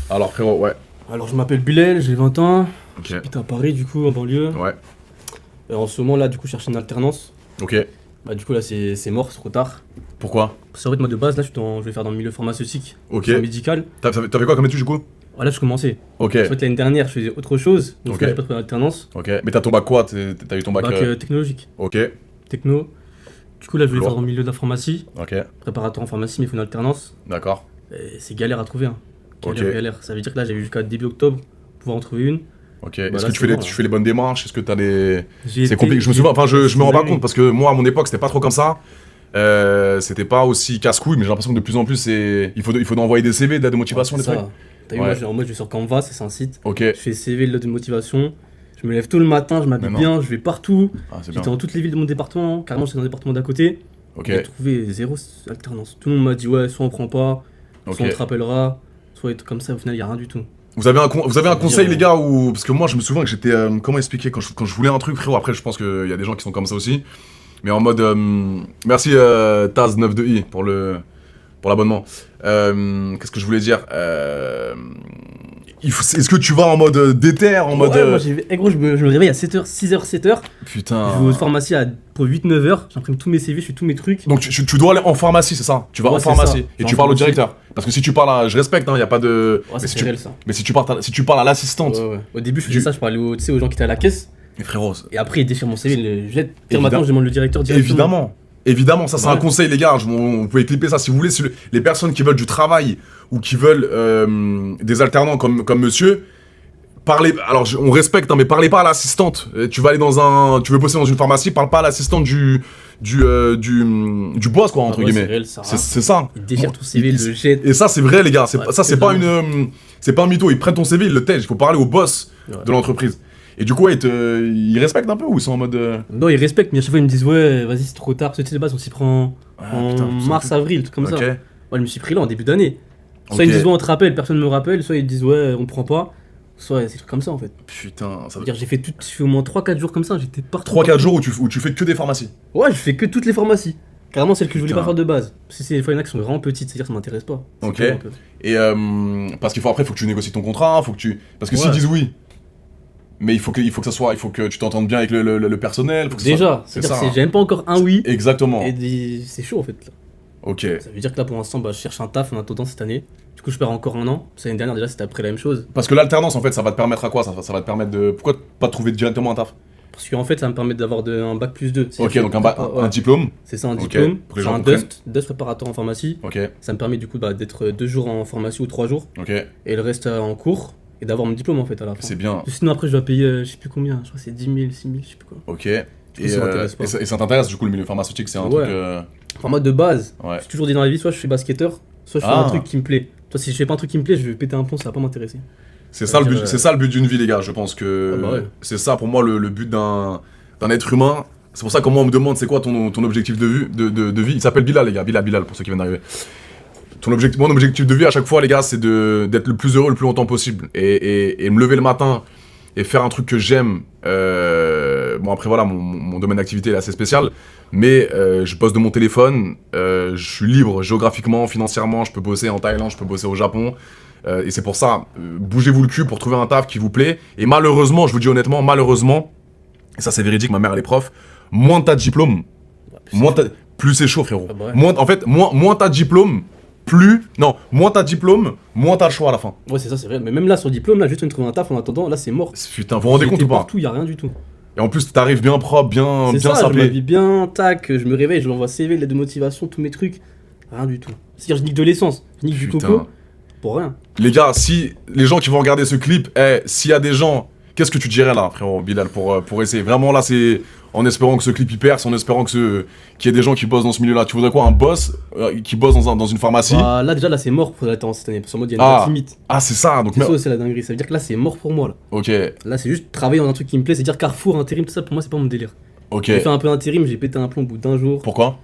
Alors frérot, ouais. Alors je m'appelle Bilal, j'ai 20 ans, Ok. j'habite à Paris du coup, en banlieue. Ouais. Et en ce moment là, du coup, je cherche une alternance. Ok. Bah du coup là, c'est mort, c'est trop tard. Pourquoi? Parce qu'en fait, moi de base, là, je vais faire dans le milieu pharmaceutique, Ok. c'est médical. T'avais quoi comme étude du coup? Voilà, je commençais. Ok. En fait, l'année dernière, je faisais autre chose, donc Ok. là, j'ai pas trouvé d'alternance. Ok. Mais t'as ton bac quoi? T'as eu ton bac. Bac technologique, Ok. techno. Du coup là, je voulais Lourd. faire dans le milieu de la pharmacie, Ok. préparateur en pharmacie, mais il faut une alternance. D'accord. Et c'est galère à trouver, hein. Galère, Ok. galère. Ça veut dire que là, j'ai eu jusqu'à début octobre pour pouvoir en trouver une. Ok. Bah, Est-ce là, que c'est bon, tu fais les bonnes démarches? Est-ce que t'as les. J'ai C'est été- compliqué. Je me j'ai- souviens, enfin, je me rends pas Oui. compte parce que moi, à mon époque, c'était pas trop comme ça. C'était pas aussi casse-couille, mais j'ai l'impression que de plus en plus, il faut envoyer des CV, d'aide de motivation, Ouais, des c'est trucs. ça. T'as vu, Ouais. moi, je vais sur Canva, c'est un site. Ok. Je fais CV, lettre de motivation. Je me lève tôt le matin, je m'habille Mais non. bien, je vais partout. Ah, c'est J'étais bien. dans toutes les villes de mon département, carrément, j'étais dans le département d'à côté. Ok. J'ai trouvé zéro alternance. Tout le monde m'a dit, ouais, soit on prend pas, Ok. soit on te rappellera, soit des trucs comme ça. Au final, il y a rien du tout. Vous avez un conseil, dire, les gars, ou parce que moi, je me souviens que j'étais. Comment expliquer quand je voulais un truc, frérot. Après, je pense qu'il y a des gens qui sont comme ça aussi. Mais en mode. Merci Taz92i pour l'abonnement. Qu'est-ce que je voulais dire Est-ce que tu vas en mode déter, en mode. Ouais, moi, gros, je me réveille à 7h, 6h, 7h. Putain. Je vais aux pharmacies pour 8-9h. J'imprime tous mes CV, je fais tous mes trucs. Donc tu dois aller en pharmacie, c'est ça? Tu vas Ouais, en c'est pharmacie ça. et Je vais tu en parles au pharmacie. directeur. Parce que si tu parles à. Je respecte, hein, y a pas de. Ouais, mais c'est si réel ça. mais si tu parles à l'assistante. Ouais, ouais. Au début, je faisais ça, je parlais tu sais, aux gens qui étaient à la caisse. Mais frérot. Et après, ils déchirent mon CV, ils le jettent. Évidemment. Maintenant, je demande le directeur directement. Évidemment, ça c'est Ouais. un conseil les gars, vous pouvez clipper ça si vous voulez, si les personnes qui veulent du travail ou qui veulent des alternants comme monsieur, parlez, alors on respecte, hein, mais parlez pas à l'assistante. Tu vas aller tu veux bosser dans une pharmacie, parle pas à l'assistante du boss quoi, entre Ah ouais, guillemets. c'est réel, ça. C'est ça. Ils déchirent ton CV, ils le jettent. Et ça c'est vrai les gars, Ouais, c'est pas un mytho, ils prennent ton CV, ils le tègent, il faut parler au boss Ouais. de l'entreprise. Et du coup ouais, ils respectent un peu ou ils sont en mode Non, ils respectent, mais à chaque fois, ils me disent, ouais, vas-y, c'est trop tard. Parce que tu sais, de base, on s'y prend en putain, mars, avril, tout comme ok. ça. Ouais, je me suis pris là en début d'année. Soit Ok. ils me disent, ouais, on te rappelle, personne ne me rappelle. Soit ils disent, ouais, on prend pas. Soit c'est des trucs comme ça en fait. Putain, ça C'est-à-dire, j'ai fait au moins 3-4 jours comme ça, j'étais partout. 3-4 jours où tu fais que des pharmacies. Ouais, je fais que toutes les pharmacies. Carrément, celles que je voulais Putain. pas faire de base. Parce que des fois, il y en a qui sont vraiment petites, c'est-à-dire, ça m'intéresse pas. C'est Ok. tout, un peu. Et parce qu'il faut après, faut que tu négocies ton contrat, parce que s'ils Ouais. disent oui, mais il faut que tu t'entendes bien avec le personnel. Faut que ce soit- Déjà, c'est c'est-à-dire, ça. j'ai même pas encore un oui. Exactement. C'est chaud en fait. Là. Ok. Ça veut dire que là, pour l'instant, bah, je cherche un taf en attendant cette année. Du coup, je perds encore un an. Parce que l'année dernière, déjà, c'était après la même chose. Parce que l'alternance, en fait, ça va te permettre à quoi? Ça va te permettre de. Pourquoi pas trouver directement un taf? Parce qu'en fait, ça va me permet d'avoir un bac plus 2. Ok, donc Ouais. un diplôme. C'est ça, un Ok, diplôme. pour que les C'est gens un comprennent. Dust préparateur en pharmacie. Ok, Ça me permet du coup d'être 2 jours en pharmacie ou 3 jours. ok. Et le reste en cours. Et d'avoir mon diplôme en fait à la fin. C'est bien. Sinon, après, je dois payer, je sais plus combien. Je crois que c'est 10 000, 6 000, je sais plus quoi. Ok. coup, ça m'intéresse pas. Et ça t'intéresse, du coup, le milieu pharmaceutique, c'est un Ouais. truc. Format de base. Ouais. J'ai toujours dit dans la vie, soit je suis basketteur, soit je fais Ah. un truc qui me plaît. Toi, si je fais pas un truc qui me plaît, je vais péter un plomb, ça va pas m'intéresser. C'est ça, le but, dire, c'est ça le but d'une vie, les gars. Je pense que Ah bah ouais. c'est ça pour moi le but d'un être humain. C'est pour ça que moi on me demande c'est quoi ton objectif de vie. Il s'appelle Bilal, les gars. Bilal pour ceux qui viennent d'arriver. Mon objectif de vie à chaque fois, les gars, c'est d'être le plus heureux le plus longtemps possible. Et me lever le matin et faire un truc que j'aime. Bon, après voilà, mon domaine d'activité est assez spécial. Mais je bosse de mon téléphone. Je suis libre géographiquement, financièrement. Je peux bosser en Thaïlande, je peux bosser au Japon. Et c'est pour ça, bougez-vous le cul pour trouver un taf qui vous plaît. Et malheureusement, je vous dis honnêtement, malheureusement, et ça c'est véridique, ma mère elle est prof, moins t'as de diplôme, plus c'est chaud frérot. Ah bah ouais. Moins t'as de diplôme, moins t'as de diplôme, moins t'as le choix à la fin. Ouais, c'est ça, c'est vrai. Mais même là, sur le diplôme, là, juste on trouve un taf en attendant, là, c'est mort. Putain, vous vous rendez J'ai compte été ou pas? partout, y a rien du tout. Et en plus t'arrives bien propre, bien C'est ça, je sablé. m'habille bien, tac, je me réveille, je l'envoie CV, lettre de motivation, tous mes trucs. Rien du tout. C'est-à-dire, je nique de l'essence, je nique du Putain. coco, pour rien. Les gars, si les gens qui vont regarder ce clip, s'il y a des gens, qu'est-ce que tu dirais là, frérot Bilal, pour essayer? Vraiment là, c'est en espérant que ce clip y perce, en espérant qu'il y ait des gens qui bossent dans ce milieu-là. Tu voudrais quoi? Un boss qui bosse dans une pharmacie? Bah, là, déjà, là, c'est mort pour l'attente cette année. Parce qu'en mode, il y a une date limite. Ah, c'est ça, donc C'est ça, c'est la dinguerie. Ça veut dire que là, c'est mort pour moi, là. Ok, Là, c'est juste travailler dans un truc qui me plaît. C'est-à-dire Carrefour, intérim, tout ça, pour moi, c'est pas mon délire. ok. J'ai fait un peu intérim, j'ai pété un plomb au bout d'un jour. Pourquoi?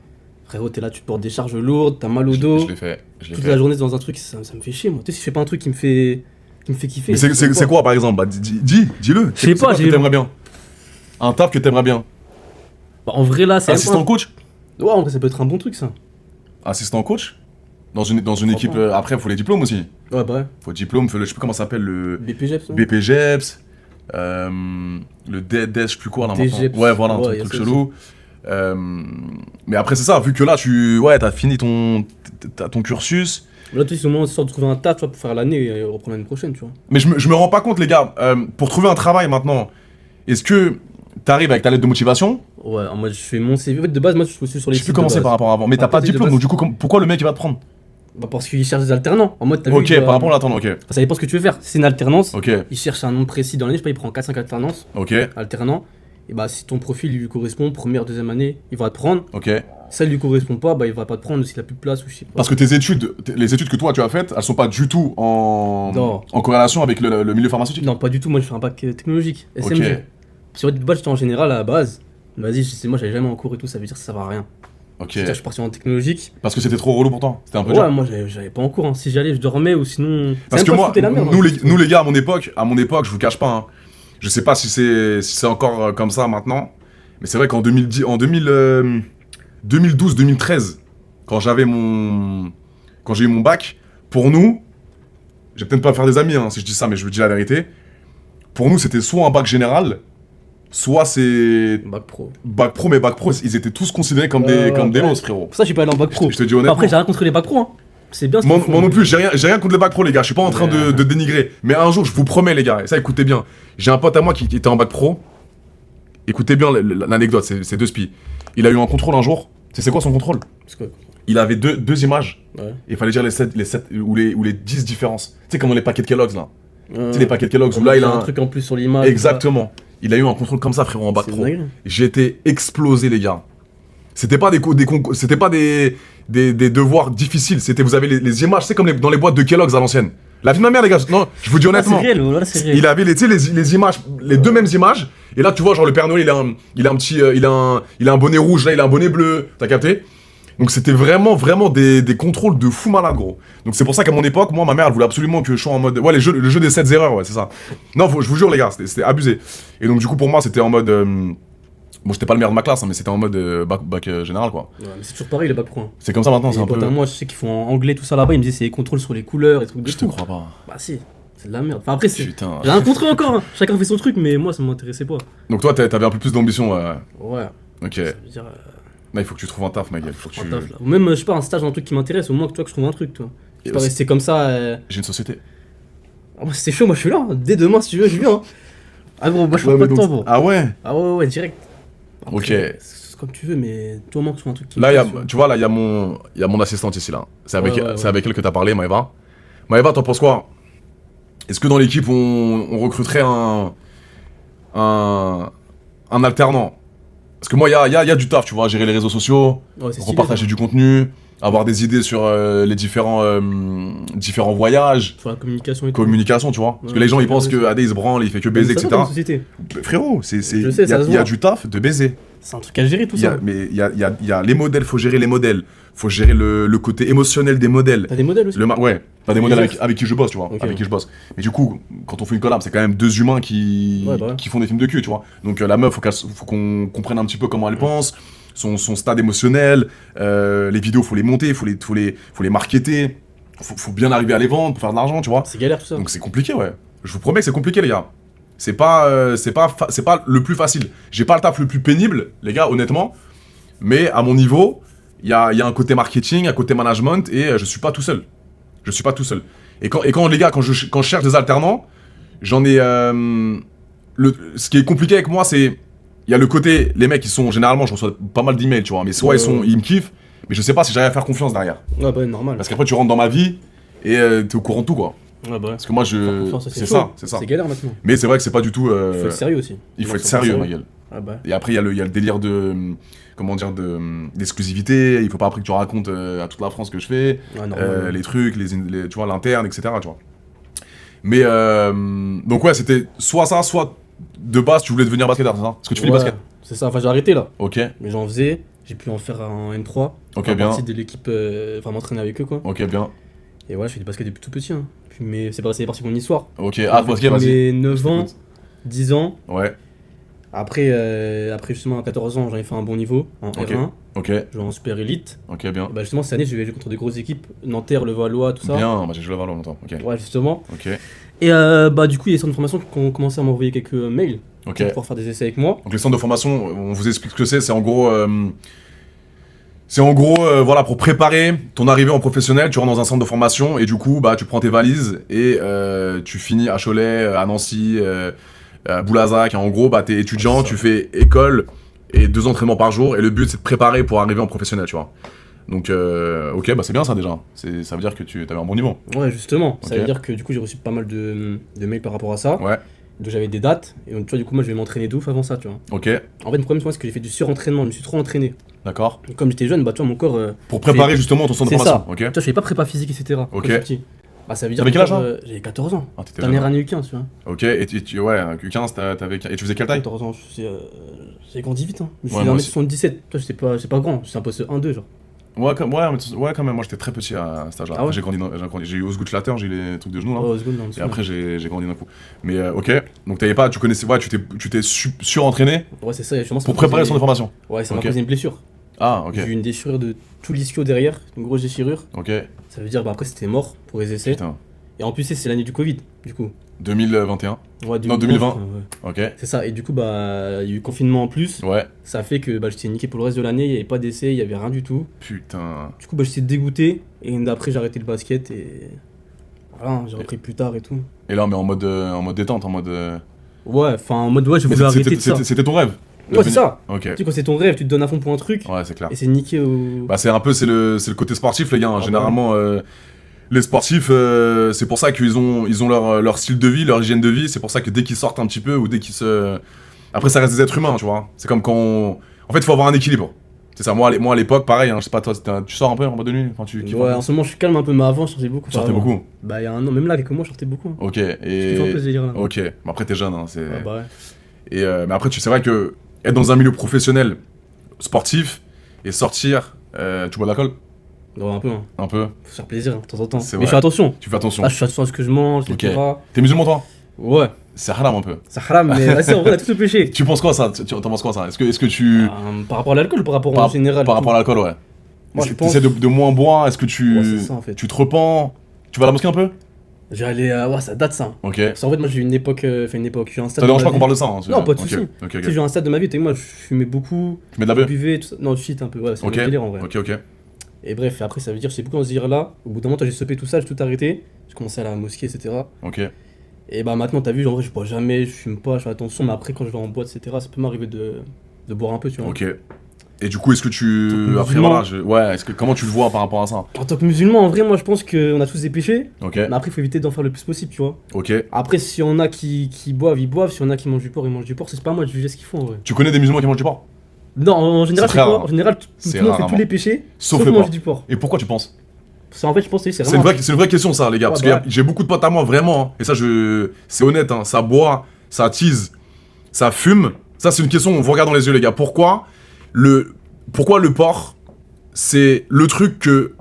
Frérot, t'es là, tu te portes des charges lourdes, t'as mal au dos. Je l'ai fait. Toute la journée dans un truc, ça me fait chier, moi. Tu sais, si je fais pas un truc qui me fait kiffer. Mais c'est quoi par exemple? Bah, dis-le. Je sais pas, C'est quoi que t'aimerais bien? Un taf que t'aimerais bien? Bah, en vrai, là, c'est. Assistant coach? Ouais, en vrai, ça peut être un bon truc, ça. Assistant coach? Dans une équipe. Après, faut les diplômes aussi. Ouais, bah ouais. Faut le diplôme, faut je sais plus comment ça s'appelle, le BPGEPS, non BPGEPS, le DES, je sais plus quoi là maintenant. DGEPS. Ouais, voilà, un Ouais, truc y a ça chelou. Mais après, c'est ça, vu que là, t'as fini ton cursus. Là, tu sais, c'est au moment de trouver un tas, tu vois, pour faire l'année et reprendre l'année prochaine, tu vois. Mais je me rends pas compte, les gars, pour trouver un travail maintenant, est-ce que t'arrives avec ta lettre de motivation? Ouais, en mode, je fais mon CV. En fait, de base, moi, je suis sur les Je sais plus sites comment de c'est base. par rapport à avant. Mais t'as Bah, pas de peut-être diplôme, de donc base. du coup, pourquoi le mec il va te prendre? Bah, parce qu'ils cherchent des alternants. En mode, t'as vu. Ok, par rapport à l'attendre, ok. Ça dépend ce que tu veux faire. Si c'est une alternance, Ok, il cherche un nom précis dans l'année, je sais pas, il prend 4-5 alternances, ok, alternants. Et bah, si ton profil lui correspond, première, deuxième année, il va te prendre. ok. Si ça lui correspond pas, bah, il va pas te prendre s'il a plus de place ou je sais pas. Parce que les études que toi tu as faites, elles sont pas du tout Non. en corrélation avec le milieu pharmaceutique. Non, pas du tout. Moi, je fais un bac technologique, Ok. SMG. Parce que de base, j'étais en général à la base. Vas-y, moi, j'avais jamais en cours et tout, ça veut dire que ça va à rien. Ok. C'est-à-dire, je suis parti en technologique. Parce que c'était trop relou pour toi. C'était un peu Ouais, dur. moi, j'avais pas en cours. Hein. Si j'y allais, je dormais ou sinon. Parce C'est que même pas moi, foutre la merde, nous, hein. nous les gars, à mon époque, je vous cache pas, hein, je sais pas si c'est encore comme ça maintenant, mais c'est vrai qu'en 2012-2013, quand j'ai eu mon bac, pour nous, je vais peut-être pas faire des amis hein, si je dis ça, mais je vous dis la vérité, pour nous c'était soit un bac général, soit c'est Bac pro. bac pro, mais bac pro, ils étaient tous considérés comme Ouais, des ouais. losses, frérot. Pour ça, je suis pas allé en bac pro. Je te dis honnêtement. Après, j'ai rien contre les bacs pro. Hein. C'est bien ce Moi, qu'ils font. moi non plus, j'ai rien contre les bacs pro, les gars. Je suis pas en train de dénigrer. Mais un jour, je vous promets, les gars, et ça, écoutez bien. J'ai un pote à moi qui était en bac pro. Écoutez bien l'anecdote, c'est deux spies. Il a eu un contrôle un jour. C'est quoi son contrôle? Parce que. Il avait deux images. Ouais. Et il fallait dire les 7 ou les 10 différences. Tu sais, comme dans les paquets de Kellogg's, là. Tu sais, les paquets de Kellogg's où là, il a un truc en plus sur l'image. Exactement. Il a eu un contrôle comme ça, frérot, en bac C'est pro. dingue. J'ai été explosé, les gars. C'était pas c'était pas des devoirs difficiles. C'était, vous avez les images, c'est comme dans les boîtes de Kellogg's à l'ancienne. La vie de ma mère, les gars. Non, je vous dis Ah, honnêtement. c'est réel, voilà, c'est réel. Il avait tu sais, les images, les deux mêmes images. Et là, tu vois, genre le Père Noël, il a un petit, il a un bonnet rouge, là, il a un bonnet bleu. T'as capté? Donc c'était vraiment des contrôles de fou malade, gros. Donc c'est pour ça qu'à mon époque, moi, ma mère, elle voulait absolument que je sois en mode, ouais, le jeu des 7 erreurs, ouais, c'est ça. Non, je vous jure, les gars, c'était abusé. Et donc du coup, pour moi, c'était en mode, bon, j'étais pas le meilleur de ma classe, hein, mais c'était en mode bac général, quoi. Ouais, mais c'est toujours pareil, les bacs pro. Hein. C'est comme ça maintenant, c'est Et un peu. potes à moi, je sais qu'ils font en anglais, tout ça là-bas. Ils me disaient c'est les contrôles sur les couleurs et trucs de Je te fou. crois pas. Bah si, c'est de la merde. Enfin après, c'est. Putain. J'ai rien contre eux encore. Hein. Chacun fait son truc, mais moi, ça m'intéressait pas. Donc toi, t'avais un peu plus d'ambition, Ouais. ok. Ça veut dire. Là, il faut que tu trouves un taf, ma gueule. Faut que Un tu... taf, là. Ou même, je sais pas, un stage dans un truc qui m'intéresse, au moins que toi, que je trouve un truc, toi. Je Et vais pas aussi- rester comme ça. J'ai une société. Ah, moi, c'est chaud, moi, je suis là. Hein. Dès demain, si tu veux, je viens. Hein. Ah, gros, moi, je prends pas de temps, gros. Ah ouais. Ah, ouais, direct. Ok. Après, c'est comme tu veux, mais toi, au moins, que tu trouves un truc qui Là, me plaît, tu vois, là, il y a mon assistante ici, là. C'est avec, Ouais, c'est avec elle que t'as parlé, Maëva. Maëva, t'en penses quoi? Est-ce que dans l'équipe, on recruterait un alternant? Parce que moi, il y a du taf, tu vois, gérer les réseaux sociaux, Ouais, c'est stylé, repartager ça. du contenu, avoir des idées sur les différents voyages, Sur la communication et tout. communication, tu vois. Parce que Ouais, les gens, ils c'est pensent bien, que Adé, il se branle, il fait que baiser, Mais ça, etc. dans la société. Frérot, Je sais, il ça se y a voit. du taf de baiser. C'est un truc à gérer, tout ça. Mais il y a les modèles, faut gérer les modèles. Faut gérer le côté émotionnel des modèles. T'as des modèles aussi. Ouais, pas des Les modèles autres. avec qui je bosse, tu vois. Ok. Avec qui je bosse. Mais du coup, quand on fait une collab, c'est quand même deux humains qui Ouais, bah ouais. font des films de cul, tu vois. Donc la meuf, faut qu'on comprenne un petit peu comment elle pense, son stade émotionnel. Les vidéos, faut les monter, faut les marketer. Faut bien arriver à les vendre pour faire de l'argent, tu vois. C'est galère, tout ça. Donc c'est compliqué, ouais. Je vous promets que c'est compliqué, les gars. C'est pas le plus facile. J'ai pas le taf le plus pénible, les gars, honnêtement. Mais à mon niveau, il y a un côté marketing, un côté management, et je suis pas tout seul. Je suis pas tout seul. Et quand les gars, quand je cherche des alternants, j'en ai... ce qui est compliqué avec moi, c'est... Il y a le côté... Les mecs, ils sont... Généralement, je reçois pas mal d'emails, tu vois. Mais soit ils me kiffent, mais je sais pas si j'arrive à faire confiance derrière. Ouais, bah, normal. Parce qu'après, tu rentres dans ma vie, et t'es au courant de tout, quoi. Ouais, bah. Parce que moi, Faire confiance, c'est chaud. ça, c'est ça. C'est galère maintenant. Mais c'est vrai que c'est pas du tout... Il faut être sérieux aussi. Il faut Non, être sérieux, ma gueule. Ah bah. Et après, il y a le délire d'exclusivité. Il faut pas après que tu racontes à toute la France ce que je fais, Ouais, normal. les trucs, tu vois, l'interne, etc. Tu vois. Mais donc ouais, c'était soit ça, soit de base tu voulais devenir basketteur, c'est ça? Parce que tu fais du Ouais, basket. C'est ça, enfin j'ai arrêté là. Ok, Mais j'en faisais, j'ai pu en faire en M3. ok, Faire bien. partie de l'équipe, enfin m'entraîner avec eux quoi. Ok, bien. Et voilà, je fais du basket depuis tout petit. Hein. Mais c'est parti de mon histoire. Ok, ah, Depuis ok, vas-y. mes 9 ans, Écoute. 10 ans, Ouais, Après justement, à 14 ans, j'avais fait un bon niveau en Ok. R1, Ok, joué en Super Elite. ok, bien. Et bah justement, cette année, j'ai joué contre des grosses équipes, Nanterre, le Valois, tout ça. Bien, bah, j'ai joué là-bas longtemps. Ok, Ouais, justement. ok, Et bah du coup, il y a des centres de formation qui ont commencé à m'envoyer quelques mails ok. pour pouvoir faire des essais avec moi. Donc les centres de formation, on vous explique ce que c'est en gros... voilà, pour préparer ton arrivée en professionnel, tu rentres dans un centre de formation et du coup, bah, tu prends tes valises et tu finis à Cholet, à Nancy, à Boulazac. En gros, bah, t'es étudiant, tu fais école et 2 entraînements par jour et le but c'est de préparer pour arriver en professionnel, tu vois. Donc, ok, bah c'est bien ça déjà. Ça veut dire que tu avais un bon niveau. Ouais, justement. Ça Ok. veut dire que du coup, j'ai reçu pas mal de mails par rapport à ça. Ouais, Donc j'avais des dates. Et donc, tu vois, du coup, moi, je vais m'entraîner de ouf avant ça, tu vois. ok, En fait, le problème, c'est que j'ai fait du surentraînement. Je me suis trop entraîné. d'accord. Donc, comme j'étais jeune, bah, tu vois, mon corps. Pour préparer justement ton centre de C'est formation, ça. ok. Tu vois, je fais pas prépa physique, etc. quand Ok. j'étais petit. Bah, ça veut dire T'avais que quel âge, j'avais 14 ans. Ah, t'étais Dernière jeune. année U15, tu vois. Ok, ouais, Q15, et tu faisais quelle taille? 14 ans, j'ai grandi vite, hein. Je suis Ouais, moi aussi. 1m77. Toi, c'est pas grand. C'est un poste 1-2, genre. Ouais, quand même, moi j'étais très petit à cet âge-là. Ah ouais J'ai grandi, j'ai eu Osgood-Latter, j'ai eu les trucs de genoux là. Oh, seconde, non, Et après j'ai grandi d'un coup. Mais ok, donc t'avais pas, tu connaissais, ouais, tu t'es surentraîné Ouais, c'est ça. Justement, ça pour m'a préparer causé- son de formation. Ouais, ça m'a Ok. causé une blessure. Ah, ok, J'ai eu une déchirure de tout l'ischio derrière, une grosse déchirure. ok, Ça veut dire, bah après, c'était mort pour les essais. putain. Et en plus, c'est l'année du Covid, du coup. 2021, Ouais, Non, 2020. ouais. ok, C'est ça. Et du coup, bah, il y a eu confinement en plus. ouais, Ça a fait que bah, j'étais niqué pour le reste de l'année. Il n'y avait pas d'essais, il n'y avait rien du tout. putain. Du coup, bah, j'étais dégoûté. Et après, j'ai arrêté le basket et. Voilà, j'ai repris plus tard et tout. Et là, mais en mode détente, en mode. Ouais, enfin, en mode, ouais, je Mais voulais arrêter de ça. c'était ton rêve. Ouais, c'est ça. Ok, Tu sais, quand c'est ton rêve, tu te donnes à fond pour un truc. ouais, c'est clair. Et c'est niqué au. Bah c'est le côté sportif les gars, hein. Ah, Généralement les sportifs c'est pour ça qu'ils ont leur style de vie, leur hygiène de vie, c'est pour ça que dès qu'ils sortent un petit peu ou dès qu'ils se après ça reste des êtres humains, tu vois. C'est comme quand en fait, il faut avoir un équilibre. C'est ça, moi à l'époque pareil, hein, je sais pas toi, tu sors un peu en boîte de nuit, enfin tu kiffes Ouais, un en ce moment, je suis calme un peu, mais avant, je sortais beaucoup. peu. Tu sortais Enfin, beaucoup. Bah, il y a un an, même là, avec moi, je sortais beaucoup. OK, Je kiffe un peu ce et délire là. OK. Mais après t'es jeune hein, c'est Ouais, bah ouais. et mais après c'est vrai que être dans un milieu professionnel sportif et sortir tu bois de l'alcool Ouais, un peu, hein. un peu, Faut se faire plaisir, hein, de temps en temps. C'est Mais vrai. je fais attention. tu fais attention. Ah, je fais attention à ce que je mange, Ok. etc. T'es musulman toi? Ouais, C'est haram un peu. ça haram, mais vas-y, en vrai, on a tous le péché. Tu penses quoi ça? T'en penses quoi ça? Est-ce que tu Par rapport à l'alcool ou par rapport par, en général par rapport à l'alcool, ouais. Moi, Est-ce je que pense. t'essaies de moins boire? Est-ce que tu Ouais, c'est ça, en fait. tu te repens? Tu vas à la mosquée un peu? J'ai allé. Ouais, ça date ça. Ok. Parce qu'en fait, moi, j'ai eu une époque. Enfin, une époque. J'ai eu un stade. Ça dérange de pas ma qu'on vie- parle de ça hein, Non, pas de ok, soucis. Ok, Tu sais, j'ai eu un stade de ma vie, t'es que moi, je fumais beaucoup, Tu mets de la je beuh? buvais, tout ça. Non, je cheat un peu, ouais, c'est Ok. un délire en vrai. Ok. Et bref, après, ça veut dire, j'étais beaucoup dans ce délire-là. Au bout d'un moment, j'ai stoppé tout ça, j'ai tout arrêté. J'ai commencé à la mosquée, etc. Ok. Et bah maintenant, t'as vu, en vrai, je bois jamais, je fume pas, je fais attention, mais après, quand je vais en boîte, etc., ça peut m'arriver de boire un peu, tu vois. Ok. Et du coup, est-ce que tu Donc, après musulman. voilà, ouais, comment tu le vois par rapport à ça? En tant que musulman, en vrai, moi, je pense qu'on a tous des péchés, Ok. mais après, il faut éviter d'en faire le plus possible, tu vois. Ok. Après, s'il y en a qui boivent, ils boivent, s'il y en a qui mangent du porc, ils mangent du porc, c'est pas à moi de juger ce qu'ils font, en vrai. Tu connais des musulmans qui mangent du porc? Non, en général, C'est c'est très quoi rare. En général, tout C'est le monde rare, fait tous vraiment. les péchés, Sauf sauf le manger porc. du porc. Et pourquoi tu penses? En fait, je pense que c'est C'est vraiment. une vraie question ça les gars, Ouais, parce bah que j'ai beaucoup de potes à moi vraiment, hein, et ça c'est honnête, hein, ça boit, ça tease, ça fume. Ça c'est une question, on vous regarde dans les yeux les gars. Pourquoi le porc, c'est le truc que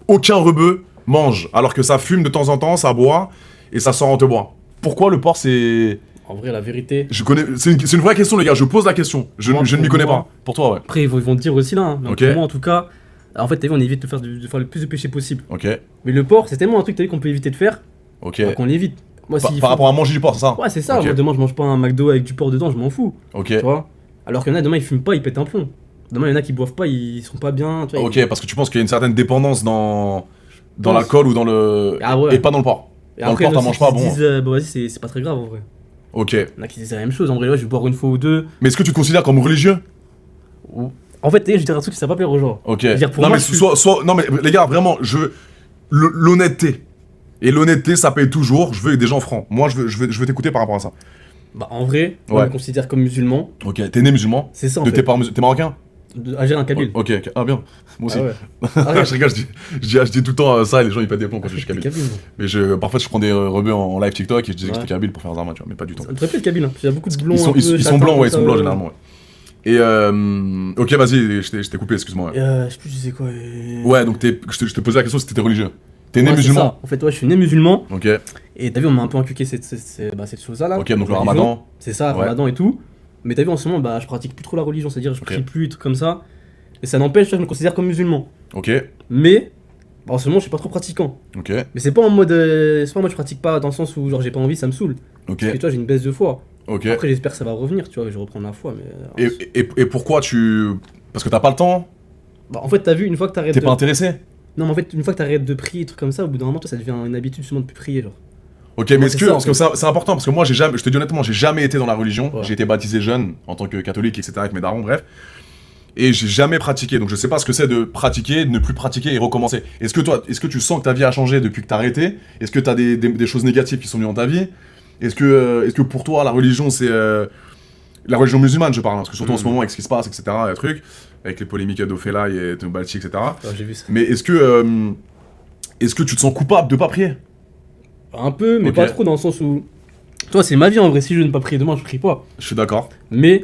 aucun rebeu mange, alors que ça fume de temps en temps, ça boit et ça sort en te bois. Pourquoi le porc c'est... En vrai, la vérité. C'est une vraie question les gars, je pose la question, je Moi, ne m'y pour connais moi- pas. Pour toi ouais. Après, ils vont te dire aussi là, hein, mais Ok. pour moi, en tout cas, en fait, t'as vu, on évite de faire le plus de péchés possible. Ok, Mais le porc, c'est tellement un truc, t'as vu, qu'on peut éviter de faire, ok. bah, qu'on l'évite. Moi, Par s'il par faut- rapport à manger du porc, c'est ça? Ouais, c'est ça. Ok. Moi, demain, je mange pas un McDo avec du porc dedans, je m'en fous. Ok. Tu vois. Alors qu'il y en a, demain, ils fument pas, ils pètent un plomb. Demain, il y en a qui boivent pas, ils sont pas bien. Tu vois, Ok, parce que tu penses qu'il y a une certaine dépendance dans pense. l'alcool ou dans le... Ah ouais. Et pas dans le porc. Et Dans le après, porc, il y en t'en a manges aussi pas, qui bon. disent, bah, vas-y, c'est pas très grave en vrai. Ok. Il y en a qui disent la même chose. En vrai, là, je vais boire une fois ou deux. Mais est-ce que tu te considères comme religieux? En fait, je dirais un truc que ça va plaire aux gens. Ok. dire, pour Non moi, mais je suis- non mais les gars, vraiment, l'honnêteté. Et l'honnêteté, ça paye toujours. Je veux des gens francs. Moi, je veux t'écouter par rapport à ça. Bah, en vrai, moi, Ouais. je me considère comme musulman. Ok. T'es né musulman? C'est ça, en De fait. tes parents t'es marocain? Algérien, Kabyle. Ok. Ah bien. Moi aussi. Ah ouais. Je rigole, je dis tout le temps ça et les gens ils pètent des plombs quand je suis kabyle. Kabyle. Mais parfois je prends des rebeux en live TikTok et je disais que Ouais. j'étais kabyle pour faire Zarma, tu vois, mais pas du tout. Ça me ferait le Kabyle. Hein. Il y a beaucoup de blonds. Ils sont, un peu ils sont châtains, blancs, ouais, ils ça, sont blancs généralement. Ouais. Et ok, vas-y, je t'ai coupé, excuse-moi. Ouais, Je sais plus, je disais quoi. Ouais, donc je te posais la question si t'étais religieux. T'es né Ouais, c'est musulman? ça. En fait, ouais, je suis né musulman. Ok, Et t'as vu, on m'a un peu inculqué cette chose-là. Là. ok, donc le La ramadan. religion. C'est ça, Ouais. ramadan et tout. Mais t'as vu, en ce moment, bah, je pratique plus trop la religion, c'est-à-dire je Ok. prie plus, trucs comme ça. Et ça n'empêche, tu vois, je me considère comme musulman. Ok, Mais, bah, en ce moment, je suis pas trop pratiquant. ok, Mais c'est pas en mode. C'est pas en mode je pratique pas dans le sens où, genre, j'ai pas envie, ça me saoule. ok, Parce que, tu vois, j'ai une baisse de foi. ok. Après, j'espère que ça va revenir, tu vois, je reprends la foi. Mais. Et pourquoi tu... Parce que t'as pas le temps? Bah, en fait, t'as vu, une fois que t'arrêtes T'es de. pas intéressé? Non, mais en fait, une fois que t'arrêtes de prier, trucs comme ça, au bout d'un moment, toi, ça devient une habitude justement de plus prier, genre. Ok, mais Moi, est-ce c'est que, ça, parce que c'est important, parce que moi, je te dis honnêtement, j'ai jamais été dans la religion. Ouais. J'ai été baptisé jeune, en tant que catholique, etc., avec mes darons, bref. Et j'ai jamais pratiqué, donc je sais pas ce que c'est de pratiquer, de ne plus pratiquer et recommencer. Est-ce que tu sens que ta vie a changé depuis que t'as arrêté? Est-ce que t'as des choses négatives qui sont venues dans ta vie? Est-ce que pour toi, la religion, c'est... la religion musulmane, je parle, hein, parce que surtout en ce moment, avec ce qui se passe, etc., les trucs, avec les polémiques d'Ofela et Balti, etc. Ouais, j'ai vu ça. Mais est-ce que tu te sens coupable de pas prier? Un peu, mais Ok. pas trop dans le sens où. Toi, c'est ma vie en vrai, si je ne pas prier demain, je prie pas. Je suis d'accord. Mais,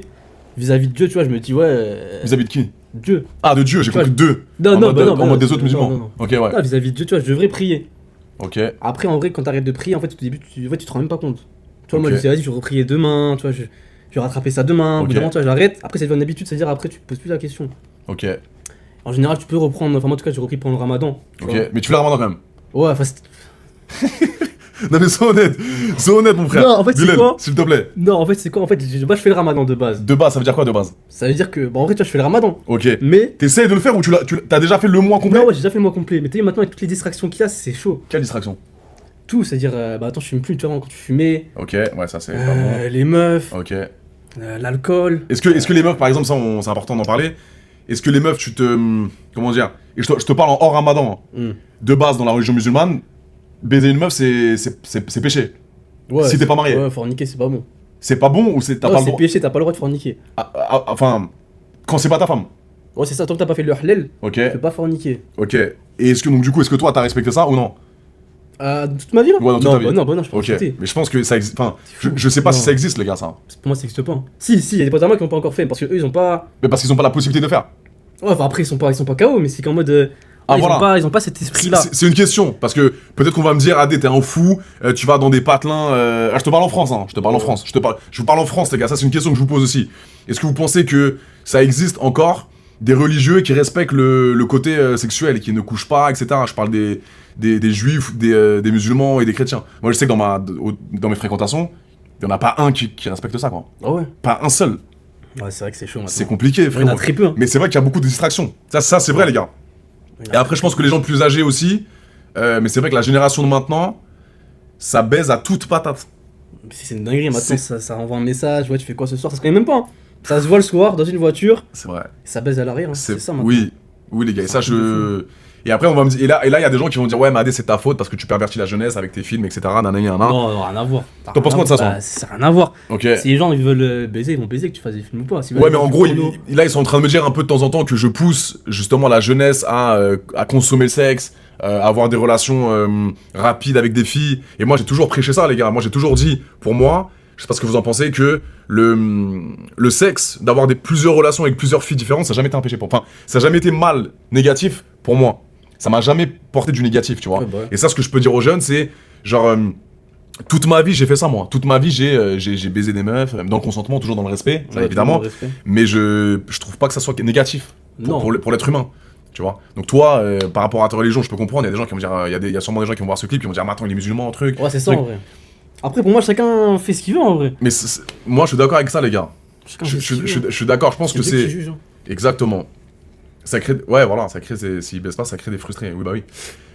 vis-à-vis de Dieu, tu vois, je me dis, ouais. Vis-à-vis de qui? Dieu. Ah, de Dieu, j'ai Tu vois, compris deux. Non, En non, mode, bah non, en bah mode non, des c'est- autres musulmans. non, non. Ok, ouais. Ah, vis-à-vis de Dieu, tu vois, je devrais prier. Ok, Après, en vrai, quand t'arrêtes de prier, en fait, au début, en fait, tu te rends même pas compte. Tu vois, moi, Ok. je me dis, vas-y, je vais reprier demain, tu vois, je vais rattraper ça demain. Au bout Ok. d'un moment, tu vois, j'arrête. Après, ça devient une habitude, c'est-à-dire, après, tu te poses plus la question. ok, En général, tu peux reprendre. Enfin, moi, en tout cas, j'ai repris pendant le ramadan. Tu vois. ok. Mais tu fais la ramadan quand même. Ouais, enfin, Non mais sois honnête mon frère. Non, en fait, c'est Bilal, quoi s'il te plaît. non, en fait, c'est quoi? En fait, moi, je fais le ramadan de base. De base, ça veut dire quoi de base? Ça veut dire que, bah, en vrai, tu vois, je fais le ramadan. Ok. Mais. T'essayes de le faire ou t'as déjà fait le mois complet? Non, ouais, j'ai déjà fait le mois complet. Mais t'as vu, maintenant, avec toutes les distractions qu'il y a, c'est chaud. Quelle distraction? Tout, c'est-à-dire, bah, attends, je fume plus, tu vois, quand tu fumais. Ok, ouais, ça c'est pas bon. Les meufs, Ok. l'alcool. Est-ce que les meufs, par exemple, ça c'est important d'en parler. Est-ce que les meufs, comment dire? Et je te parle en hors ramadan. Hein. Hmm. De base, dans la religion musulmane, baiser une meuf, c'est péché. Ouais, Si t'es pas marié. Ouais, forniquer, c'est pas bon. C'est pas bon ou t'as Ouais, pas le c'est droit? péché, t'as pas le droit de forniquer. Enfin, quand c'est pas ta femme. Ouais, c'est ça, tant que t'as pas fait le halal, Ok, tu peux pas forniquer. ok. Et donc du coup, est-ce que toi, t'as respecté ça ou non? Toute ma vie là Ouais, dans toute non, ta vie. bah non, bah non, je peux pas Ok, respecter. mais je pense que ça existe. Enfin, fou. je sais pas si Non. ça existe, les gars, ça. Pour moi, ça existe pas. Si, il y a des potes à moi qui ont pas encore fait, parce que eux, ils ont pas. Mais parce qu'ils ont pas la possibilité de le faire. Ouais, enfin après, ils sont pas KO, mais c'est qu'en mode. Ah, ils, voilà. ils ont pas cet esprit-là. C'est une question, parce que peut-être qu'on va me dire, Adé, t'es un fou, tu vas dans des patelins. Je te parle en France, hein. Je te parle en France. Je vous parle en France, les gars. Ça, c'est une question que je vous pose aussi. Est-ce que vous pensez que ça existe encore des religieux qui respectent le côté sexuel et qui ne couchent pas, etc. Je parle des juifs, des musulmans et des chrétiens. Moi, je sais que dans mes fréquentations, il y en a pas un qui respecte ça, quoi. Ah ouais. Pas un seul. Ouais, c'est vrai que c'est chaud maintenant. C'est compliqué, Il y en frérot. a très peu. Hein. Mais c'est vrai qu'il y a beaucoup de distractions. Ça c'est vrai, les gars. Et après, je pense que les gens plus âgés aussi, mais c'est vrai que la génération de maintenant, ça baise à toute patate. C'est une dinguerie, maintenant, C'est- ça renvoie un message. Ouais, tu fais quoi ce soir? Ça se connaît même pas. Hein. Ça se voit le soir dans une voiture, C'est vrai. ça baise à l'arrière. Hein. C'est ça maintenant. Oui, oui, les gars. Et ça, C'est un truc Et après, on va me dire. Et là, il y a des gens qui vont dire, ouais, mais Adé, c'est ta faute parce que tu pervertis la jeunesse avec tes films, etc. Nanani, nanana. Non, non, rien à voir. T'en penses quoi de ça, Bah, ça n'a rien à voir. Ok. Si les gens ils veulent baiser, ils vont baiser, que tu fasses des films ou pas. S'ils Ouais, veulent mais en du gros, porno- là, ils sont en train de me dire un peu de temps en temps que je pousse justement la jeunesse à consommer le sexe, à avoir des relations rapides avec des filles. Et moi, j'ai toujours prêché ça, les gars. Moi, j'ai toujours dit, pour moi, je sais pas ce que vous en pensez, que le sexe, d'avoir plusieurs relations avec plusieurs filles différentes, ça n'a jamais été un péché. Enfin, ça n'a jamais été mal, négatif pour moi. Ça m'a jamais porté du négatif, tu vois. Ouais, bah ouais. Et ça, ce que je peux dire aux jeunes, c'est genre. Toute ma vie, j'ai fait ça, moi. Toute ma vie, j'ai baisé des meufs, dans le consentement, toujours dans le respect, ça, Ouais, évidemment. tout le respect. Mais je trouve pas que ça soit négatif Non. pour l'être humain, tu vois. Donc toi, par rapport à ta religion, je peux comprendre, il y a des gens qui vont dire, il y a sûrement des gens qui vont voir ce clip, qui vont dire, mais attends, il est musulman, un truc. Ouais, c'est ça Truc. en vrai. Après, pour moi, chacun fait ce qu'il veut en vrai. Mais moi, je suis d'accord avec ça, les gars. Chacun Je fait ce qu'il veut. suis d'accord, je pense que Dieu qui c'est... juge, hein. Exactement. Ça crée... Ouais, voilà, ça crée... S'ils baissent pas, ça crée des frustrés, oui, bah oui.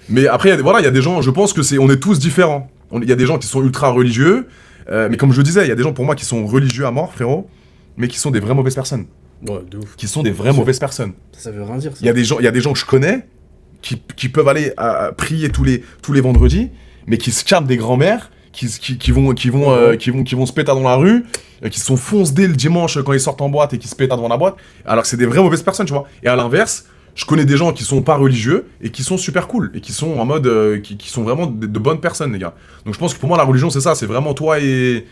Mais après, il y a des gens, je pense que on est tous différents. Il y a des gens qui sont ultra religieux, mais comme je le disais, il y a des gens pour moi qui sont religieux à mort, frérot, mais qui sont des vraies mauvaises personnes. Ouais, de ouf. Qui sont des vraies mauvaises personnes. Ça veut rien dire. Ça. Il y a des gens que je connais qui peuvent aller à prier tous les vendredis, mais qui se capent des grands-mères, qui vont se péter dans la rue, qui se sont fonce dès le dimanche quand ils sortent en boîte et qui se pétent devant la boîte, alors que c'est des vraies mauvaises personnes, tu vois. Et à l'inverse, je connais des gens qui sont pas religieux et qui sont super cool et qui sont en mode qui sont vraiment de bonnes personnes, les gars. Donc je pense que pour moi la religion c'est ça, c'est vraiment toi et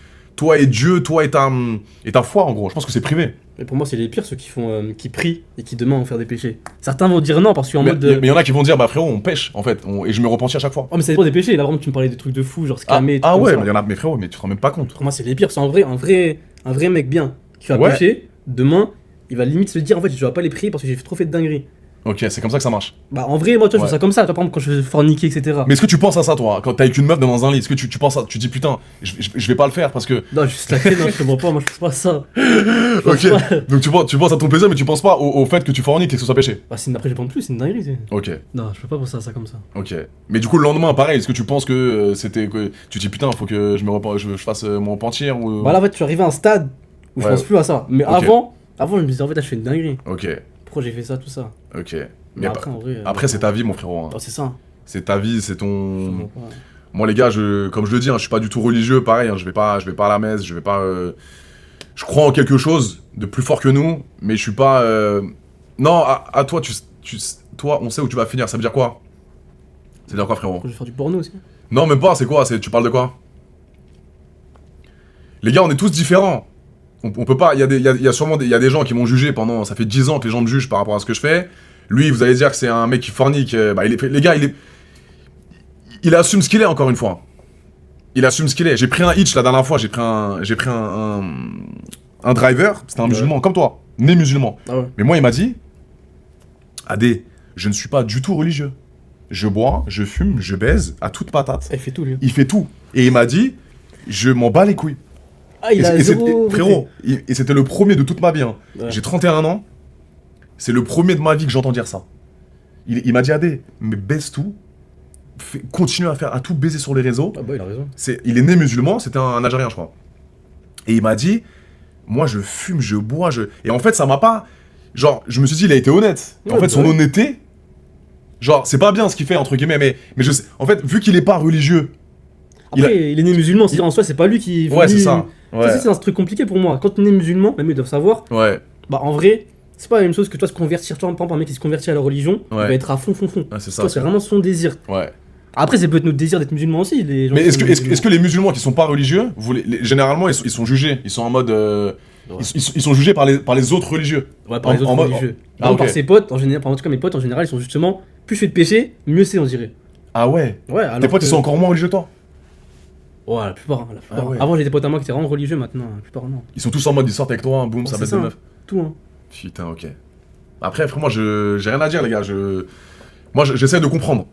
Dieu, toi et ta foi en gros. Je pense que c'est privé. Mais pour moi, c'est les pires ceux qui prient et qui demain vont faire des péchés. Certains vont dire non parce qu'en Mais mode. il y en a qui vont dire bah frérot on pêche en fait et je me repentis à chaque fois. Oh, mais ça dépend des péchés. Là, vraiment, tu me parlais des trucs de fou, genre se Ah, calmer. ah ouais, mais il y en a mais frérot mais tu te rends même pas compte. Pour moi, c'est les pires. C'est un vrai mec bien qui va Ouais. pécher, demain, il va limite se dire en fait, je dois pas les prier parce que j'ai trop fait de dingueries. Ok, c'est comme ça que ça marche. Bah, en vrai, moi, tu vois, je Ouais. fais ça comme ça, tu vois, par exemple, quand je vais forniquer, etc. Mais est-ce que tu penses à ça, toi, quand t'es avec une meuf dans un lit? Est-ce que tu penses à. Tu dis putain, je vais pas le faire parce que. Non, juste la tête, non, je comprends pas, moi, je pense pas à ça. Ok. Donc tu penses à ton plaisir, mais tu penses pas au fait que tu forniques et que ce soit péché. Bah, après, je pense plus, c'est une dinguerie, c'est. Ok. Non, je peux pas penser à ça comme ça. Ok. Mais du coup, le lendemain, pareil, est-ce que tu penses que c'était. Que tu te dis putain, faut que je fasse mon repentir ou. Bah, là, en fait, je suis arrivé à un stade où je Ouais. pense plus à ça. Mais Ok. avant, je me disais, en fait, là, je fais une dinguerie. Ok. Pourquoi j'ai fait ça, tout ça? Ok. Mais Mais après, en vrai. après, c'est ta vie, mon frérot. hein. Oh, c'est ça. C'est ta vie, c'est ton. Sûrement pas. Moi, les gars, comme je le dis, hein, je suis pas du tout religieux, pareil. Hein, je vais pas à la messe, je vais pas. Je crois en quelque chose de plus fort que nous, mais je suis pas. Non, à toi, toi, on sait où tu vas finir. Ça veut dire quoi? Ça veut dire quoi, frérot? Je vais faire du porno aussi. Non, même pas. C'est quoi? Tu parles de quoi? Les gars, on est tous différents. On peut pas. Il y a sûrement il y a des gens qui m'ont jugé pendant. Ça fait 10 ans que les gens me jugent par rapport à ce que je fais. Lui, vous allez dire que c'est un mec qui fornique. Bah, les gars, il assume ce qu'il est, encore une fois. Il assume ce qu'il est. J'ai pris un hitch la dernière fois. J'ai pris un driver. C'était un musulman comme toi, né musulman. Ah ouais. Mais moi, il m'a dit, Adé, je ne suis pas du tout religieux. Je bois, je fume, je baise à toute patate. Il fait tout, lui. Il fait tout. Et il m'a dit, je m'en bats les couilles. Ah, il a zéro. Frérot, et c'était le premier de toute ma vie. Hein. Ouais. J'ai 31 ans. C'est le premier de ma vie que j'entends dire ça. Il m'a dit, Adé, mais baise tout. Continue à tout baiser sur les réseaux. Ah bah, il a raison. Il est né musulman, c'était un Algérien, je crois. Et il m'a dit, moi je fume, je bois, Et en fait, ça m'a pas. Genre, je me suis dit, il a été honnête. Ouais, En fait, son ouais. honnêteté. Genre, c'est pas bien ce qu'il fait, entre guillemets, mais je sais. En fait, vu qu'il est pas religieux. Après, il est né musulman, c'est-à-dire en soi, c'est pas lui qui. Ouais, c'est ça. Ça, Ouais. c'est un truc compliqué pour moi. Quand tu es né musulman, même ils doivent savoir, Ouais. bah en vrai, c'est pas la même chose que toi se convertir. Toi, par exemple, un mec qui se convertit à la religion, il Ouais. va être à fond. Ouais, c'est ça. Toi, c'est vraiment son désir. Ouais. Après, c'est peut-être notre désir d'être musulman aussi. Les gens Mais qui est-ce sont que, est-ce que les musulmans qui sont pas religieux, généralement, ils sont jugés. Ils sont en mode. Ouais. Ils sont jugés par les autres religieux. Ouais, par les en autres mode- religieux. Ah, ok. Par ses potes, en général, en tout cas, mes potes en général, ils sont justement plus je fais de péché, mieux c'est, on dirait. Ah ouais. Ouais, alors Tes potes, que- ils sont encore moins religieux que toi. Ouais, la plupart. La plupart. Ah ouais. Avant, j'ai des potes à moi qui étaient vraiment religieux, maintenant, la plupart non. Ils sont tous en mode, ils sortent avec toi, boum, ça c'est baisse ça. de meuf. Tout, hein. Putain, ok. Après, frère, moi, j'ai rien à dire, les gars. Moi, j'essaie de comprendre.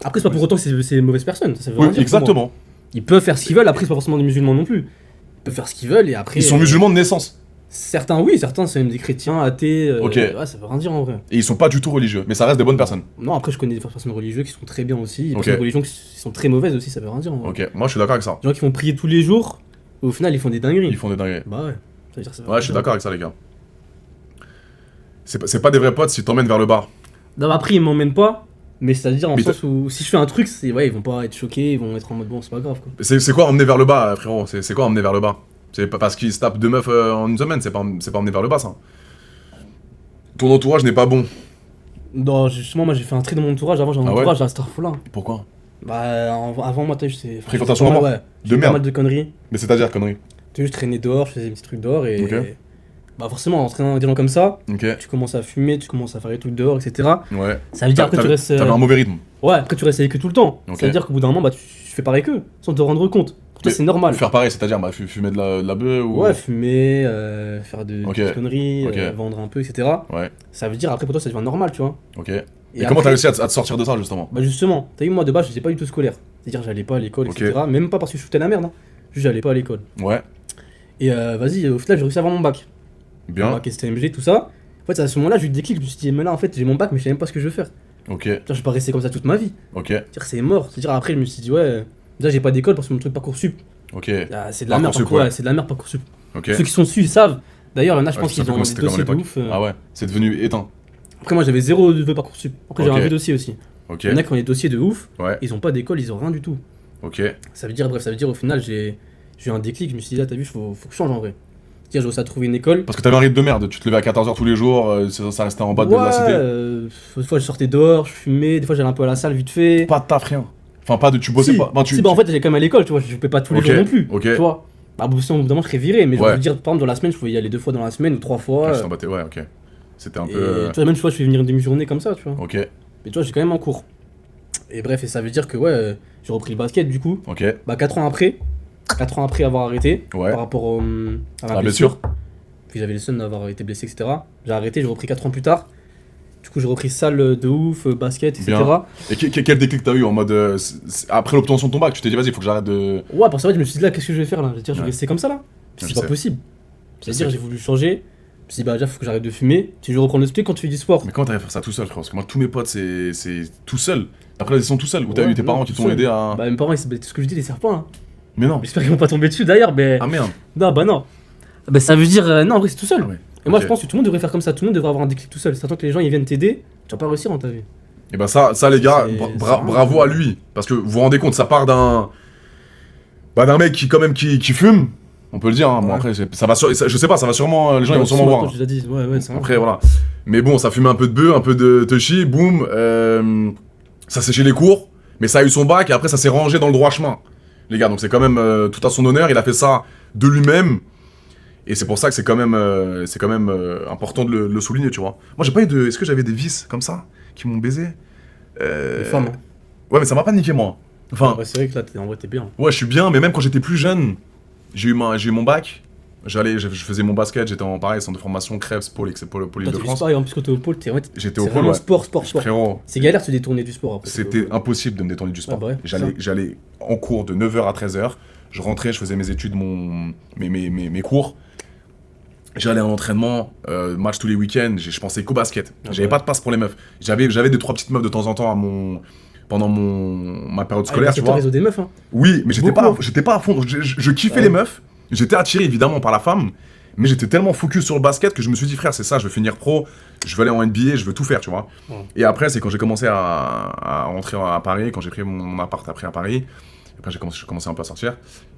Après, c'est pas pour autant que c'est des mauvaises personnes. Ça veut Oui, rien dire pour moi. exactement. Ils peuvent faire ce qu'ils veulent, après, c'est pas forcément des musulmans non plus. Ils peuvent faire ce qu'ils veulent et après. Ils sont musulmans de naissance. Certains, oui, certains, c'est même des chrétiens, athées. Ok. Ouais, ça veut rien dire en vrai. Et ils sont pas du tout religieux, mais ça reste des bonnes personnes. Non, après, je connais des personnes religieuses qui sont très bien aussi. Des Ok. personnes religieuses qui sont très mauvaises aussi, ça veut rien dire en vrai. Ok, moi, je suis d'accord avec ça. Des gens qui vont prier tous les jours, au final, ils font des dingueries. Ils font des dingueries. Bah ouais. Ça veut dire que ça veut Ouais, rien je suis dire. d'accord avec ça, les gars. C'est pas des vrais potes s'ils t'emmènent vers le bas. Non, bah après, ils m'emmènent pas, mais c'est-à-dire en Mais sens où si je fais un truc, ouais, ils vont pas être choqués, ils vont être en mode bon, c'est pas grave quoi. C'est quoi emmener vers le bas, frérot? C'est quoi emmener vers le bas? C'est pas parce qu'ils se tapent deux meufs en une semaine, c'est pas emmener vers le bas, ça. Ton entourage n'est pas bon. Non, justement, moi j'ai fait un tri dans mon entourage, avant j'ai un Ah ouais entourage à Starfall là. Pourquoi? Bah, avant moi, tu sais, Fréquentation à mort. ouais. De J'ai fait pas merde. mal de conneries. Mais c'est-à-dire, connerie. Tu sais, je traînais dehors, je faisais des petits trucs dehors et. Ok. Bah, forcément, en traînant des gens comme ça, Ok. tu commences à fumer, tu commences à faire des trucs dehors, etc. Ouais. Ça veut dire après tu restes. T'avais un mauvais rythme. Ouais, après tu restes avec eux tout le temps. Ok. Ça veut dire qu'au bout d'un moment, bah, tu fais pareil qu'eux, sans te rendre compte. Pour toi, Mais c'est normal. Faire pareil, c'est-à-dire bah, fumer de la bœuf ou. Ouais, fumer, faire des Ok. petites conneries, Ok. vendre un peu, etc. Ouais, Ça veut dire après pour toi, ça devient normal, tu vois. ok. Et Et comment après- t'as réussi à te sortir de ça, justement? Bah justement, t'as vu, moi de base, j'étais pas du tout scolaire. C'est-à-dire, j'allais pas à l'école, Ok. etc. Même pas parce que je foutais la merde, hein. Juste, j'allais pas à l'école. Ouais, Et vas-y, au final, j'ai réussi à avoir mon bac. Mon bien. bac STMG, tout ça. En fait, c'est à ce moment-là, j'ai eu le déclic. Je me suis dit, mais là, en fait, j'ai mon bac, mais je sais même pas ce que je veux faire. Ok, C'est-à-dire, je vais pas rester comme ça toute ma vie. ok, C'est-à-dire, c'est mort. C'est-à-dire, après, je me suis dit, ouais, déjà, j'ai pas d'école parce que mon truc Parcoursup, ok, ah, c'est de la merde. Parcoursup, Parcours, ouais. ouais, c'est de la merde, Parcoursup. ok. Ceux qui sont dessus, ils savent. D'ailleurs, il y en a, je Ouais, pense je sais qu'ils pas ont comment des c'était comment dossiers de l'époque. ouf. Ah ouais, c'est devenu éteint. Après, moi, j'avais zéro de Parcoursup. Après, j'avais Ok. un vrai dossier aussi. Ok, Il y en a qui ont des dossiers de ouf. ouais, Ils ont pas d'école, ils ont rien du tout. ok. Ça veut dire, bref, ça veut dire au final, j'ai eu un déclic. Je me suis dit, là, t'as vu, faut que je change en vrai. C'est-à-dire, j'ai réussi à trouver une école. Parce que t'avais un rythme de merde, tu te levais à 14h tous les jours, ça restait en bas de la cité. Des fois, je sortais dehors, je fumais. Des fois, j'allais un peu à la salle vite fait. Pas de taf, rien. Enfin, pas de. Tu bossais Si, pas. Enfin, si, bah en fait, j'allais quand même à l'école, tu vois. Je pouvais pas tous les Ok, jours non plus. ok. Tu vois. Bah, sinon, au bout d'un moment, je serais viré. Mais je Ouais. veux dire, par exemple, dans la semaine, je pouvais y aller 2 fois dans la semaine ou 3 fois. Ouais, tu t'en battais, ouais, ok. C'était un Et peu. tu vois, même, tu vois, je fais venir une demi-journée comme ça, tu vois. Ok, Mais tu vois, j'ai quand même en cours. Et bref, et ça veut dire que, ouais, j'ai repris le basket du coup. ok. Bah, 4 ans après avoir arrêté, Ouais. par rapport à La ma blessure. blessure, Puis j'avais le seum d'avoir été blessé, etc. J'ai arrêté, j'ai repris 4 ans plus tard. Du coup, j'ai repris salle de ouf, basket, etc. Bien. Et quel déclic t'as eu en mode. Après l'obtention de ton bac, tu t'es dit, vas-y, faut que j'arrête de. Ouais, parce que je me suis dit, là, qu'est-ce que je vais faire là? Je vais dire, je vais Ouais. rester comme ça là? Je C'est pas sais. possible. Je C'est-à-dire, sais. j'ai voulu changer. Je me suis dit, bah, déjà, faut que j'arrête de fumer. Si je veux reprendre le split quand tu fais du sport. Mais comment t'arrives à faire ça tout seul, frère? Parce que moi, tous mes potes, c'est tout seul. Après, ils sont tout seuls. Ou t'as Ouais, eu tes non, parents qui tout t'ont seul. aidé à. Bah, mes parents, tout ce que je dis, les servent pas. Hein. Mais non. J'espère qu'ils vont pas tomber dessus d'ailleurs, mais. Ah merde. Non, bah non. Bah, ça veut dire, non, en vrai, c'est tout seul. Ah ouais. Et moi, Ok. je pense que tout le monde devrait faire comme ça. Tout le monde devrait avoir un déclic tout seul. C'est attends que les gens ils viennent t'aider, tu vas pas réussir dans ta vie. Et bah ça les gars, C'est- bravo à lui. Parce que vous vous rendez compte, ça part d'un mec qui quand même qui fume. On peut le dire. Hein. Bon Ouais. après, ça va je sais pas, ça va sûrement les gens ils vont sûrement voir. Je l'ai dit, ouais, c'est Après voilà. Mais bon, ça fume un peu de bœuf, un peu de touchy, boum. Ça séchait les cours, mais ça a eu son bac et après ça s'est rangé dans le droit chemin. Les gars, donc c'est quand même tout à son honneur. Il a fait ça de lui-même. Et c'est pour ça que c'est quand même important de le souligner, tu vois. Moi, j'ai pas eu de. Est-ce que j'avais des vices comme ça qui m'ont baisé Les femmes. Hein. Ouais, mais ça m'a pas niqué, moi. Enfin, Ouais, c'est vrai que là, en vrai, t'es bien. ouais, je suis bien, mais même quand j'étais plus jeune, j'ai eu mon bac. Je faisais mon basket, j'étais en pareil, centre de formation, Crèves, Pôle Toi, t'es Île-de-France. pareil, en plus, quand t'es au pôle, J'étais au c'est pôle, vraiment ouais. sport. Frérot, C'est galère de se détourner du sport après. c'était impossible de me détendre du sport. Ah bah ouais, J'allais en cours de 9h à 13h, je rentrais, je faisais mes études, mes cours. J'allais à l'entraînement, match tous les week-ends, je pensais qu'au basket. Ah J'avais bah pas de passe pour les meufs. J'avais 2-3 petites meufs de temps en temps pendant ma période scolaire, tu vois. réseau des meufs, hein. Oui, mais j'étais Beaucoup. pas à fond. Je kiffais Ouais. les meufs. J'étais attiré évidemment par la femme, mais j'étais tellement focus sur le basket que je me suis dit, frère, c'est ça, je veux finir pro, je veux aller en NBA, je veux tout faire, tu vois. Ouais. Et après, c'est quand j'ai commencé à rentrer à Paris, quand j'ai pris mon appart après à Paris. Après, j'ai commencé un peu à sortir.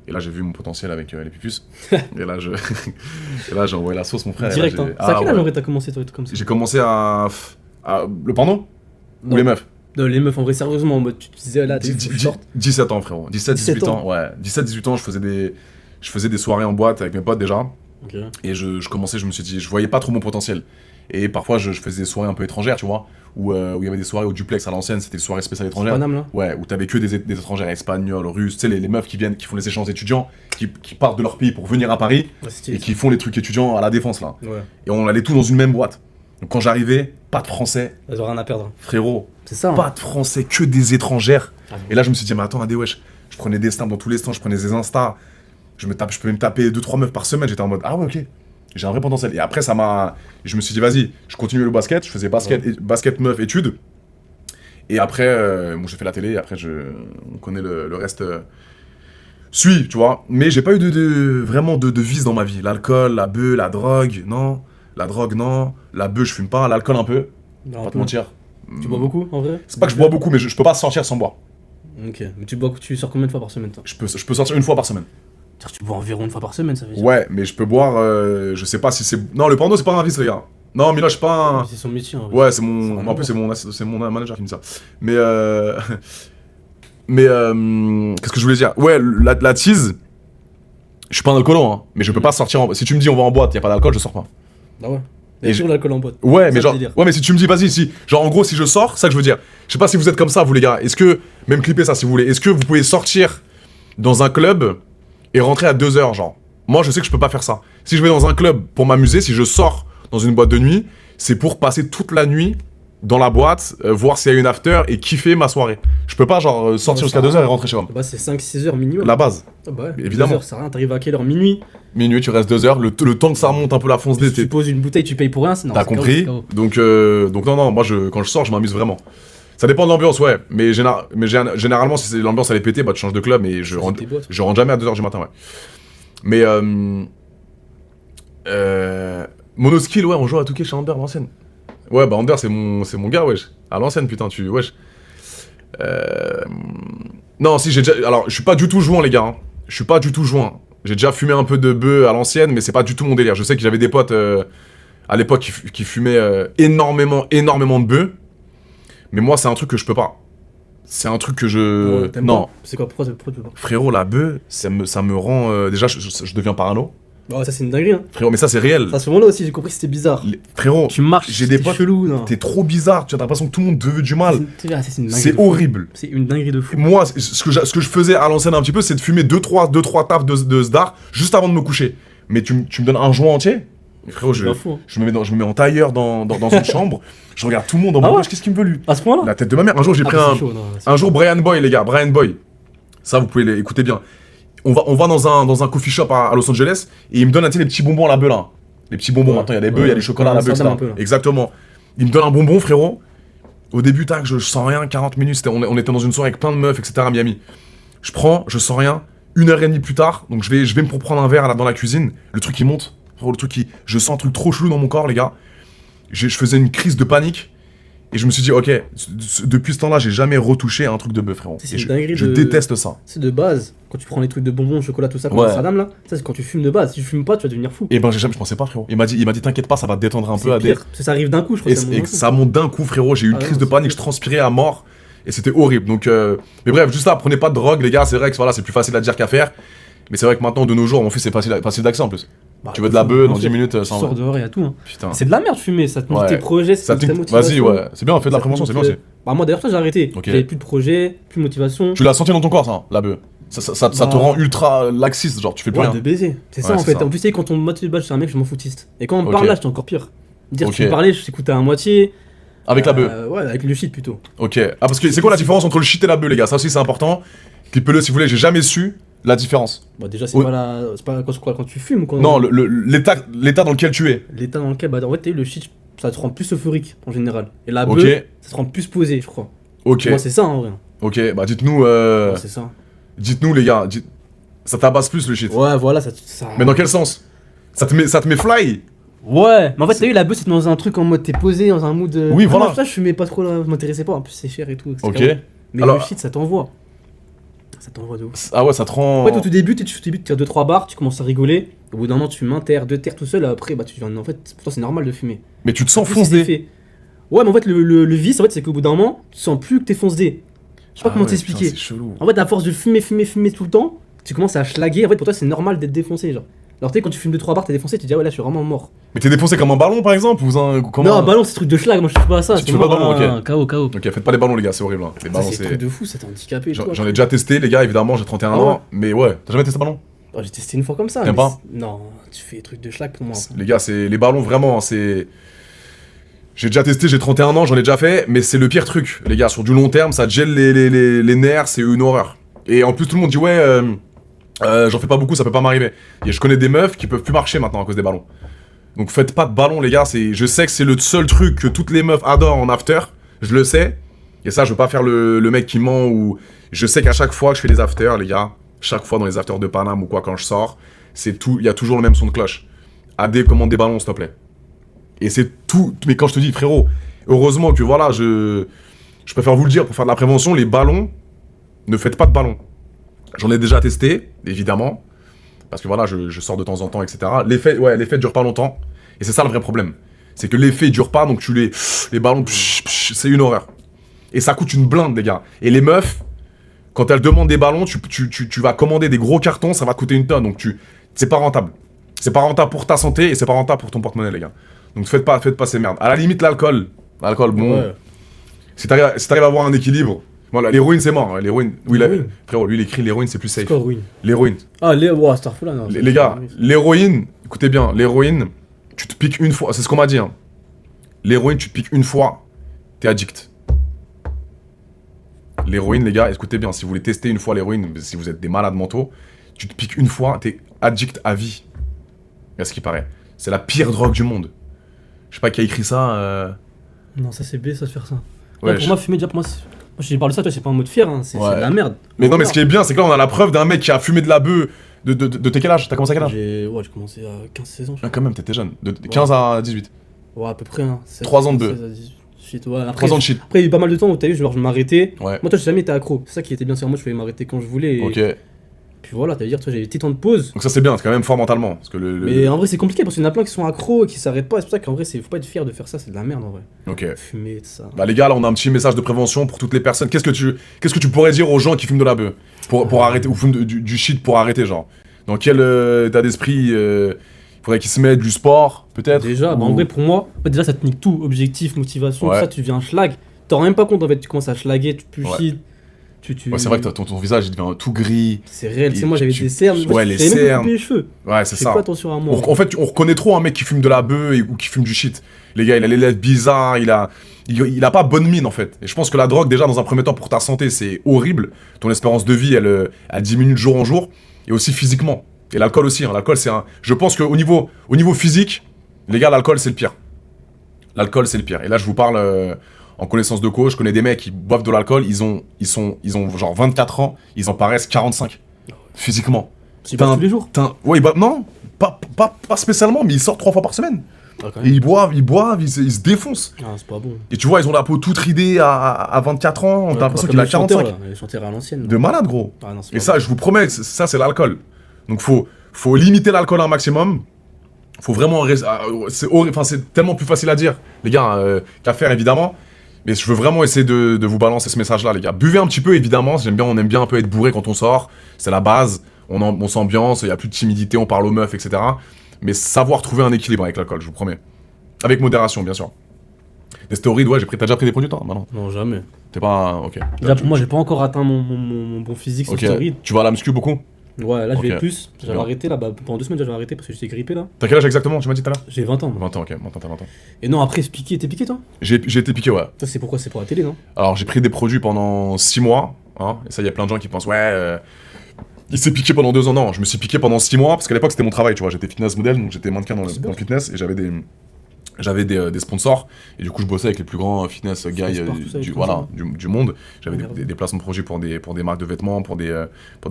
Et là, j'ai vu mon potentiel avec les pupus. et là, j'ai envoyé la sauce, mon frère. Et là, Direct, hein. j'ai- C'est à quel âge ouais. en vrai t'as commencé, toi, comme ça? J'ai commencé à. Le porno Ou Non. les meufs Non, les meufs, en vrai, sérieusement, en mode, tu te disais, là, t'es Dix- tu sortes. 17 ans, frérot. 17 17 ans. Ouais. 17-18 ans, je faisais des soirées en boîte avec mes potes déjà. Ok. Et je commençais, je me suis dit, je voyais pas trop mon potentiel. Et parfois, je faisais des soirées un peu étrangères, tu vois. Où il y avait des soirées au duplex à l'ancienne, c'était des soirées spéciales étrangères. Paname, là. Ouais, où t'avais que des étrangères espagnols, russes, tu sais, les meufs qui font les échanges étudiants, qui partent de leur pays pour venir à Paris Ouais, c'est et qui font les trucs étudiants à la défense, là. Ouais. Et on allait tous dans une même boîte. Donc quand j'arrivais, pas de français, Elles ont rien à perdre. frérot, C'est ça. Hein. pas de français, que des étrangères. Ah bon. Et là, je me suis dit, mais attends, Adé, wesh, je prenais des stamps dans tous les sens, je prenais des Insta, je peux me taper 2-3 meufs par semaine, j'étais en mode, ah ouais, ok, j'ai un vrai potentiel. Et après, je me suis dit, vas-y, je continue le basket, je faisais basket meuf, études. Et après, bon, j'ai fait la télé, et après, on connaît le reste. Suit, tu vois. Mais j'ai pas eu vraiment de vice dans ma vie. L'alcool, la beuh, la drogue, non. La drogue, non. La beuh, je fume pas. L'alcool, un peu. Non, Pas te mentir. Tu bois beaucoup, en vrai? C'est pas que je bois beaucoup, mais je peux pas sortir sans boire. Ok. Mais tu sors combien de fois par semaine, toi? Je peux sortir une fois par semaine. C'est-à-dire, tu bois environ une fois par semaine, ça veut dire. Ouais, mais je peux boire, je sais pas si c'est. Non, le porno, c'est pas un vice, les gars. Non, Mila, je suis pas un. C'est son métier, en vrai. Ouais, c'est Ça a mon. rien En à plus, voir. c'est mon manager qui me dit ça. Mais qu'est-ce que je voulais dire? Ouais, la tease. Je suis pas un alcoolo, hein. Mais je peux pas sortir Si tu me dis on va en boîte, y a pas d'alcool, je sors pas. Ah ouais. Et Et toujours l'alcool en boîte. Ouais, Ça, mais le genre. délire. Ouais, mais si tu me dis, vas-y, si. Genre, en gros, si je sors, c'est ça que je veux dire. Je sais pas si vous êtes comme ça, vous les gars. Est-ce que. Même clipper ça si vous voulez. Est-ce que vous pouvez sortir dans un club et rentrer à 2h, genre? Moi, je sais que je peux pas faire ça. Si je vais dans un club pour m'amuser, si je sors dans une boîte de nuit, c'est pour passer toute la nuit dans la boîte, voir s'il y a une after et kiffer ma soirée. Je peux pas, genre, sortir Ouais, jusqu'à ça 2h et rentrer chez moi. Bah, c'est 5-6 heures minimum. La base. Ah bah ouais. Évidemment. 2 heures, c'est rien. T'arrives à quelle heure? Minuit. Minuit, tu restes 2h. Le temps que ça remonte un peu la fonce Si tu d'été. poses une bouteille, tu payes pour rien, c'est T'as normal. compris? Donc non, moi, quand je sors, je m'amuse vraiment. Ça dépend de l'ambiance, ouais. Mais généralement, si l'ambiance elle est pétée, bah tu changes de club et je rentre jamais à 2h du matin, ouais. Mais Monoskill, ouais, on joue à Touquet chez Ander à l'ancienne. Ouais, bah Ander, c'est mon gars, wesh. À l'ancienne, putain, wesh. Non, si, alors, je suis pas du tout joint, les gars. Hein. Je suis pas du tout joint. J'ai déjà fumé un peu de bœuf à l'ancienne, mais c'est pas du tout mon délire. Je sais que j'avais des potes à l'époque qui fumaient énormément de bœuf. Mais moi, c'est un truc que je peux pas. C'est un truc que je... Ouais, t'aimes non. pas C'est quoi? Pourquoi tu peux pas? Frérot, la bœuf, ça me rend... déjà, je deviens parano. Ouais, ça c'est une dinguerie, hein. Frérot, mais ça, c'est réel. À ce moment-là aussi, j'ai compris que c'était bizarre. Frérot, Tu marches, j'ai des c'est potes... chelou, non. T'es trop bizarre. Tu as l'impression que tout le monde te veut du mal. C'est une dinguerie C'est de fou. horrible. C'est une dinguerie de fou. Moi, ce que je faisais à l'ancienne un petit peu, c'est de fumer 2-3 tafs de Sdar juste avant de me coucher. Mais tu me donnes un joint entier? Et frérot, C'est pas fou, hein. je me mets en tailleur dans une chambre, je regarde tout le monde en Ah mode, ouais qu'est-ce qu'il me veut lui? À ce point-là? La tête de ma mère. Un jour, j'ai pris c'est chaud, non, c'est un jour, Brian Boy, les gars, Brian Boy. Ça, vous pouvez l'écouter bien. On va dans un coffee shop à Los Angeles, et il me donne, tu sais, les petits bonbons à la bœuf, là. Les petits bonbons, Ouais. maintenant, il y a les bœufs, il Ouais. y a les chocolats à la bœuf, Amsterdam etc. un peu, là. Exactement. Il me donne un bonbon, frérot. Au début, tac, je sens rien, 40 minutes, on était dans une soirée avec plein de meufs, etc. à Miami. Je prends, je sens rien. 1h30 plus tard, donc je vais me prendre un verre là, dans la cuisine. Le truc, il monte. Frérot, le truc, je sens un truc trop chelou dans mon corps, les gars. Je faisais une crise de panique. Et je me suis dit, ok, depuis ce temps-là, j'ai jamais retouché un truc de bœuf, frérot. C'est Et une dinguerie je de- déteste ça. C'est de base, quand tu prends les trucs de bonbons, chocolat, tout ça, comme Ouais. Amsterdam là, ça c'est quand tu fumes de base. Si tu fumes pas, tu vas devenir fou. Et ben, je pensais pas, frérot. Il m'a dit, t'inquiète pas, ça va te détendre un peu. C'est pire, parce que ça arrive d'un coup, je crois. Et, ça monte et d'un coup. ça monte d'un coup, frérot. J'ai eu une Ah crise non, de c'est panique, pire. je transpirais à mort. Et c'était horrible. Donc, mais bref, juste là, prenez pas de drogue, les gars. C'est vrai que voilà, c'est plus facile à dire qu'à faire. Mais c'est vrai que maintenant, de nos jours, mon fils, c'est facile d'accès en plus. Bah, Tu veux de la bœuf, bien dans sûr. 10 minutes, Tu ça en sors va. dehors et y a tout. Hein. Putain. C'est de la merde fumer, ça te monte Ouais. tes projets, Ça ça te te- Vas-y, ouais. C'est bien, on fait de la Ça te prévention, c'est bien monte, aussi. Bah moi d'ailleurs, ça j'ai arrêté. Ok. J'avais plus de projet, plus de motivation. Tu l'as senti dans ton corps, ça, la bœuf. Ça te Bah. rend ultra laxiste, genre, tu fais plus Ouais, rien. de baiser. C'est Ouais, ça en c'est fait. ça. En plus, tu sais, quand on me motive de base, je suis un mec, je m'en foutiste. Et quand on me Ok. parle là, j'étais encore pire. Dire Ok. tu me parlais, je t'écoutais à moitié. Avec la bœuf. Ouais, avec le shit plutôt. Ok. Ah, parce que c'est quoi la différence entre le shit et la bœuf, les gars? Ça aussi, c'est important. Clippez-le si vous voulez, j'ai jamais su la différence. Bah déjà, c'est Ouais. pas la. C'est pas quand tu fumes ou quand. Non, l'état dans lequel tu es. L'état dans lequel, bah en fait, t'as eu le shit, ça te rend plus euphorique en général. Et la Ok. bœuf, ça te rend plus posé, je crois. Ok. Moi, c'est ça en vrai. Ok, bah dites-nous, Ouais, c'est ça. dites-nous les gars, ça tabasse plus le shit. Ouais, voilà, ça. Mais dans quel sens? Ça te met fly? Ouais, mais en fait, t'as eu la bœuf, c'est dans un truc en mode t'es posé, dans un mood. Oui, Ah, voilà. moi, ça, je fumais pas trop, là, je m'intéressais pas. En plus, c'est cher et tout. etc. Ok. Mais Alors- le shit, ça t'envoie. Ça t'envoie de ouf. Ah ouais, ça te rend. En fait, au tout début, tu tires 2-3 barres, tu commences à rigoler. Au bout d'un moment, tu fumes un terre, 2 terres tout seul. Après, bah, tu viens. En fait, pour toi, c'est normal de fumer. Mais tu te sens En plus, c'est foncé. fait. Ouais, mais en fait, le vice, en fait, c'est qu'au bout d'un moment, tu sens plus que t'es foncé. Je sais pas Ah comment ouais, t'expliquer. putain, c'est chelou. En fait, à force de fumer tout le temps, tu commences à schlaguer. En fait, pour toi, c'est normal d'être défoncé, genre. Alors, tu sais, quand tu fumes 2-3 barres, t'es défoncé, tu te dis, ah ouais, là, je suis vraiment mort. Mais t'es défoncé comme un ballon par exemple ou comment? Non, ballon, c'est truc de schlag, moi, je touche pas à ça. Tu fais pas de ballon, ok. KO, KO. Ok, faites pas les ballons les gars, c'est horrible. Hein. Les Ça, ballons, c'est c'est. truc de fou, ça t'es handicapé. et tout, J'en ai après. déjà testé les gars, évidemment, j'ai 31 Ah ouais. ans. Mais ouais, t'as jamais testé ballon? Oh, j'ai testé une fois comme ça. T'aimes mais pas Non, tu fais des trucs de schlag pour moi. Les gars, c'est les ballons vraiment, c'est. J'ai déjà testé, j'ai 31 ans, j'en ai déjà fait, mais c'est le pire truc, les gars. Sur du long terme, ça te gèle les nerfs, c'est une horreur. Et en plus, tout le monde dit ouais, j'en fais pas beaucoup, ça peut pas m'arriver. Et je connais des meufs qui peuvent plus marcher maintenant à cause des ballons. Donc faites pas de ballons, les gars. Je sais que c'est le seul truc que toutes les meufs adorent en after. Je le sais. Et ça, je veux pas faire le mec qui ment ou. Je sais qu'à chaque fois que je fais des afters, les gars, chaque fois dans les afters de Paname ou quoi, quand je sors, c'est tout. Il y a toujours le même son de cloche. AD, commande des ballons, s'il te plaît. Et c'est tout. Mais quand je te dis, frérot, heureusement que voilà, je préfère vous le dire pour faire de la prévention, les ballons, ne faites pas de ballons. J'en ai déjà testé, évidemment. Parce que voilà, je sors de temps en temps, etc. L'effet dure pas longtemps. Et c'est ça le vrai problème. C'est que l'effet dure pas, donc les ballons, c'est une horreur. Et ça coûte une blinde, les gars. Et les meufs, quand elles demandent des ballons, tu vas commander des gros cartons, ça va coûter une tonne. Donc c'est pas rentable. C'est pas rentable pour ta santé et c'est pas rentable pour ton porte-monnaie, les gars. Donc faites pas ces merdes. À la limite, l'alcool, bon. Ouais. Si t'arrives à avoir un équilibre. Voilà, l'héroïne, c'est mort. Hein. L'héroïne. Oui, L'héroïne. frérot, lui, il écrit l'héroïne, c'est plus safe. Score win. L'héroïne. Ah, wow, Starfall, là, non. Les gars, l'héroïne, écoutez bien, l'héroïne, tu te piques une fois, c'est ce qu'on m'a dit. Hein. L'héroïne, tu te piques une fois, t'es addict. L'héroïne, les gars, écoutez bien, si vous voulez tester une fois l'héroïne, si vous êtes des malades mentaux, tu te piques une fois, t'es addict à vie. À ce qui paraît. C'est la pire drogue du monde. Je sais pas qui a écrit ça. Non, ça c'est B, ça de faire ça. Ouais, Ouais, pour moi, fumer, déjà, pour moi, moi je parle de ça, toi, c'est pas un mot de fier, hein. C'est Ouais. de la merde. Mais non, mais ce qui est bien, c'est que là, on a la preuve d'un mec qui a fumé de la bœuf. De t'es quel âge? T'as commencé à quel âge? J'ai commencé à 15-16 ans, je Ah, quand même, t'étais jeune. De 15 à 18. crois. Ouais, à peu près, hein. 3 ans de bœuf. 16 à 18, ouais. Après, 3 ans de shit. Après, il y a eu pas mal de temps où t'as vu, genre, je m'arrêtais. Ouais. Moi, toi, j'ai jamais été accro. C'est ça qui était bien sur moi, je pouvais m'arrêter quand je voulais. Et... Ok. Puis voilà, t'as dire, toi, j'avais des petits temps de pause. Donc ça, c'est bien, c'est quand même fort mentalement. Parce que Mais en vrai, c'est compliqué parce qu'il y en a plein qui sont accros et qui s'arrêtent pas. C'est pour ça qu'en vrai, faut pas être fier de faire ça, c'est de la merde en vrai. Ok. Fumer, tout ça. Bah les gars, là on a un petit message de prévention pour toutes les personnes. Qu'est-ce que tu pourrais dire aux gens qui fument de la bœuf pour arrêter, ou fument du shit pour arrêter, genre? Dans quel état d'esprit faudrait qu'ils se mettent du sport, peut-être? Déjà, bah, en vrai, pour moi, en fait, déjà, ça te nique tout. Objectif, motivation, Ouais. tout ça, tu deviens schlag. T'en rends même pas compte en fait, tu commences à schlaguer, tu pues Ouais. shit, Ouais, c'est vrai que ton visage, il devient tout gris. C'est réel, tu sais, Et moi j'avais tu- des cernes, ouais, les j'avais même pas cernes. coupé les cheveux. Ouais, c'est Fais ça. pas attention à moi. En fait, on reconnaît trop un mec qui fume de la bœuf ou qui fume du shit. Les gars, il a les lèvres bizarres, il a pas bonne mine en fait. Et je pense que la drogue, déjà, dans un premier temps, pour ta santé, c'est horrible. Ton espérance de vie, elle diminue de jour en jour. Et aussi physiquement. Et l'alcool aussi. Hein. L'alcool, c'est un. Je pense qu'au niveau physique, les gars, l'alcool, c'est le pire. L'alcool, c'est le pire. Et là, je vous parle en connaissance de cause. Je connais des mecs qui boivent de l'alcool, ils ont genre 24 ans, ils en paraissent 45. Physiquement. Tu bois tous les jours. Ouais, non, pas spécialement, mais ils sortent 3 fois par semaine. Ah, quand Et même. ils boivent, ils se défoncent. Ah, c'est pas bon. Et tu vois, ils ont la peau toute ridée à 24 ans, t'as l'impression qu'il a 45. Les chanteurs à l'ancienne. De malade, gros. Ah, non, c'est Et pas ça, je vous promets, ça, c'est l'alcool. Donc, faut limiter l'alcool un maximum. Faut vraiment. C'est horrible, enfin, c'est tellement plus facile à dire, les gars, qu'à faire, évidemment. Mais je veux vraiment essayer de vous balancer ce message-là, les gars. Buvez un petit peu, évidemment. On aime bien un peu être bourré quand on sort. C'est la base. On s'ambiance, il n'y a plus de timidité, on parle aux meufs, etc. Mais savoir trouver un équilibre avec l'alcool, je vous promets. Avec modération, bien sûr. Des stéroïdes, ouais, t'as déjà pris des produits, toi? Bah non. Non, jamais. T'es pas. Ok. Là, pour moi, j'ai pas encore atteint mon bon physique sur Ok. stéroïdes. Tu vas à la muscu beaucoup? Ouais, là, je vais Ok. plus. J'avais Bien. arrêté, là, pendant 2 semaines, j'avais arrêté parce que j'étais grippé, là. T'as quel âge exactement, tu m'as dit tout à l'heure? J'ai 20 ans. 20 ans, ok. Maintenant, t'as 20 ans. Et non, après, t'es piqué, toi? J'ai été piqué, ouais. Ça, c'est pourquoi? C'est pour la télé, non? Alors, j'ai pris des produits pendant 6 mois. Hein, et ça, il y a plein de gens qui pensent, ouais, il s'est piqué pendant 2 ans. Non, je me suis piqué pendant 6 mois parce qu'à l'époque, c'était mon travail, tu vois. J'étais fitness model, donc j'étais mannequin dans C'est le bien. fitness et j'avais des sponsors. Et du coup, je bossais avec les plus grands fitness guys sport, tout ça, du, et tout voilà, ça. du monde. J'avais Merde. des placements de projets pour des marques de vêtements, pour des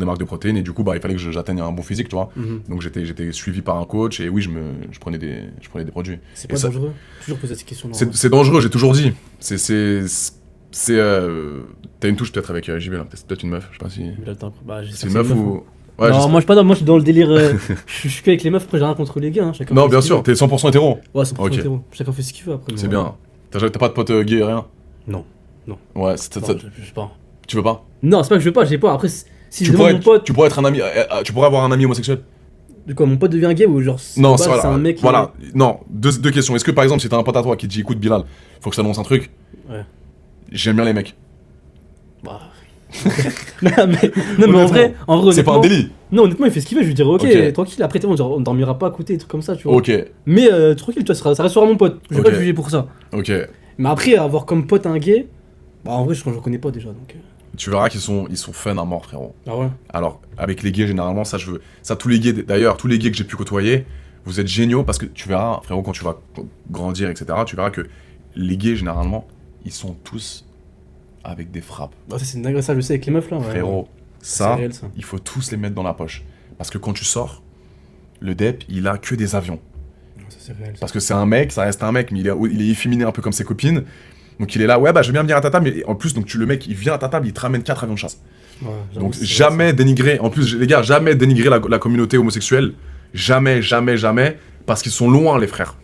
marques de protéines. Et du coup, bah, il fallait que j'atteigne un bon physique, tu vois. Mhm. Donc, j'étais suivi par un coach et oui, je prenais des produits. C'est Et pas ça- dangereux? Toujours poser cette question. C'est dangereux, j'ai toujours dit. T'as une touche peut-être avec JB là, c'est peut-être une meuf, je sais pas si. Bah, C'est une meuf ou. Ouais, non, je sais- moi je suis pas dans, moi je suis dans le délire. Je suis qu'avec les meufs, après j'ai rien contre les gars. Hein, chacun Non, fait bien ce sûr, qu'il t'es 100% hétéro. veut. Ouais, 100% Ok. hétéro. Chacun fait ce qu'il veut après. C'est mais bien. T'as pas de pote gay, rien? Non. Ouais, Non, je sais pas. tu veux pas? Non, c'est pas que je veux pas, j'ai pas. Après, si Tu je demande pourrais, mon pote, tu pourrais être un ami, tu pourrais avoir un ami homosexuel? de quoi, mon pote devient gay ou genre. Non, de base, voilà. c'est un mec. Voilà, non, deux questions. Est-ce que par exemple, si t'as un pote à toi qui te dit écoute, Bilal, faut que je t'annonce un truc, Ouais. j'aime bien les mecs. Bah. non, mais en vrai, C'est pas un honnêtement. délit. Non, honnêtement, il fait ce qu'il veut. Je lui dirais, ok, Ok. tranquille. Après, t'es bon, genre, on dormira pas à côté, des trucs comme ça, tu vois. Ok, Mais tranquille, tu vois, ça restera mon pote. Je vais Ok. pas le juger pour ça. ok. Mais après, avoir comme pote un gay, bah en vrai, je connais pas déjà. Donc. Tu verras qu'ils sont fun à mort, frérot. Ah ouais. Alors, avec les gays, généralement, ça, tous les gays, d'ailleurs, tous les gays que j'ai pu côtoyer, vous êtes géniaux parce que tu verras, frérot, quand tu vas grandir, etc., tu verras que les gays, généralement, ils sont tous avec des frappes. Bah, ça, c'est une dinguerie, ça, je sais, avec les meufs là. Ouais. Frérot, C'est ça, réel, ça. il faut tous les mettre dans la poche. Parce que quand tu sors, le DEP, il a que des avions. Ça, c'est réel. Ça. Parce que c'est un mec, ça reste un mec, mais il est efféminé un peu comme ses copines. Donc il est là, ouais, bah je vais bien venir à ta table, mais en plus, donc le mec, il vient à ta table, il te ramène 4 avions de chasse. Ouais, j'avoue, Donc c'est jamais dénigrer, en plus les gars, jamais dénigrer la communauté homosexuelle, jamais, parce qu'ils sont loin les frères.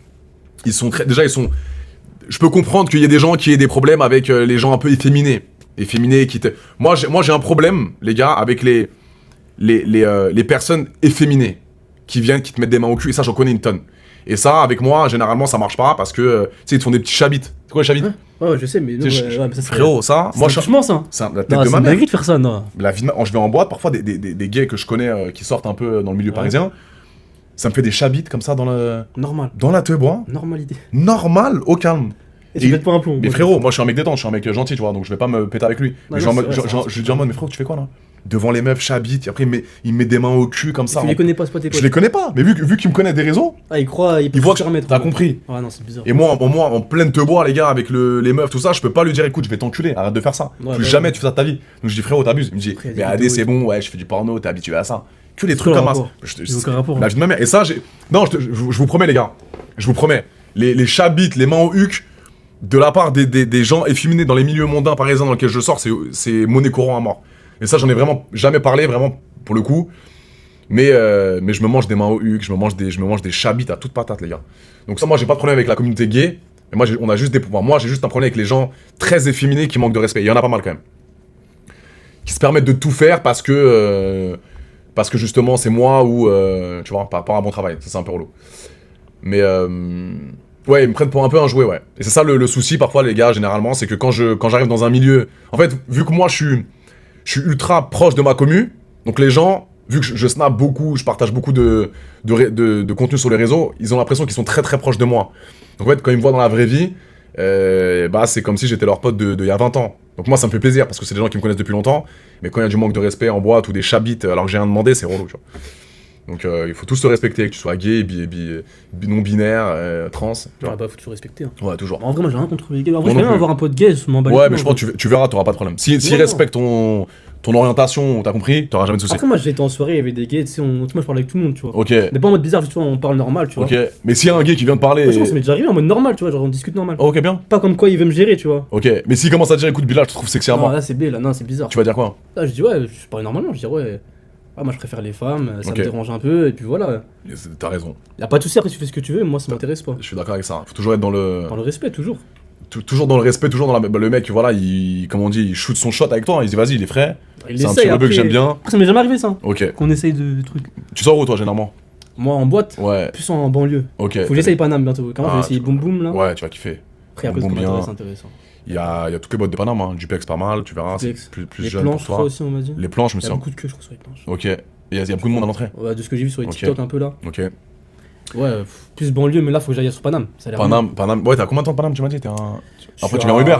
Je peux comprendre qu'il y ait des gens qui aient des problèmes avec les gens un peu efféminés. Moi j'ai un problème, les gars, avec les personnes efféminées qui te mettent des mains au cul, et ça j'en connais une tonne. Et ça, avec moi, généralement ça marche pas parce que, tu sais, ils te font des petits chabites. C'est quoi les chabites? Ouais, je sais, mais. Non, Tu sais, ouais, mais ça, c'est frérot, ça, c'est moi franchement ça. c'est la tête Non, de c'est ma une mère. dinguerie de faire ça, non. Je vais en boîte, parfois des gays que je connais qui sortent un peu dans le milieu Ouais. parisien, ça me fait des chabites comme ça dans Normal. te bois. Normalité. Normal, au calme. Et tu Et- pètes pas un plomb. Mais moi, frérot, moi je suis un mec détente, je suis un mec gentil, tu vois, donc je vais pas me péter avec lui. Mais non, genre, c'est vrai, je lui dis en mode, mais frérot, tu fais quoi là? Devant les meufs, chabite, et après il me met des mains au cul comme ça. Tu les connais pas, c'est pas tes Je potes. les connais pas, mais vu qu'il me connaît des réseaux, Ah, il croit, il il voit que remettre. t'as compris. Ouais, non, c'est bizarre. Et moi, en pleine te bois, les gars, avec les meufs, tout ça, je peux pas lui dire, écoute, je vais t'enculer, arrête de faire ça. Ouais, Plus bah jamais ouais. tu fais ça de ta vie. Donc je dis, frérot, t'abuses. Il me dit, Après, il y mais a des AD, vidéos c'est et bon, ouais, je fais du porno, t'es habitué à ça. Que les trucs Aucun comme ça. rapport. Il y a aucun rapport. La vie de ma mère. Et ça, non, je vous promets, les gars. Je vous promets. Les chabites, les mains au huc, de la part des gens efféminés dans les milieux mondains parisiens dans lesquels je sors, c'est monnaie courant à mort. Et ça, j'en ai vraiment jamais parlé, vraiment, pour le coup. Mais je me mange des mains au huc, je me mange des chabites à toute patate, les gars. Donc ça, moi, j'ai pas de problème avec la communauté gay. Mais moi, moi, j'ai juste un problème avec les gens très efféminés qui manquent de respect. Il y en a pas mal, quand même. Qui se permettent de tout faire parce que justement, c'est moi ou, tu vois, par rapport à mon travail. Ça, c'est un peu relou. Mais, ouais, ils me prennent pour un peu un jouet, ouais. Et c'est ça le souci, parfois, les gars, généralement, c'est que quand j'arrive dans un milieu... En fait, vu que moi, je je suis ultra proche de ma commu. Donc les gens, vu que je snap beaucoup, je partage beaucoup de contenu sur les réseaux, ils ont l'impression qu'ils sont très très proches de moi. Donc en fait, quand ils me voient dans la vraie vie, bah c'est comme si j'étais leur pote de il y a 20 ans. Donc moi ça me fait plaisir parce que c'est des gens qui me connaissent depuis longtemps. Mais quand il y a du manque de respect en boîte ou des chabites alors que j'ai rien demandé, c'est relou, tu vois. Donc il faut tous se respecter, que tu sois gay, non-binaire, trans. Tu vois. Ouais, bah, faut toujours respecter. Hein. Ouais, toujours. En vrai, moi, j'ai rien contre les gays. En vrai, Moi je peux non même plus. avoir un pote gay, je m'en bats les Ouais, couilles, mais je en pense vrai. que tu verras, t'auras pas de problème. S'ils Ouais, respectent ton orientation, t'as compris, t'auras jamais de soucis. Après, moi, j'étais en soirée, il y avait des gays, tu sais, moi, je parlais avec tout le monde, tu vois. Ok, Mais pas en mode bizarre, juste, tu vois, on parle normal, tu vois. ok. Mais s'il y a un gay qui vient te parler. Franchement, ça m'est déjà arrivé en mode normal, tu vois, genre on discute normal. Oh, ok, bien. Pas comme quoi il veut me gérer, tu vois. Ok, mais s'il commence à dire écoute Bilal, je te trouve sexy à Non, moi, là, c'est B, là, non, c'est bizarre. tu vas dire quoi? Là, je dis, ouais, je parlais normalement, je dis, ouais. Ah, moi, je préfère les femmes, ça Ok. me dérange un peu, et puis voilà. T'as raison, Y a pas de souci, après, tu fais ce que tu veux, moi, ça m'intéresse pas. je suis d'accord avec ça. Faut toujours être dans le. Dans le respect, toujours. Toujours dans le respect, toujours dans la. Bah, le mec, voilà, comme on dit, il shoot son shot avec toi, il se dit vas-y, il est frais. Il C'est un essaye, petit rebeu que après- j'aime bien. Après, ça m'est jamais arrivé, ça. Ok. Qu'on essaye de trucs. Tu sors où toi généralement? Moi, en boîte, Ouais, plus en banlieue. ok. Faut que j'essaye Paname bientôt. Quand même, je Ah, vais essayer tu- Boum Boum, là. Ouais, tu vas kiffer. Après, après, Boum ce Boum qu'on bien. c'est intéressant. Il y a toutes les boîtes de Paname, hein. Dupex pas mal, tu verras, c'est Dupex. plus Les jeune planches, pour je crois toi. aussi, on m'a dit. Les planches, je me Il y a souviens. beaucoup de queues, je crois, sur les planches. Ok. Il y a beaucoup de monde à l'entrée. Ouais, de ce que j'ai vu sur les Ok. TikTok un peu là. Ok. Ouais, plus banlieue, mais là, faut que j'aille sur Paname. Ça a l'air bien. Paname. Ouais, t'as combien de temps de Paname, tu m'as dit? Je Après, suis tu viens en Uber?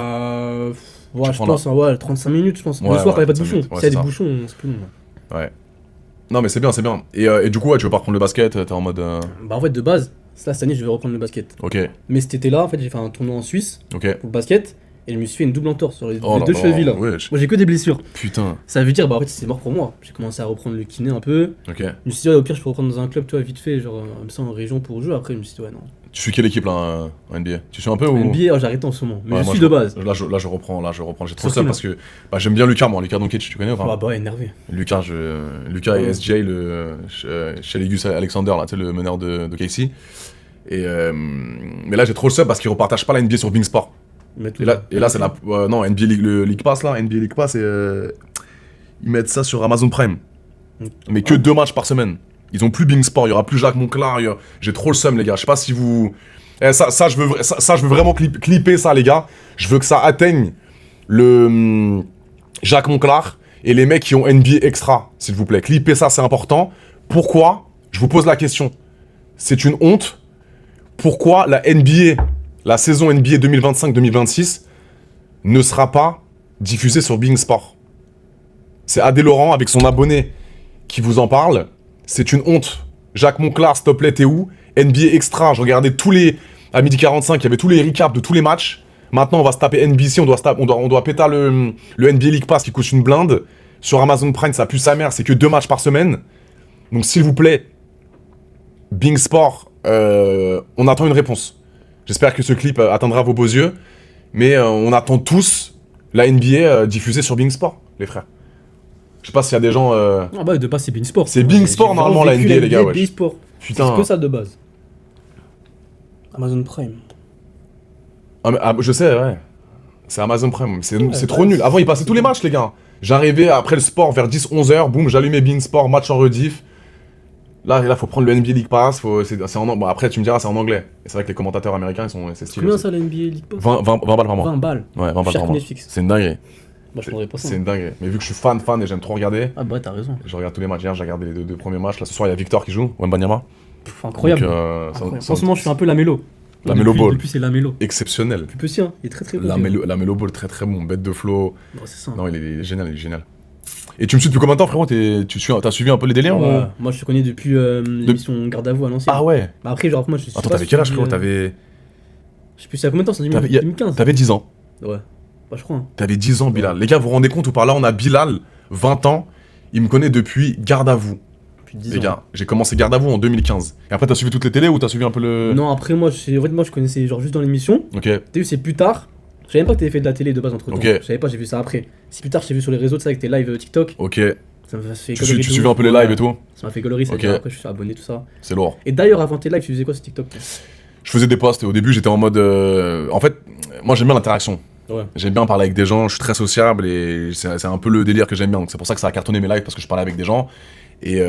Ouais, Tu je prends pense, ouais, 35 minutes, je pense. Ouais, Le soir, quand il n'y a pas de 35 bouchons. minutes, ouais, S'il y a c'est des ça. bouchons, c'est plus long. Ouais. Non, mais c'est bien, c'est bien. Et du coup, ouais, tu veux pas reprendre le basket, t'es en mode. Bah, en fait, de base, là, cette année, je vais reprendre le basket. Ok, Mais cet été-là, en fait, j'ai fait un tournoi en Suisse ok. pour le basket et je me suis fait une double entorse sur les Oh là deux là, chevilles là. ouais, Moi, j'ai que des blessures. putain. Ça veut dire, bah, en fait, c'est mort pour moi. J'ai commencé à reprendre le kiné un peu. Ok. Je me suis dit, ouais, au pire, je peux reprendre dans un club, tu vois, vite fait, genre, comme ça, en région pour jouer. Après, je me suis dit, ouais, non. Tu suis quelle équipe là en NBA? Tu suis un peu ou. NBA, j'ai arrêté en ce moment. Mais Ouais, je moi, suis de base. Là, je reprends. J'ai trop Sur seul qui, là parce que bah, j'aime bien Lucas, moi. Lucas Doncic, tu connais ou pas? Ah, bah, ouais, énervé. Lucas et Ouais. SJ, chez Legus Alexander, là, tu sais, le meneur de KC. Mais là, j'ai trop le seul parce qu'ils repartagent pas la NBA sur Bing Sport. Et là c'est la. Non, NBA le League Pass là, NBA League Pass, ils mettent ça sur Amazon Prime. Mais que 2 matchs par semaine. Ils ont plus Bing Sport, il y aura plus Jacques Monclar. J'ai trop le seum, les gars. Je sais pas si vous. Ça, je veux vraiment clipper ça, les gars. Je veux que ça atteigne le Jacques Monclar et les mecs qui ont NBA Extra, s'il vous plaît. Clipper ça, c'est important. Pourquoi? Je vous pose la question. C'est une honte. Pourquoi la NBA, la saison NBA 2025-2026, ne sera pas diffusée sur Being Sport? C'est Adé Laurent avec son abonné qui vous en parle. C'est une honte. Jacques Monclar, s'il te plaît, t'es où? NBA Extra, je regardais à midi 45, il y avait tous les recaps de tous les matchs. Maintenant, on va se taper NBC, on doit péter le NBA League Pass qui coûte une blinde. Sur Amazon Prime, ça pue sa mère, c'est que 2 matchs par semaine. Donc, s'il vous plaît, Being Sport, on attend une réponse. J'espère que ce clip atteindra vos beaux yeux. Mais on attend tous la NBA diffusée sur Being Sport, les frères. Je sais pas s'il y a des gens. Ah bah de base c'est Bein Sport. C'est Bein Sport, J'ai normalement, vraiment la vécu NBA, les gars, ouais. Bein Sport. Putain. C'est que ça de base. Amazon Prime. Je sais, ouais. C'est Amazon Prime. C'est Ouais, trop nul. Avant, ils passaient tous les matchs, les gars. J'arrivais après le sport vers 10-11 heures. Boum, j'allumais Bein Sport, match en rediff. Là, faut prendre le NBA League Pass. Bon, après, tu me diras, c'est en anglais. Et c'est vrai que les commentateurs américains, c'est stylé. Combien aussi. ça la NBA League Pass 20 balles par mois. 20 balles. Ouais, 20 balles Cher par que mois. Netflix. C'est une dinguerie. Moi je prendrais pas ça. C'est une dinguerie. Mais vu que je suis fan et j'aime trop regarder, Ah bah t'as raison. je regarde tous les matchs. Hier, j'ai regardé les deux premiers matchs. Là, ce soir, il y a Victor qui joue, Wembanyama. Incroyable. Donc, Incroyable. En ce moment je suis un peu la mélo. La Melo Ball. Depuis c'est la mélo. Exceptionnel. Plus petit hein, il est très très beau. La Melo Ball, très très bon. Bête de flow. Bon, c'est ça. Non, il est génial, il est génial. Et tu me suis depuis combien de temps, frérot? T'as suivi un peu les délires Ouais, ou... moi je te connais depuis l'émission Garde à vous à l'ancienne. Ah ouais. Bah après genre moi je sais Attends, pas t'avais si quel âge, tu- frérot? T'avais Je sais plus c'est à combien de temps, c'est en T'avais- 2015. t'avais 10 ans. Ouais. Bah je crois. Hein. T'avais 10 ans, Bilal. Les gars, vous vous rendez compte ou pas? Là, on a Bilal, 20 ans. Il me connaît depuis Garde à vous. Depuis 10 Les ans. gars, j'ai commencé Garde à vous en 2015. Et après, t'as suivi toutes les télés ou t'as suivi un peu le... Non, après moi je connaissais genre juste dans l'émission. Ok. T'as vu, c'est plus tard. Je savais même pas que t'avais fait de la télé de base entre temps. Ok. Je savais pas, j'ai vu ça après. C'est plus tard, j'ai vu sur les réseaux de ça avec tes lives TikTok. Ok. Ça m'a fait Tu suivais un peu les lives et tout? Ça m'a fait gaulerie, ça. Ok. Après, je suis abonné, tout ça. C'est lourd. Et d'ailleurs, avant tes lives, tu faisais quoi sur TikTok toi Je faisais des posts et au début, j'étais en mode... En fait, moi, j'aime bien l'interaction. Ouais. J'aime bien parler avec des gens, je suis très sociable et c'est un peu le délire que j'aime bien. Donc c'est pour ça que ça a cartonné mes lives parce que je parlais avec des gens. Et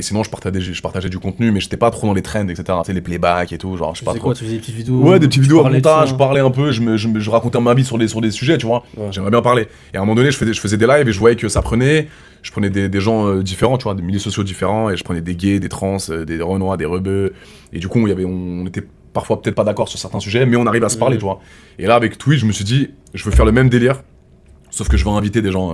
sinon, je partageais du contenu, mais j'étais pas trop dans les trends, etc. Tu sais, les playbacks et tout, genre, je sais pas C'est trop. quoi, tu faisais des petites vidéos? Ouais, des petites vidéos à parlais de montage, ça. je parlais un peu, je racontais ma vie sur des sujets, tu vois. Ouais. J'aimerais bien parler. Et à un moment donné, je faisais des lives et je voyais que ça prenait. Je prenais des gens différents, tu vois, des milieux sociaux différents, et je prenais des gays, des trans, des renois, des rebeux. Et du coup, on était parfois peut-être pas d'accord sur certains sujets, mais on arrive à se parler, tu vois. Et là, avec Twitch, je me suis dit, je veux faire le même délire, sauf que je veux inviter des gens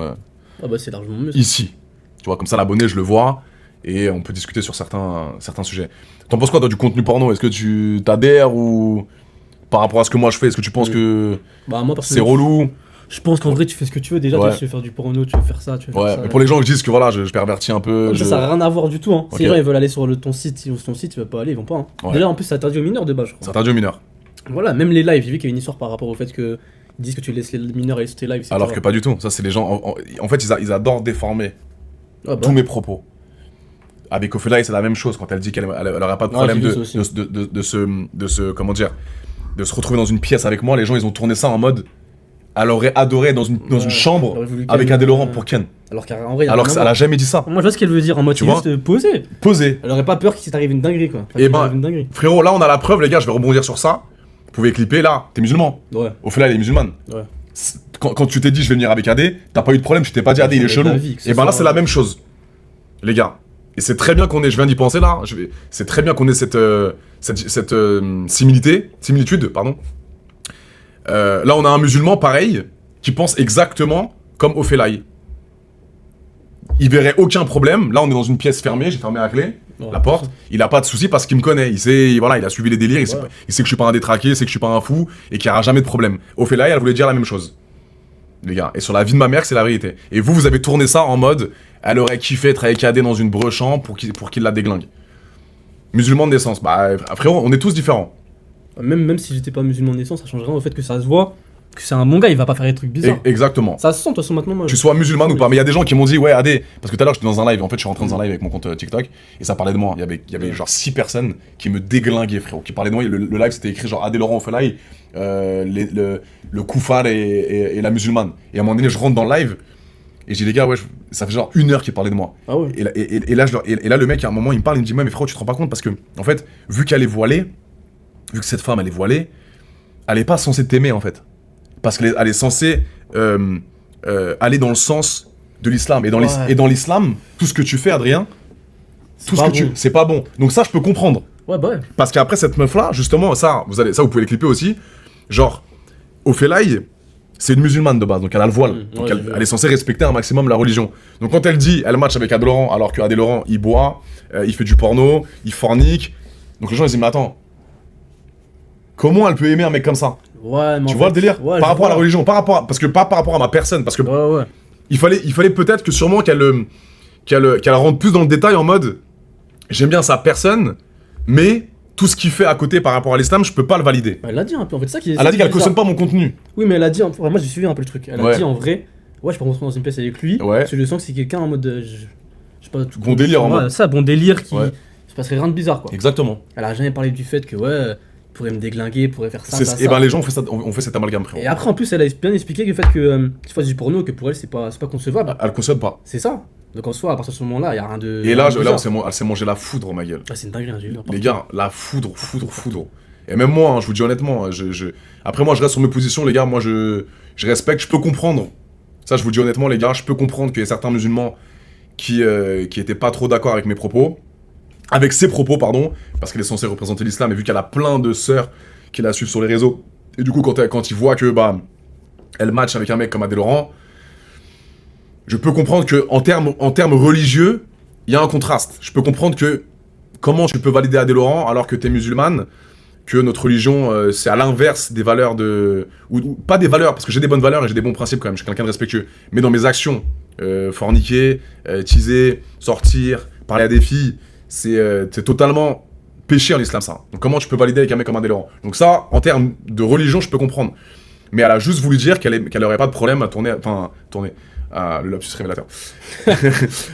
Ah bah c'est largement mieux. Ça. ici. Tu vois, comme ça, l'abonné, je le vois, et on peut discuter sur certains sujets. T'en penses quoi, toi, du contenu porno? Est-ce que tu t'adhères ou par rapport à ce que moi je fais, est-ce que tu penses que Bah moi c'est personnellement, relou? je pense qu'en vrai tu fais ce que tu veux. Déjà, Ouais. toi, tu veux faire du porno, tu veux faire ça, tu veux faire Ouais, ça. mais pour les gens qui disent que voilà, je pervertis un peu. Comme ça n'a rien à voir du tout. Hein. Ok. Si les gens ils veulent aller sur ton site, ou sur ton site, ils veulent pas aller, ils vont pas. Hein. Ouais. Déjà, en plus, c'est interdit aux mineurs de base, je C'est crois. interdit aux mineurs. Voilà, même les lives, j'ai vu qu'il y a une histoire par rapport au fait que ils disent que tu laisses les mineurs aller sur tes lives, etc. Alors que pas du tout. Ça, c'est les gens. En fait, ils adorent déformer Ah bah. tous mes propos. Avec Ophélie, c'est la même chose. Quand elle dit qu'elle aurait pas de problème j'ai vu de ça aussi. se. Comment dire? De se retrouver dans une pièce avec moi, les gens, ils ont tourné ça en mode. Elle aurait adoré dans une Ouais, chambre j'aurais voulu avec Ken, Adé Laurent pour Ken. Alors qu'en vrai, il y a Alors rien à qu'elle a voir. jamais dit ça. Moi, je vois ce qu'elle veut dire en mode Tu c'est vois juste poser. Posé. Elle aurait pas peur qu'il t'arrive une dinguerie, quoi. Enfin, Eh qu'il ben, t'arrive une dinguerie. frérot, là, on a la preuve, les gars, je vais rebondir sur ça. Vous pouvez clipper, là, t'es musulman. Ouais, Ophélie, elle est musulmane. ouais. Quand tu t'es dit je vais venir avec Adé, t'as pas eu de problème, tu t'es pas dit Adé il est Jamais de chelou. la vie, que ce Et ben là soit- c'est la même chose, les gars. Et c'est très bien qu'on ait, je viens d'y penser là, c'est très bien qu'on ait cette similitude, pardon. Là on a un musulman pareil, qui pense exactement comme Ophélie. Il verrait aucun problème, là on est dans une pièce fermée, j'ai fermé la clé, Ouais. la porte, il a pas de souci parce qu'il me connaît, il sait, voilà, il a suivi les délires, il sait que je suis pas un détraqué, il sait que je suis pas un fou, et qu'il y aura jamais de problème. Ophélie, elle voulait dire la même chose. Les gars, et sur la vie de ma mère, c'est la vérité. Et vous avez tourné ça en mode, elle aurait kiffé être avec Adé dans une brochamp pour qu'il la déglingue. Musulman de naissance, bah frérot, on est tous différents. Même si j'étais pas musulman de naissance, ça change rien au fait que ça se voit que c'est un bon gars, il va pas faire des trucs bizarres. Exactement. Ça se sent, de toute façon, maintenant. Moi, Tu sois musulman ou pas, mais il y a des gens qui m'ont dit, ouais, Adé, parce que tout à l'heure j'étais dans un live, en fait je suis rentré dans un live avec mon compte TikTok, et ça parlait de moi. Il y avait genre 6 personnes qui me déglinguaient, frérot, qui parlaient de moi. Le live c'était écrit genre Adé Laurent Ophélie, le koufar et la musulmane. Et à un moment donné, je rentre dans le live, et je dis, les gars, ouais, ça fait genre 1 heure qu'ils parlaient de moi. Ah ouais. Et là, le mec, à un moment, il me parle, il me dit, ouais, mais frérot, tu te rends pas compte, parce que, en fait, vu qu'elle est voilée, vu que cette femme, elle est voilée, elle est pas censée t'aimer, en fait. Parce qu'elle est censée aller dans le sens de l'islam. Et dans l'islam, tout ce que tu fais, Adrien, c'est pas bon. Donc ça, je peux comprendre. Ouais, bah ouais. Parce qu'après, cette meuf-là, justement, ça, vous pouvez les clipper aussi. Genre, Ophélie, c'est une musulmane de base, donc elle a le voile. Donc ouais, elle est censée respecter un maximum la religion. Donc quand elle dit, elle match avec Adé Laurent, alors que Adé Laurent, il boit, il fait du porno, il fornique. Donc les gens, ils se disent, mais attends, comment elle peut aimer un mec comme ça? Ouais, mais Tu vois le délire? ouais, par je rapport à la vois. religion, pas par rapport à ma personne, parce que Ouais, ouais. il fallait peut-être que sûrement qu'elle rentre plus dans le détail en mode, j'aime bien sa personne, mais tout ce qu'il fait à côté par rapport à l'islam, je peux pas le valider. Elle l'a dit un peu, en fait, ça qui est. Elle a dit qu'elle c'est ça. cautionne pas mon contenu. Oui, mais elle a dit, enfin, moi j'ai suivi un peu le truc. Elle a Ouais. dit en vrai, ouais, je peux rentrer dans une pièce avec lui. Ouais. Parce que je sens que c'est quelqu'un en mode. Je sais pas. Tout Bon délire, en ouais, mode. ça, bon délire qui. Ouais. Il se passerait rien de bizarre, quoi. Exactement. Elle a jamais parlé du fait que, ouais, il pourrait me déglinguer, il pourrait faire ça. ça, Et ça. ben les gens ont fait cet amalgame, frérot. Et après, en plus, elle a bien expliqué que le fait que tu fasses du porno, que pour elle, c'est pas concevable. Elle cautionne pas. C'est ça. Donc en soi, à partir de ce moment-là, il y a rien de. Et là, rien de bizarre. elle s'est mangé la foudre, ma gueule. Ah, c'est une dinguerie, hein, j'ai vu. Les gars, la foudre. Et même moi, hein, je vous dis honnêtement, après moi je reste sur mes positions, les gars, moi je respecte, je peux comprendre. Ça, je vous dis honnêtement, les gars, je peux comprendre qu'il y a certains musulmans qui étaient pas trop d'accord avec mes propos. Avec ses propos, pardon, parce qu'elle est censée représenter l'islam, et vu qu'elle a plein de sœurs qui la suivent sur les réseaux, et du coup, quand ils voient que, bah, elle match avec un mec comme Adé Laurent, je peux comprendre que en termes religieux, il y a un contraste. Je peux comprendre que comment tu peux valider Adé Laurent alors que t'es musulmane, que notre religion, c'est à l'inverse des valeurs de... Ou pas des valeurs, parce que j'ai des bonnes valeurs et j'ai des bons principes quand même, je suis quelqu'un de respectueux. Mais dans mes actions, forniquer, teaser, sortir, parler à des filles, c'est totalement péché en islam, ça. Donc comment tu peux valider avec un mec comme Adé Laurent? Donc ça, en termes de religion, je peux comprendre. Mais elle a juste voulu dire qu'elle aurait pas de problème à tourner... le lapsus révélateur.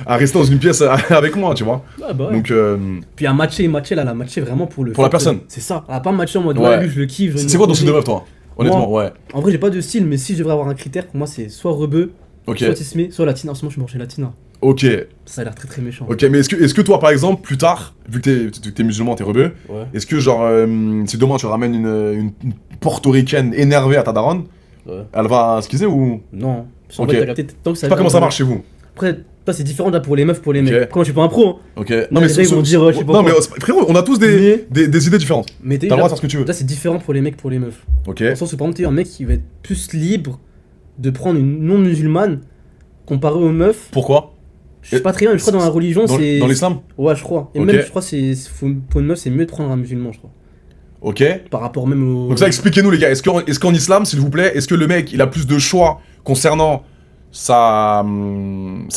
À rester dans une pièce avec moi, tu vois. Ouais, bah ouais. Donc, Puis à matcher, là, elle a matché vraiment pour le. Pour la fait que- personne. C'est ça. Elle a pas matché en mode, Ouais. ouais, lui, je le kiffe. c'est quoi ton style de meuf, toi? Honnêtement, ouais. En vrai, j'ai pas de style, mais si je devrais avoir un critère, pour moi, c'est soit rebeu, Ok. soit tismé, soit latina. En ce moment, je suis branché latina. Ok, Ça a l'air très très méchant. ok, mais est-ce que toi, par exemple, plus tard, vu que t'es musulman, t'es rebeu, Ouais. est-ce que, genre, si demain tu ramènes une portoricaine énervée à ta daronne, Ouais. elle va se ou... Non. Parce qu'en Ok. fait, t'as capté, tant que Je ça sais pas comment vient ça de- marche chez vous. Après, toi, c'est différent là pour les meufs, pour les Ok. mecs. Après, moi, je suis pas un pro. Hein. Ok. Non, les gars, ils vont dire, je sais pas non, quoi. mais frérot, on a tous des idées différentes. Mais T'as le droit de faire ce que tu veux. là, c'est différent pour les mecs, pour les meufs. Ok. Dans le sens où, par exemple, t'es un mec qui va être plus libre de prendre une non-musulmane comparé aux meufs. Pourquoi? Je sais pas très bien, mais je crois dans la religion, c'est. Dans l'islam? Ouais, je crois. Et Ok. même, je crois, pour une meuf, c'est mieux de prendre un musulman, je crois. Ok. Par rapport même au. Donc ça, expliquez-nous les gars, est-ce qu'en islam, s'il vous plaît, est-ce que le mec, il a plus de choix concernant sa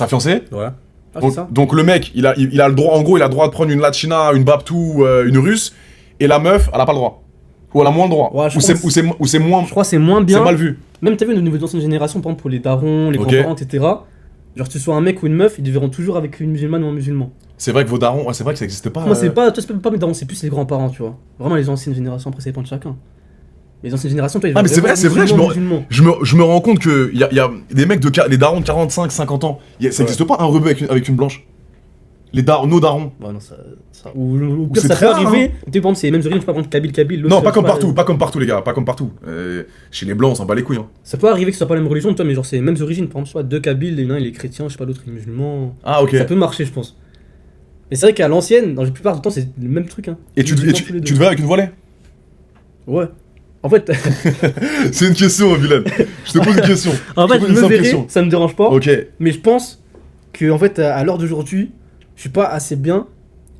fiancée? Ouais. Ah, c'est ça. Donc le mec, il a le droit, en gros, il a le droit de prendre une latina, une babtou, une russe, et la meuf, elle a pas le droit. Ou elle a moins le droit. Ouais, je ou c'est pense- moins, Je crois que c'est moins c'est bien. mal vu. Même, t'as vu, au niveau de l'ancienne génération, par exemple, pour les darons, les Ok. grands-parents, etc. Genre, que tu sois un mec ou une meuf, ils te verront toujours avec une musulmane ou un musulman. C'est vrai que vos darons, ouais, c'est vrai que ça n'existe pas. Moi, c'est pas, toi, c'est pas mes darons, c'est plus les grands-parents, tu vois. Vraiment, les anciennes générations, après, ça dépend de chacun. Les anciennes générations, toi, ils Ah, mais vont c'est vrai, vraiment musulmans. Je me rends compte que y a des mecs les darons de 45, 50 ans, ça Ouais. n'existe pas un rebeu avec une blanche. Nos darons. Ouais, non, ça. Ou pire, c'est ça très peut rare, arriver. Tu sais, par exemple, c'est les mêmes origines, tu peux pas prendre Kabyle, l'autre, Non, pas je comme sais partout, pas comme partout les gars, pas comme partout. Chez les blancs, on s'en bat les couilles. Hein. Ça peut arriver que ce soit pas la même religion, toi, mais genre, c'est les mêmes origines. Par exemple, soit deux Kabyles, l'un il est chrétien, je sais pas, l'autre il est musulman. Ah ok. Ça peut marcher, je pense. Mais c'est vrai qu'à l'ancienne, dans la plupart du temps, c'est le même truc. Hein. Et tu Musulmans tous les deux. te verrais avec une voilée? Ouais. En fait, C'est une question, Bilal. Je te pose une question. en Je fait te je pose une me simple verrais, question. ça me dérange pas. Ok. Mais je pense que, en fait, à l'heure d'aujourd'hui, je suis pas assez bien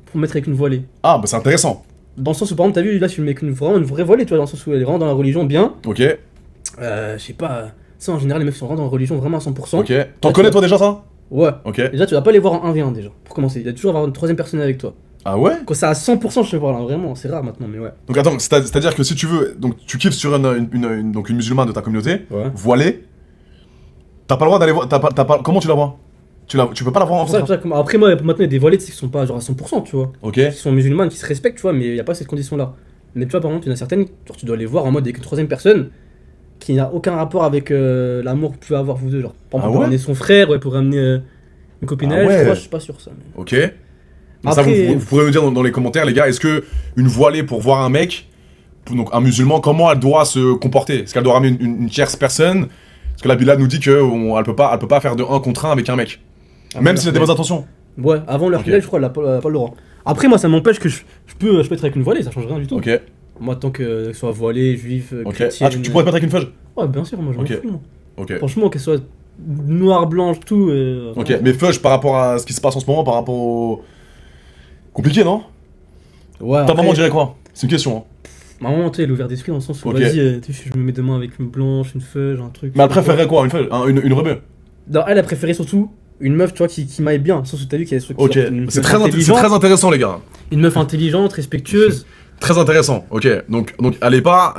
pour me mettre avec une voilée. Ah bah c'est intéressant. Dans le sens où, par exemple, t'as vu, là, je suis avec vraiment une vraie voilée, tu vois, dans le sens où elle est vraiment dans la religion bien. Ok. Je sais pas. Ça, en général, les meufs sont vraiment dans la religion vraiment à 100%. Ok. T'en connais toi déjà ça? Ouais. Ok. Déjà, tu vas pas les voir en 1v1 déjà, pour commencer. Il y a toujours avoir une troisième personne avec toi. Ah ouais? Quand c'est à 100%, je te parle, hein, vraiment, c'est rare maintenant, mais ouais. Donc attends, c'est-à-dire que si tu veux, donc tu kiffes sur donc une musulmane de ta communauté, Ouais. voilée, t'as pas le droit d'aller voir, comment tu la vois? Tu peux pas la voir en Pour ça, France? après, moi, maintenant, il y a des voilées tu sais, qui sont pas genre à 100%, tu vois. Ok. Qui sont musulmanes, qui se respectent, tu vois, mais il y a pas cette condition-là. Mais tu vois, par exemple, il y en a certaines, genre, tu dois les voir en mode avec une troisième personne qui n'a aucun rapport avec l'amour que vous pouvez avoir vous deux. Genre, par exemple, Ah pour ouais ramener son frère, ouais, pour ramener une copine à Ah elle, ouais. je crois, je suis pas sûr ça. Mais... Ok. Donc ça, Après- vous pourrez me dire dans les commentaires, les gars, est-ce que une voilée pour voir un mec, donc un musulman, comment elle doit se comporter? Est-ce qu'elle doit ramener une tierce personne? Parce que la Bilal nous dit qu'elle peut pas faire de 1 contre 1 avec un mec. Même s'il a des bonnes intentions. Ouais, avant leur Ok. je crois, elle a pas le droit. Après, moi, ça m'empêche que je peux être avec une voilée, ça change rien du tout. Ok. Moi, tant que soit voilée, juif, Ok. chrétienne. Ah, tu pourrais te mettre avec une feuge? Ouais, bien sûr, moi, je m'en Ok. fous, moi. Ok. Franchement, qu'elle soit noire, blanche, tout. Ok. Mais feuge par rapport à ce qui se passe en ce moment, par rapport au. Compliqué, non? Ouais, Ta après, maman dirait quoi? C'est une question. Hein. ma maman, tu sais, elle est ouverte d'esprit dans le sens où, Ok. vas-y, tu sais, je me mets demain avec une blanche, une feuille, un truc. Mais elle préférerait quoi? Une feuge? Une rebeu? Non, elle a préféré surtout une meuf, tu vois, qui m'aille bien. Sauf que t'as vu qu'il y a des trucs Ok. une C'est meuf très intelligente, intéressant, les gars. une meuf intelligente, respectueuse. Très intéressant. Ok. Donc elle est pas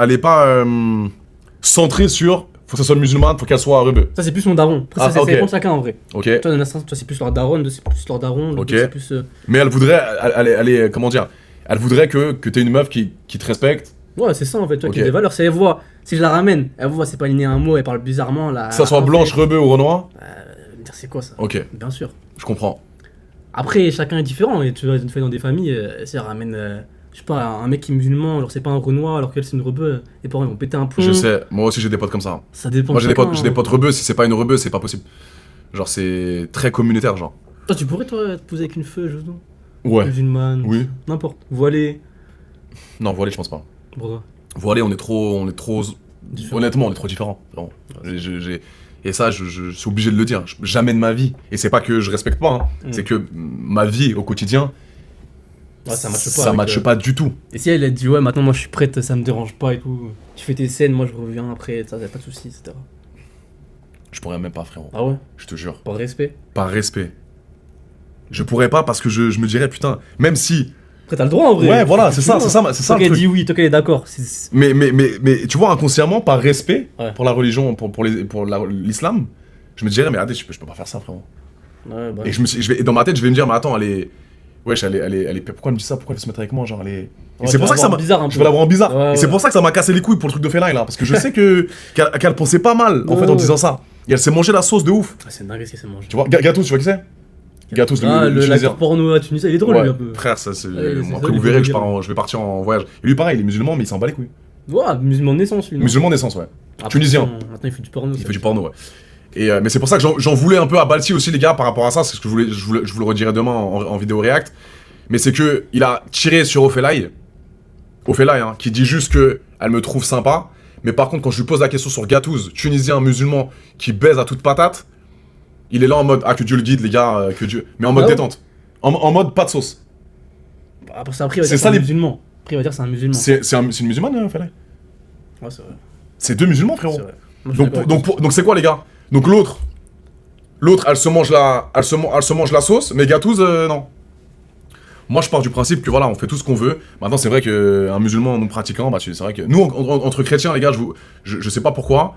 centrée sur. Faut que ça soit musulmane, faut qu'elle soit rebeu. Ça, c'est plus mon daron. Après, Ah, ça ok. dépend de chacun en vrai. Ok. Toi, il y en a certains, toi, c'est plus leur daronne, d'autres, c'est plus leur daron, d'autres, Ok. c'est plus. Mais elle voudrait, elle est, comment dire, elle voudrait que t'aies une meuf qui te respecte, Ouais, c'est ça en fait, toi, Ok. qui a des valeurs. Si elle voit, si je la ramène, elle voit, c'est pas aligné à un mot, elle parle bizarrement, là. que ça soit blanche, rebeu ou renoir. Dire c'est quoi ça? Ok, Bien sûr. je comprends. Après, chacun est différent. Et tu vois, une fois dans des familles, si elle ramène, je sais pas, un mec qui est musulman, genre c'est pas un renoir, alors qu'elle c'est une rebeu, les parents ils vont péter un plomb. Je sais, moi aussi j'ai des potes comme ça. Ça dépend. Moi de j'ai chacun, des potes rebeux, si c'est pas une rebeu, c'est pas possible. Genre c'est très communautaire, genre. Toi, tu pourrais, toi, te poser avec une feuille, je sais Ouais. musulmane, Oui. n'importe. Voilée. Non, voilé, je pense pas. Pourquoi? Voilé, on est trop. Différent. Honnêtement, on est trop différents. Vraiment. Et ça, je suis obligé de le dire. Jamais de ma vie. Et c'est pas que je respecte pas, hein. Mm. C'est que ma vie au quotidien, Ouais, ça matche pas. ça avec, matche pas du tout. Et si elle a dit, ouais, maintenant moi je suis prête, ça me dérange pas et tout. Tu fais tes scènes, moi je reviens après, ça, y a pas de soucis, etc. Je pourrais même pas, frérot. Ah ouais? Je te jure. Pas de respect. Par respect. Je pourrais pas parce que je me dirais, putain, même si. Après, t'as le droit en vrai. Ouais, voilà, c'est ça Toi le qu'elle truc. dit oui, toi qu'elle est d'accord. Mais tu vois, inconsciemment, par respect Ouais. pour la religion, pour l'islam, je me dirais, mais attends, je peux pas faire ça, frérot. Ouais, bah. Et dans ma tête, je vais me dire, mais attends, elle est. Wesh, elle est. Pourquoi elle me dit ça? Pourquoi elle veut se mettre avec moi? Genre, elle est. Et Ouais, c'est tu pour ça vas que ça la m'a. voir bizarre un Je peu. vais la voir en bizarre. Ouais, Et c'est ouais. pour ça que ça m'a cassé les couilles pour le truc de Fela là. Parce que je sais qu'elle pensait pas mal, en Ouais, fait, en ouais. disant ça. Et elle s'est mangé la sauce de ouf. Ah, c'est dingue ce qu'elle s'est mangé. Tu vois, Gâteau, tu vois qui c'est? Gatous, Ah, le Tunisien. l'acteur porno à Tunis, il est drôle lui un Ouais, peu. frère, ça c'est. Ouais, Bon, c'est après, ça, vous il verrez faut que dire. je vais partir en voyage. Et lui, pareil, il est musulman, mais il s'en bat les couilles. Ouais, musulman de naissance lui. Non. Musulman naissance, ouais. Après, Tunisien. Maintenant il fait du porno. Il ça. fait du porno, ouais. Et, mais c'est pour ça que j'en voulais un peu à Balti aussi, les gars, par rapport à ça. C'est ce que je vous le redirai demain en vidéo react. Mais c'est que il a tiré sur Ophélie, hein, qui dit juste que elle me trouve sympa. Mais par contre, quand je lui pose la question sur Gatous, tunisien, musulman, qui baise à toute patate, il est là en mode ah, que Dieu le guide, les gars, que Dieu. Mais en mode Ah ouais. détente. En mode pas de sauce. Bah, après ça, après il va C'est dire ça, c'est un les- musulman. Après il va dire c'est un musulman. C'est une musulmane, Ophélie. Ouais, c'est vrai. C'est deux musulmans, frérot. C'est vrai. Moi, je suis d'accord avec Donc c'est quoi, les gars? Donc l'autre, elle se mange la sauce, mais Gatous, non. Moi, je pars du principe que voilà, on fait tout ce qu'on veut. Maintenant, c'est vrai qu'un musulman non pratiquant, bah, c'est vrai que nous, entre chrétiens, les gars, je sais pas pourquoi,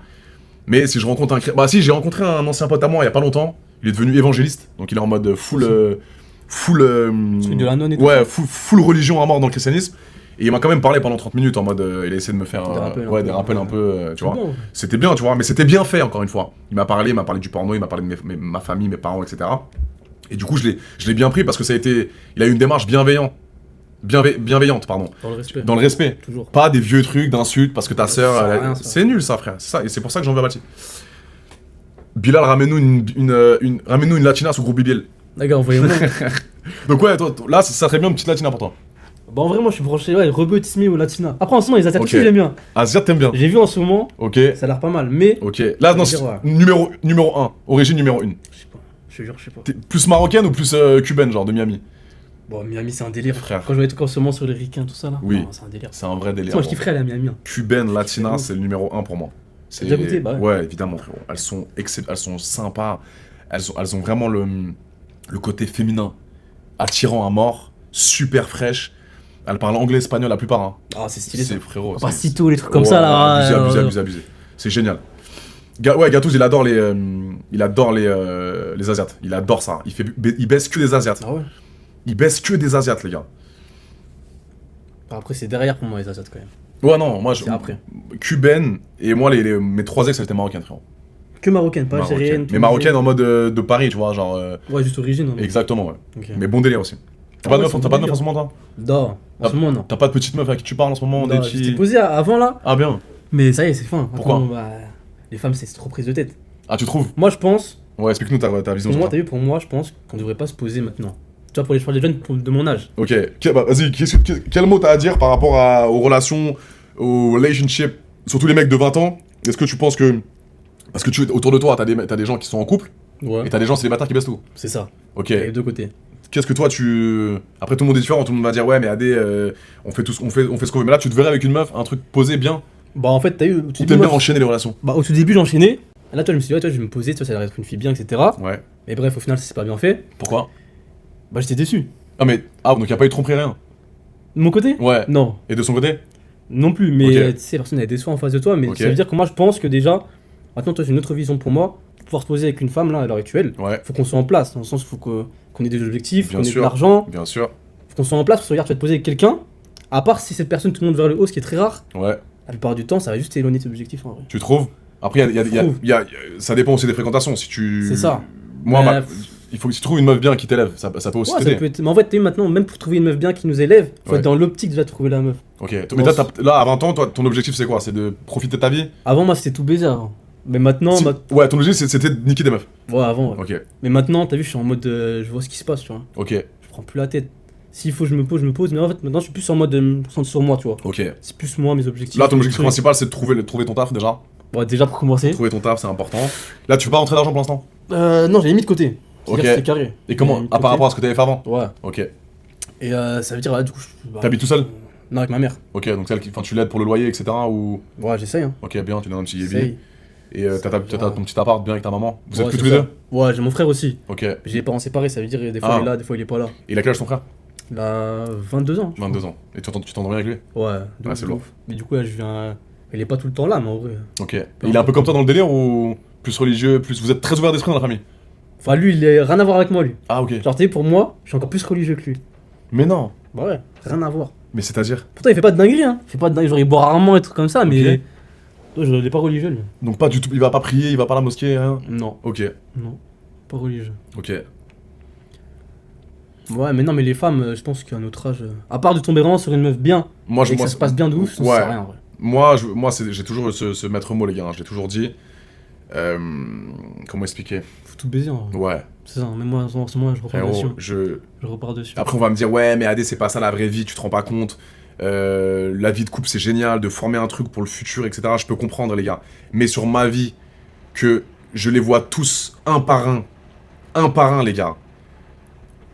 mais si je rencontre un chrétien, bah si, j'ai rencontré un ancien pote à moi il y a pas longtemps. Il est devenu évangéliste, donc il est en mode full, Celui de la nonne et tout. ouais, full religion à mort dans le christianisme. Et il m'a quand même parlé pendant 30 minutes en mode, il a essayé de me faire des rappels un peu, tu vois. Bon, C'était bien, tu vois, mais c'était bien fait, encore une fois. Il m'a parlé du porno, il m'a parlé de ma famille, mes parents, etc. Et du coup, je l'ai bien pris parce que il a eu une démarche bienveillante, pardon, dans le respect. dans le respect. Toujours. Pas des vieux trucs d'insultes parce que ta sœur, Ça sert à rien, ça. c'est nul ça, frère. C'est ça, et c'est pour ça que j'en veux à Balti. Bilal, ramène-nous une latina sous groupe Bibiel. D'accord, envoyez-moi. Donc ouais, toi, là, ça serait bien une petite latina pour toi. Bah en vrai, moi je suis branché, ouais, rebeu, Tismé ou Latina. Après en ce moment, les Asiatiques, Ok. j'aime bien. Asiat, t'aimes bien. J'ai vu en ce moment, Ok, ça a l'air pas mal, mais. ok. Là, non, Je veux dire, ouais. numéro 1, origine numéro 1. Je sais pas, je te jure, je sais pas. T'es plus marocaine ou plus cubaine, genre de Miami? Bon, Miami, c'est un délire. Frère. Quand je voyais tout en ce moment sur les ricains, tout ça là. Oui. Non, c'est un délire. C'est un vrai délire. Moi, je bon. kifferais aller à Miami. Hein. Cubaine, latina, ouf. c'est le numéro 1 pour moi. T'as déjà goûté? Bah ouais. Ouais, évidemment, frérot. Elles sont sympas. Elles ont vraiment le côté féminin attirant à mort, super fraîche. Elles parlent anglais, espagnol la plupart. Hein. Ah, c'est stylé ça. C'est frérot. Papacito, les trucs comme ça là. Abusé. C'est génial. Ouais, Gatous, il adore les Asiates. Il adore ça. Il baisse que des Asiates. Ah ouais. Il baisse que des Asiates, les gars. Après, c'est derrière pour moi les Asiates quand même. Ouais, non, moi, C'est après. cubaine, et moi, mes 3 ex, elles étaient marocaines, frérot. Que marocaine, pas Marocaine. algérienne. Mais marocaine en mode de Paris, tu vois, genre. Ouais, juste origine. hein. Exactement, ouais. Ok. Mais bon délire aussi. T'as Ah pas de ouais, meuf, c'est t'as bon pas de meuf délire. en ce moment, toi? Non, en ce moment non. T'as pas de petite meuf à qui tu parles en ce moment? Des Non, petits... j'étais posé avant là, Ah, bien. mais ça y est, c'est fin. Pourquoi Attends, bah, les femmes, c'est trop prise de tête. Ah, tu trouves? Moi, je pense, Ouais, explique-nous ta vision pour sur moi, ça. t'as vu, pour moi, je pense qu'on devrait pas se poser maintenant. Tu vois, pour les jeunes de mon âge. Ok, bah, vas-y, quel mot t'as à dire par rapport aux relations, aux relationships, surtout les mecs de 20 ans? Est-ce que tu penses que... Parce que autour de toi, t'as des gens qui sont en couple, Ouais. et t'as des gens célibataires qui baissent tout. C'est ça. Ok, Il y a les deux côtés. qu'est-ce que toi tu... Après tout le monde est différent, tout le monde va dire ouais mais Adé, on fait ce qu'on veut. Mais là tu te verrais avec une meuf, un truc posé bien, Bah, en fait, t'as eu. Au tout ou début, t'aimes bien moi, enchaîner les relations? bah, au tout début, j'enchaînais. Et là, toi, je me suis dit, ouais, toi, je vais me poser, tu vois, ça a l'air d'être une fille bien, etc. Ouais. Mais bref, au final, ça s'est pas bien fait. Pourquoi? Bah, j'étais déçu. Donc y a pas eu de tromperie rien? De mon côté Ouais. Non. Et de son côté? Non plus, mais Ok. tu sais, personne n'a des soins en face de toi, mais Ok. ça veut dire que moi je pense que déjà, maintenant toi j'ai une autre vision pour moi, pour pouvoir se poser avec une femme là à l'heure actuelle, Ouais, faut qu'on soit en place, dans le sens où faut qu'on ait des objectifs, Bien qu'on ait de sûr. l'argent, bien sûr. faut qu'on soit en place, parce que regarde, tu vas te poser avec quelqu'un, à part si cette personne te monte vers le haut, ce qui est très rare, Ouais. la plupart du temps ça va juste t'éloigner de tes objectifs en vrai. Tu trouves? Après ça dépend aussi des fréquentations. Si tu... C'est ça. Moi, Mais, il faut que si tu trouves une meuf bien qui t'élève, ça peut aussi Ouais, ça t'aider. peut être... Mais en fait, t'as vu, maintenant, même pour trouver une meuf bien qui nous élève, faut Ouais. être dans l'optique déjà de trouver la meuf. Ok. Mais là, à 20 ans, toi, ton objectif c'est quoi? C'est de profiter de ta vie? Avant, moi c'était tout baiser. Hein. Mais maintenant, Ouais, ton objectif c'était de niquer des meufs. ouais, avant, ouais. Ok. Mais maintenant, t'as vu, je suis en mode, je vois ce qui se passe, tu vois. Ok. Je prends plus la tête. S'il faut, je me pose, mais en fait, maintenant, je suis plus en mode me concentrer sur moi, tu vois. Ok. C'est plus moi, mes objectifs. Là, ton objectif Trucs. principal c'est de trouver ton taf déjà. Bon, déjà pour commencer. Trouver ton taf, c'est important. Là, tu peux pas rentrer d'argent pour l'instant? Non, j'ai mis de côté. C'est-à-dire Ok. que c'était carré. Et comment? J'ai mis de Par côté. rapport à ce que t'avais fait avant? Ouais. Ok. Et ça veut dire, du coup. T'habites tout seul? Non, avec ma mère. Ok, donc tu l'aides pour le loyer, etc. Ou... Ouais, j'essaye, hein. Ok, bien, tu donnes un petit J'essaye. billet. Et t'as ton petit appart bien avec ta maman? Vous êtes Ouais, plus c'est tous les ça. deux? Ouais, j'ai mon frère aussi. Ok. Et J'ai les parents séparés, ça veut dire des fois Ah. il est là, des fois il est pas là. il a quel âge ton frère? Il a 22 ans. je 22 ans. Et tu t'entends bien avec lui? crois. Ouais, Ouais, c'est lourd. ouf. Mais du coup, là, je viens. Il est pas tout le temps là, mais en vrai. Ok. Et il est un peu comme toi dans le délire ou plus religieux, plus... Vous êtes très ouvert d'esprit dans la famille? Enfin, lui, il est rien à voir avec moi, lui. Ah ok. Genre, tu sais, pour moi, je suis encore plus religieux que lui. Mais non. Bah ouais, rien à voir. Mais c'est-à-dire? Pourtant, il fait pas de dinguerie, hein. Il fait pas de dinguerie, genre, il boit rarement et trucs comme ça, mais. Toi, je l'ai pas religieux, lui. Donc pas du tout, il va pas prier, il va pas à la mosquée, rien? Non, Ok. non, pas religieux. Ok. Ouais, mais non, mais les femmes, je pense qu'à notre âge, à part de tomber vraiment sur une meuf bien, Moi, et que ça se passe bien de ouf, ça sert Ouais. à rien en vrai. J'ai toujours ce maître mot, les gars, hein, je l'ai toujours dit. Comment expliquer? Faut tout baiser en vrai. Ouais, C'est ça, même moi, en ce moment, je repars dessus. frérot, Je repars dessus. Après, on va me dire, ouais, mais AD, c'est pas ça la vraie vie, tu te rends pas compte. La vie de couple, c'est génial, de former un truc pour le futur, etc. Je peux comprendre, les gars. Mais sur ma vie, que je les vois tous, un par un, les gars,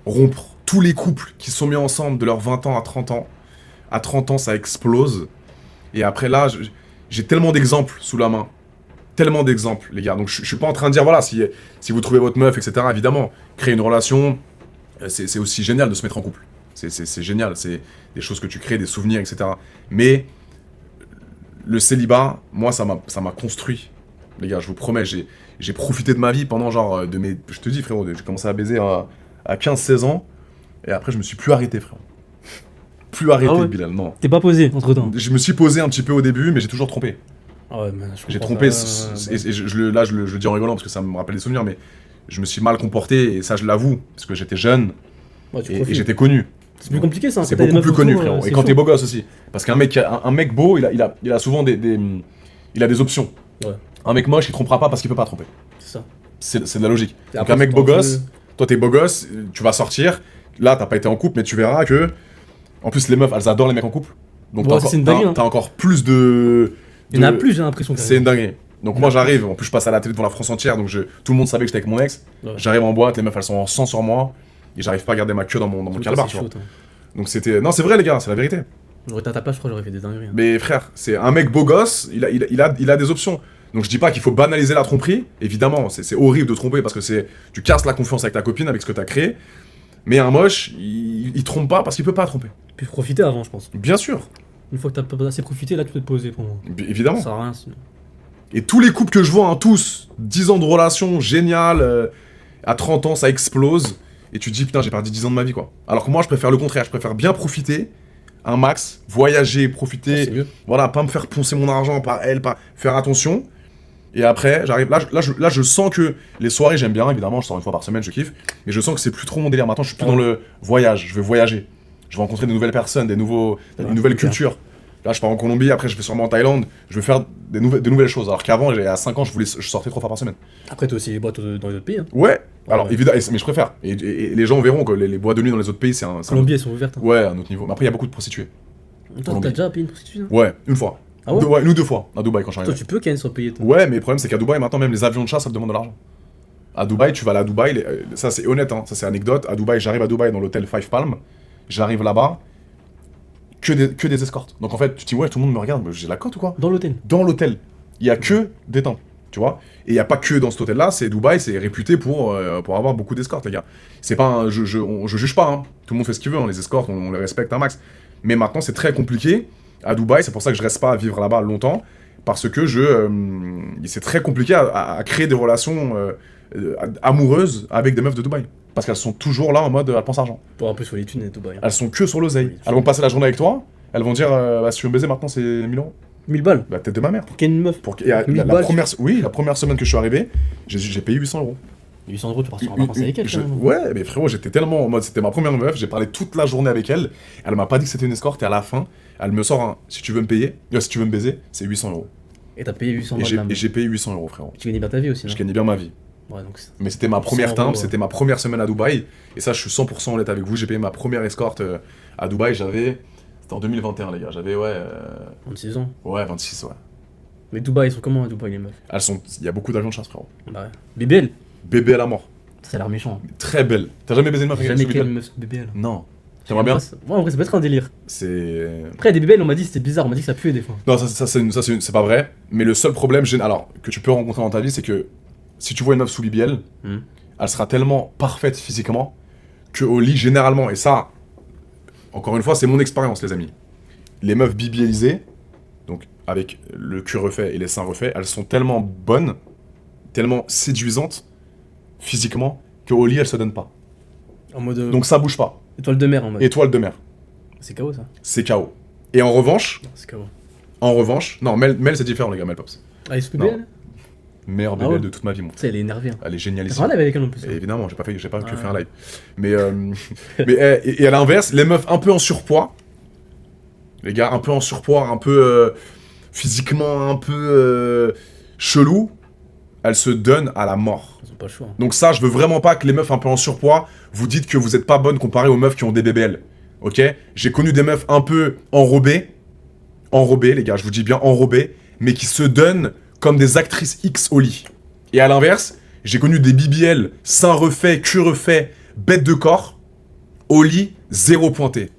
rompre. Tous les couples qui se sont mis ensemble de leurs 20 ans à 30 ans. À 30 ans, ça explose. Et après, là, j'ai tellement d'exemples sous la main. Tellement d'exemples, les gars. Donc, je suis pas en train de dire, voilà, si vous trouvez votre meuf, etc., évidemment, créer une relation, c'est aussi génial de se mettre en couple. C'est génial, c'est des choses que tu crées, des souvenirs, etc. Mais le célibat, moi, ça m'a construit. Les gars, je vous promets, j'ai profité de ma vie pendant genre de mes... Je te dis, frérot, j'ai commencé à baiser à 15-16 ans, et après, je me suis plus arrêté, frérot. Plus arrêté, Ah ouais. Bilal, non. T'es pas posé entre temps. Je me suis posé un petit peu au début, mais j'ai toujours trompé. Ah ouais, mais je J'ai comprends trompé, ça, et là je le dis en rigolant parce que ça me rappelle des souvenirs, mais je me suis mal comporté, et ça je l'avoue, parce que j'étais jeune, Ouais, tu et profites. j'étais connu. C'est plus compliqué ça. C'est quand t'as des beaucoup meufs plus connu, autour, frérot. Et c'est quand chaud. t'es beau gosse aussi. Parce qu'un mec, un mec beau, il a souvent il a des options. Ouais. Un mec moche, il trompera pas parce qu'il peut pas tromper. C'est ça. C'est de la logique. Et Donc après, un mec c'est beau pas un gosse, toi t'es beau gosse, tu vas sortir, là t'as pas été en couple, mais tu verras que, en plus les meufs, elles adorent les mecs en couple. Donc Ouais, c'est une dinguerie, hein. t'as encore plus de... Il y en a plus, j'ai l'impression. C'est une dinguerie. Donc moi j'arrive, en plus je passe à la télé devant la France entière, donc tout le monde savait que j'étais avec mon ex. Ouais. J'arrive en boîte, les meufs elles sont en sang sur moi, et j'arrive pas à garder ma queue dans mon calbar, tu vois. Donc c'était... Non, c'est vrai les gars, c'est la vérité. J'aurais été à ta place, je crois que j'aurais fait des dingueries. Hein. Mais frère, c'est un mec beau gosse, il a des options. Donc je dis pas qu'il faut banaliser la tromperie, évidemment, c'est horrible de tromper parce que tu casses la confiance avec ta copine, avec ce que t'as créé. Mais un moche, il trompe pas parce qu'il peut pas tromper. Puis profiter avant, je pense. Bien sûr, Une fois que t'as pas assez profité, là tu peux te poser pour moi. évidemment. Ça sert à rien sinon. Et tous les couples que je vois, hein, tous, 10 ans de relation, génial, à 30 ans ça explose, et tu te dis putain j'ai perdu 10 ans de ma vie quoi. Alors que moi je préfère le contraire, je préfère bien profiter, un max, voyager, profiter, C'est mieux. voilà, pas me faire poncer mon argent par elle, pas faire attention. Et après, j'arrive, là, je sens que les soirées, j'aime bien, évidemment, je sors une fois par semaine, je kiffe, mais je sens que c'est plus trop mon délire. Maintenant, je suis plus dans le voyage, je veux voyager. Je veux rencontrer de nouvelles personnes, une nouvelle culture. Là, je pars en Colombie, après, je vais sûrement en Thaïlande, je veux faire des nouvelles choses. Alors qu'avant, à 5 ans, je sortais 3 fois par semaine. Après, t'as aussi les boîtes dans les autres pays. Hein. Ouais, alors Ouais. évidemment, mais je préfère. Et les gens verront que les boîtes de nuit dans les autres pays, c'est un. Colombie, elles sont ouvertes. Hein. Ouais, un autre niveau. Mais après, il y a beaucoup de prostituées. Toi, Colombie. t'as déjà payé une prostituée hein. Ouais, une fois. Ah ouais Une ou deux fois, à Dubaï quand je suis Toi, arrivé. tu peux quand même se payer. Toi. Ouais, mais le problème c'est qu'à Dubaï, maintenant même les avions de chasse, ça te demande de l'argent. À Dubaï, tu vas aller à Dubaï, ça c'est honnête, hein, ça c'est anecdote. À Dubaï, j'arrive à Dubaï dans l'hôtel Five Palm, j'arrive là-bas, que des escortes. Donc en fait, tu te dis ouais, tout le monde me regarde, mais j'ai la cote ou quoi? Dans l'hôtel. Dans l'hôtel, il y a que des temps, tu vois. Et il n'y a pas que dans cet hôtel-là, c'est Dubaï, c'est réputé pour avoir beaucoup d'escortes, les gars. C'est pas, je juge pas, hein. Tout le monde fait ce qu'il veut, hein, les escortes, on les respecte un max. Mais maintenant, c'est très compliqué à Dubaï, c'est pour ça que je reste pas à vivre là-bas longtemps, parce que c'est très compliqué à créer des relations amoureuses avec des meufs de Dubaï. Parce qu'elles sont toujours là en mode elles pensent argent. Pour un peu sur les thunes et tout. Bah, Elles sont que sur l'oseille. Elles vont passer la journée avec toi, elles vont dire bah, si tu veux me baiser maintenant c'est 1000 euros. 1000 balles. La tête de ma mère. Pour qu'il y ait une meuf. Et la 1000 balles, première semaine que je suis arrivé, j'ai payé 800 euros. 800 euros, tu pars sur un vacances avec elle. quand même. Ouais, mais frérot, j'étais tellement en mode, c'était ma première meuf, j'ai parlé toute la journée avec elle, elle m'a pas dit que c'était une escorte, et à la fin, elle me sort un, si tu veux me payer, si tu veux me baiser, c'est 800 euros. Et t'as payé 800 Et balles. j'ai- la et meuf. j'ai payé 800 euros, frérot. Tu gagnes bien ta vie aussi. Je non gagnais bien ma vie. Ouais, donc Mais c'était ma première 800 timbre, euros, c'était ma première semaine à Dubaï, et ça, je suis 100% honnête avec vous, j'ai payé ma première escorte à Dubaï, c'était en 2021, les gars, j'avais, 26 ans. 26, ouais. Mais Dubaï, ils sont comment à Dubaï, les meufs? Il y a beaucoup d'avions de chasse, frérot. Bah ouais. BBL. Bébé à la mort. Ça a l'air méchant. Très belle. T'as jamais baisé une meuf avec Jamais sous quelle BBL? meuf BBL. Non. T'aimerais bien? Moi, en vrai, ça peut être un délire. C'est... Après, des BBL, on m'a dit c'était bizarre, on m'a dit que ça puait des fois. Non, c'est pas vrai. Mais le seul problème, alors, que tu peux rencontrer dans ta vie, c'est que si tu vois une meuf sous BBL, elle sera tellement parfaite physiquement que au lit, généralement, et ça, encore une fois, c'est mon expérience, les amis. Les meufs BBLisées, donc avec le cul refait et les seins refaits, elles sont tellement bonnes, tellement séduisantes physiquement, qu'au lit, elles se donnent pas. En mode. Donc ça bouge pas. Étoile de mer en mode. Étoile de mer, C'est KO ça. c'est KO. Et en revanche, Non, c'est KO. non, Mel c'est différent, les gars, Mel Pops. Ah, ils sont BBL Meilleure Ah ouais. BBL de toute ma vie, mon. Tu sais, elle est énervée. Hein. Elle est T'as génialissime. parlé avec elle en plus. Et évidemment, j'ai pas que Ouais. fait un live. Mais, et à l'inverse, les meufs un peu en surpoids, les gars un peu en surpoids, un peu physiquement un peu chelou, elles se donnent à la mort. Ils ont pas le choix. Donc ça, je veux vraiment pas que les meufs un peu en surpoids vous dites que vous êtes pas bonnes comparées aux meufs qui ont des BBL. Ok? J'ai connu des meufs un peu enrobées, les gars, je vous dis bien enrobées, mais qui se donnent comme des actrices X au lit. Et à l'inverse, j'ai connu des BBL, seins refaits, cul refait, bêtes de corps, au lit, zéro pointé.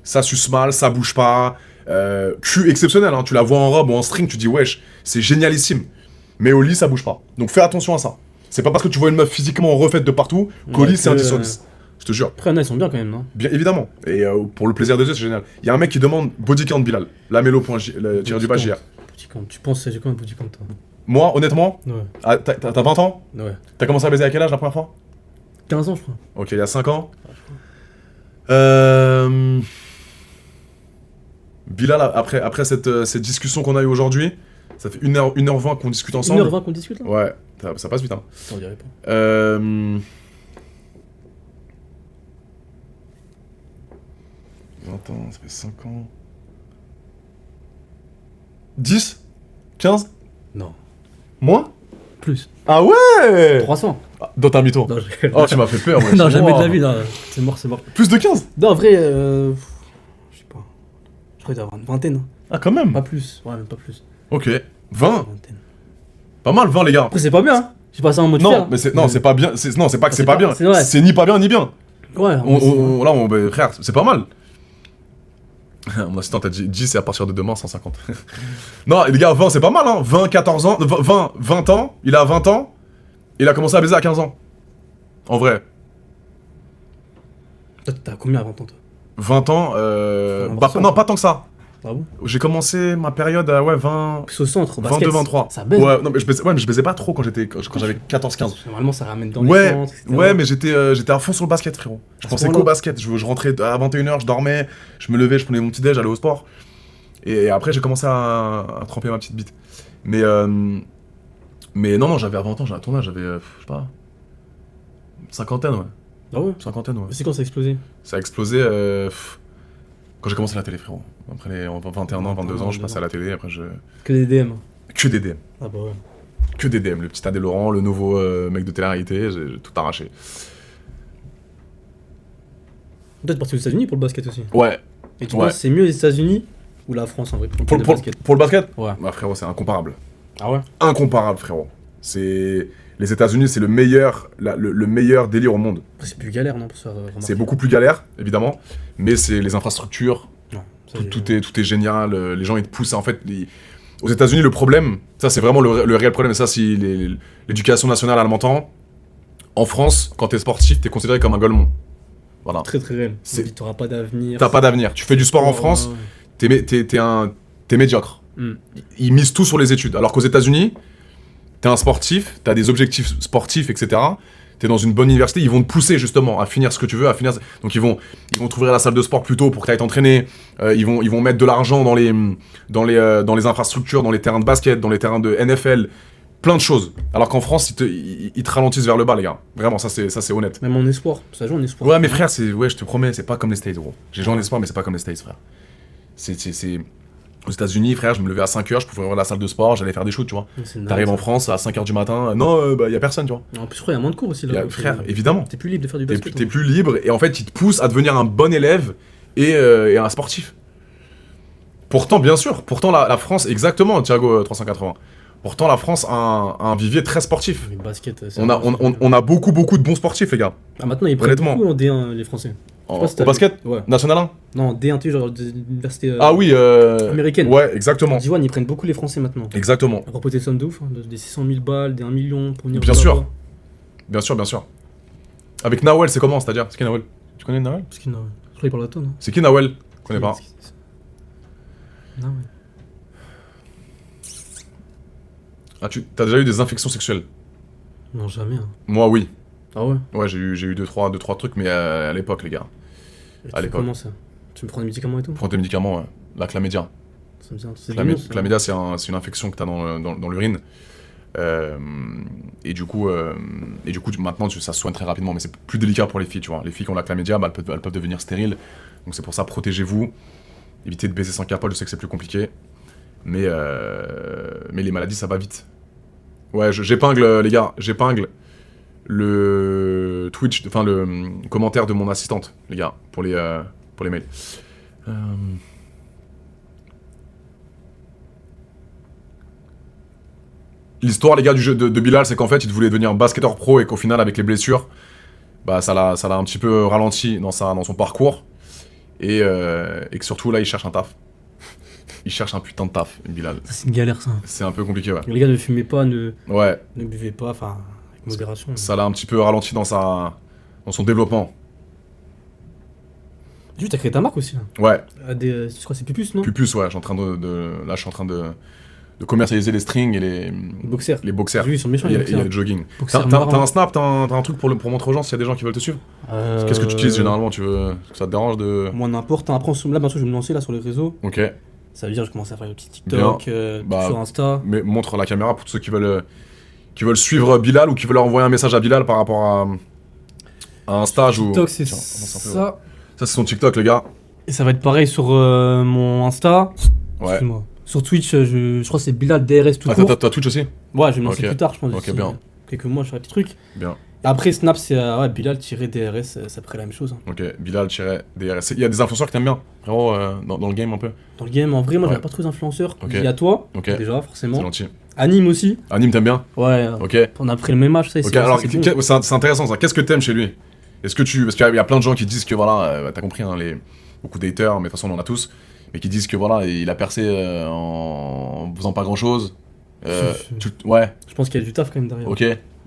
Ça suce mal, ça bouge pas, cul exceptionnel, hein, tu la vois en robe ou en string, tu dis wesh, c'est génialissime. Mais au lit, ça bouge pas. Donc fais attention à ça. C'est pas parce que tu vois une meuf physiquement refaite de partout qu'au Ouais, lit, c'est un que, 10 sur 10. Je te jure. Après, il y en a, ils sont bien quand même, non? Bien évidemment. Et pour le plaisir des yeux, c'est génial. Il y a un mec qui demande body count Bilal. Tiré du bas JR. Petit camp. Tu penses, c'est quoi un petit camp, toi? Moi, honnêtement, Ouais. t'as 20 ans? Ouais. T'as commencé à baiser à quel âge la première fois? 15 ans, je crois. Ok, il y a 5 ans. Bilal, après cette discussion qu'on a eue aujourd'hui, ça fait 1h20 qu'on discute ensemble. 1h20 qu'on discute là? Ouais, ça passe vite, hein. On dirait pas. 20 ans, ça fait 5 ans. 10? 15? Non. Moins? Plus. Ah ouais! 300. Dans ta mytho. Non, je... Oh, tu m'as fait peur, ouais. non, jamais de la vie, là. C'est mort, c'est mort. Plus de 15? Non, en vrai, je sais pas. Je crois qu'il doit y avoir une vingtaine. Hein. Ah, quand même. Pas plus. Ouais, même pas plus. Ok. 20? Une vingtaine. Pas mal, 20, les gars. Après, c'est pas bien, hein. J'ai pas ça en mode Non, fier. mais c'est pas bien. Non, c'est pas que c'est pas bien. c'est vrai. C'est ni pas bien ni bien. Ouais, Bah, frère, c'est pas mal. Mon assistant t'a dit 10 c'est à partir de demain 150. Non, les gars, 20 c'est pas mal, hein. 20, 14 ans, 20 ans, il a 20 ans, il a commencé à baiser à 15 ans. En vrai. T'as combien à 20 ans, toi? 20 ans, non, pas tant que ça. Ah bon? J'ai commencé ma période à 20. Plus au centre, au basket. 22, 23. Ça baisse. Ouais, non, mais je baisais pas trop quand j'avais 14, 15. Normalement, ça ramène dans les Ouais, centres, etc. ouais, mais j'étais à fond sur le basket, frérot. Je À ce pensais point-là. qu'au basket. Je rentrais à 21h, je dormais, je me levais, je prenais mon petit déj, j'allais au sport. Et après, j'ai commencé à tremper ma petite bite. Mais non, j'avais à 20 ans, j'avais à ton âge, j'avais, je sais pas, cinquantaine, ouais. Ah ouais? Cinquantaine, ouais. C'est quand ça a explosé? Ça a explosé quand j'ai commencé la télé, frérot. Après les 21 ans, 22 ans, je passais à la télé, après je... Que des DM. Que des DM. Ah bah ouais. Que des DM. Le petit Adé Laurent, le nouveau mec de télé-réalité, j'ai tout arraché. Toi, t'es parti aux États-Unis pour le basket aussi. Ouais. Et tu Ouais. penses que c'est mieux les États-Unis ou la France en vrai pour le basket? Pour le basket? Ouais. Bah frérot, c'est incomparable. Ah ouais? Incomparable, frérot. C'est... Les États-Unis, c'est le meilleur délire au monde. Après, c'est plus galère, non, pour se faire remarquer. C'est beaucoup plus galère, évidemment, mais c'est les infrastructures, Non, ça, tout est génial, les gens ils te poussent, en fait, aux États-Unis le problème, ça c'est vraiment le réel problème, et ça si l'éducation nationale elle m'entend, en France, quand t'es sportif, t'es considéré comme un golemon. Voilà. très très réel. C'est- T'auras pas d'avenir. T'as pas d'avenir. Tu fais du sport en France, t'es médiocre. Ils misent tout sur les études, alors qu'aux États-Unis, t'es un sportif, t'as des objectifs sportifs, etc. T'es dans une bonne université, ils vont te pousser justement à finir ce que tu veux, donc ils vont t'ouvrir la salle de sport plus tôt pour que t'ailles t'entraîner. Ils vont mettre de l'argent dans les infrastructures, dans les terrains de basket, dans les terrains de NFL, plein de choses. Alors qu'en France, ils te ralentissent vers le bas, les gars. Vraiment, ça c'est honnête. Même en espoir. Ça joue en espoir. Ouais, mais frère, je te promets, c'est pas comme les States, gros. J'ai joué en espoir, mais c'est pas comme les States, frère. C'est aux États-Unis, frère, je me levais à 5h, je pouvais ouvrir la salle de sport, j'allais faire des shoots, tu vois. C'est dingue, T'arrives en ça. France à 5h du matin, non, bah y a personne, tu vois. En plus, je crois qu'il y a moins de cours aussi là. Frère, évidemment. T'es plus libre de faire du T'es basket. t'es plus libre et en fait, ils te poussent à devenir un bon élève et un sportif. Pourtant, bien sûr, la France, exactement, Thiago 380. Pourtant, la France a un vivier très sportif. Le basket, c'est On a beaucoup de bons sportifs, les gars. Ah, maintenant, ils prennent Honnêtement. beaucoup en D1, les Français. Au pas si t'as basket Ouais. National 1 Non, D1, tu sais, genre des universités Ah oui, américaines. Ouais, exactement. En D1, ils prennent beaucoup les Français maintenant. Exactement. À propos des sommes de ouf, hein, des 600 000 balles, des 1 million pour venir. Bien là-bas. sûr. Bien sûr, bien sûr. Avec Nawel, c'est comment, c'est-à-dire? C'est qui Nawel? Tu connais Nawel? Parce qu'il je crois qu'il parle à toi, non? C'est qui Nawel? Je connais pas. Non, ouais. Ah, t'as déjà eu des infections sexuelles? Non, jamais. Hein. Moi, oui. Ah ouais? Ouais, j'ai eu deux, trois trucs, mais à l'époque, les gars. Et À tu l'époque. Comment ça? Tu me prends des médicaments et tout? Prends tes médicaments, ouais. La chlamydia. Ça me dit un- c'est vénère, ça. Chlamydia, c'est une infection que t'as dans l'urine. Et du coup, maintenant, ça se soigne très rapidement, mais c'est plus délicat pour les filles, tu vois. Les filles qui ont la chlamydia, bah, elles peuvent devenir stériles. Donc c'est pour ça, protégez-vous. Évitez de baiser sans capote, je sais que c'est plus compliqué. Mais les maladies, ça va vite. Ouais, j'épingle, les gars, j'épingle le Twitch, enfin le commentaire de mon assistante, les gars, pour les mails. L'histoire, les gars, du jeu de Bilal, c'est qu'en fait, il voulait devenir basketteur pro et qu'au final, avec les blessures, bah, ça l'a un petit peu ralenti dans son parcours. Et que surtout, là, il cherche un taf. Il cherche un putain de taf, Bilal. Ça, c'est une galère, ça. C'est un peu compliqué, ouais. Les gars, ne fumez pas, ne Ouais, buvez pas, enfin, avec modération. ça l'a un petit peu ralenti dans son développement. Juste, t'as créé ta marque aussi, là. Ouais, Je crois que c'est Pupus, non? Pupus, ouais, je suis en train là, je suis en train de commercialiser les strings et Boxer. les boxers. Oui, ils sont méchants, Et les il y a boxers. le jogging. Boxer T'as marrant. un snap, t'as un truc pour montrer aux gens s'il y a des gens qui veulent te suivre? Qu'est-ce que tu utilises généralement? Ça te dérange de... Moi, n'importe. Après, là, bientôt, je vais me lancer là sur les réseaux. Ok, Ça veut dire que je commence à faire des petits TikTok, Bah, sur Insta. mais montre la caméra pour tous ceux qui veulent suivre Bilal ou qui veulent envoyer un message à Bilal par rapport à un stage ou... TikTok, c'est Tiens, avance un peu, ouais. ça. Ça, c'est son TikTok, les gars. Et ça va être pareil sur mon Insta. Ouais. Excuse-moi. Sur Twitch, je crois que c'est Bilal DRS tout Ah, court. t'as Twitch aussi? Ouais, je vais me lancer Ok. plus tard, je pense. Ok, d'ici, bien. Quelques mois, je ferai des petits trucs. Bien. Et après, Snap, c'est ouais, Bilal-DRS, ça ferait la même chose. Hein. Ok, Bilal-DRS. Il y a des influenceurs que t'aimes bien, frérot, dans le game un peu? Dans le game, en vrai, moi, Ouais. j'avais pas trop d'influenceurs. Ok. Il y a toi, Ok, déjà, c'est forcément. gentil. Anime aussi. Anime, t'aimes bien? Ouais, Ok. on a pris le même âge, ça, Ok, alors, c'est bon. c'est intéressant ça. Qu'est-ce que t'aimes chez lui? Parce qu'il y a plein de gens qui disent que voilà, t'as compris, hein, beaucoup de haters, mais de toute façon on en a tous, mais qui disent que voilà, il a percé en faisant pas grand chose. Ouais, Je pense qu'il y a du taf quand même derrière. ok,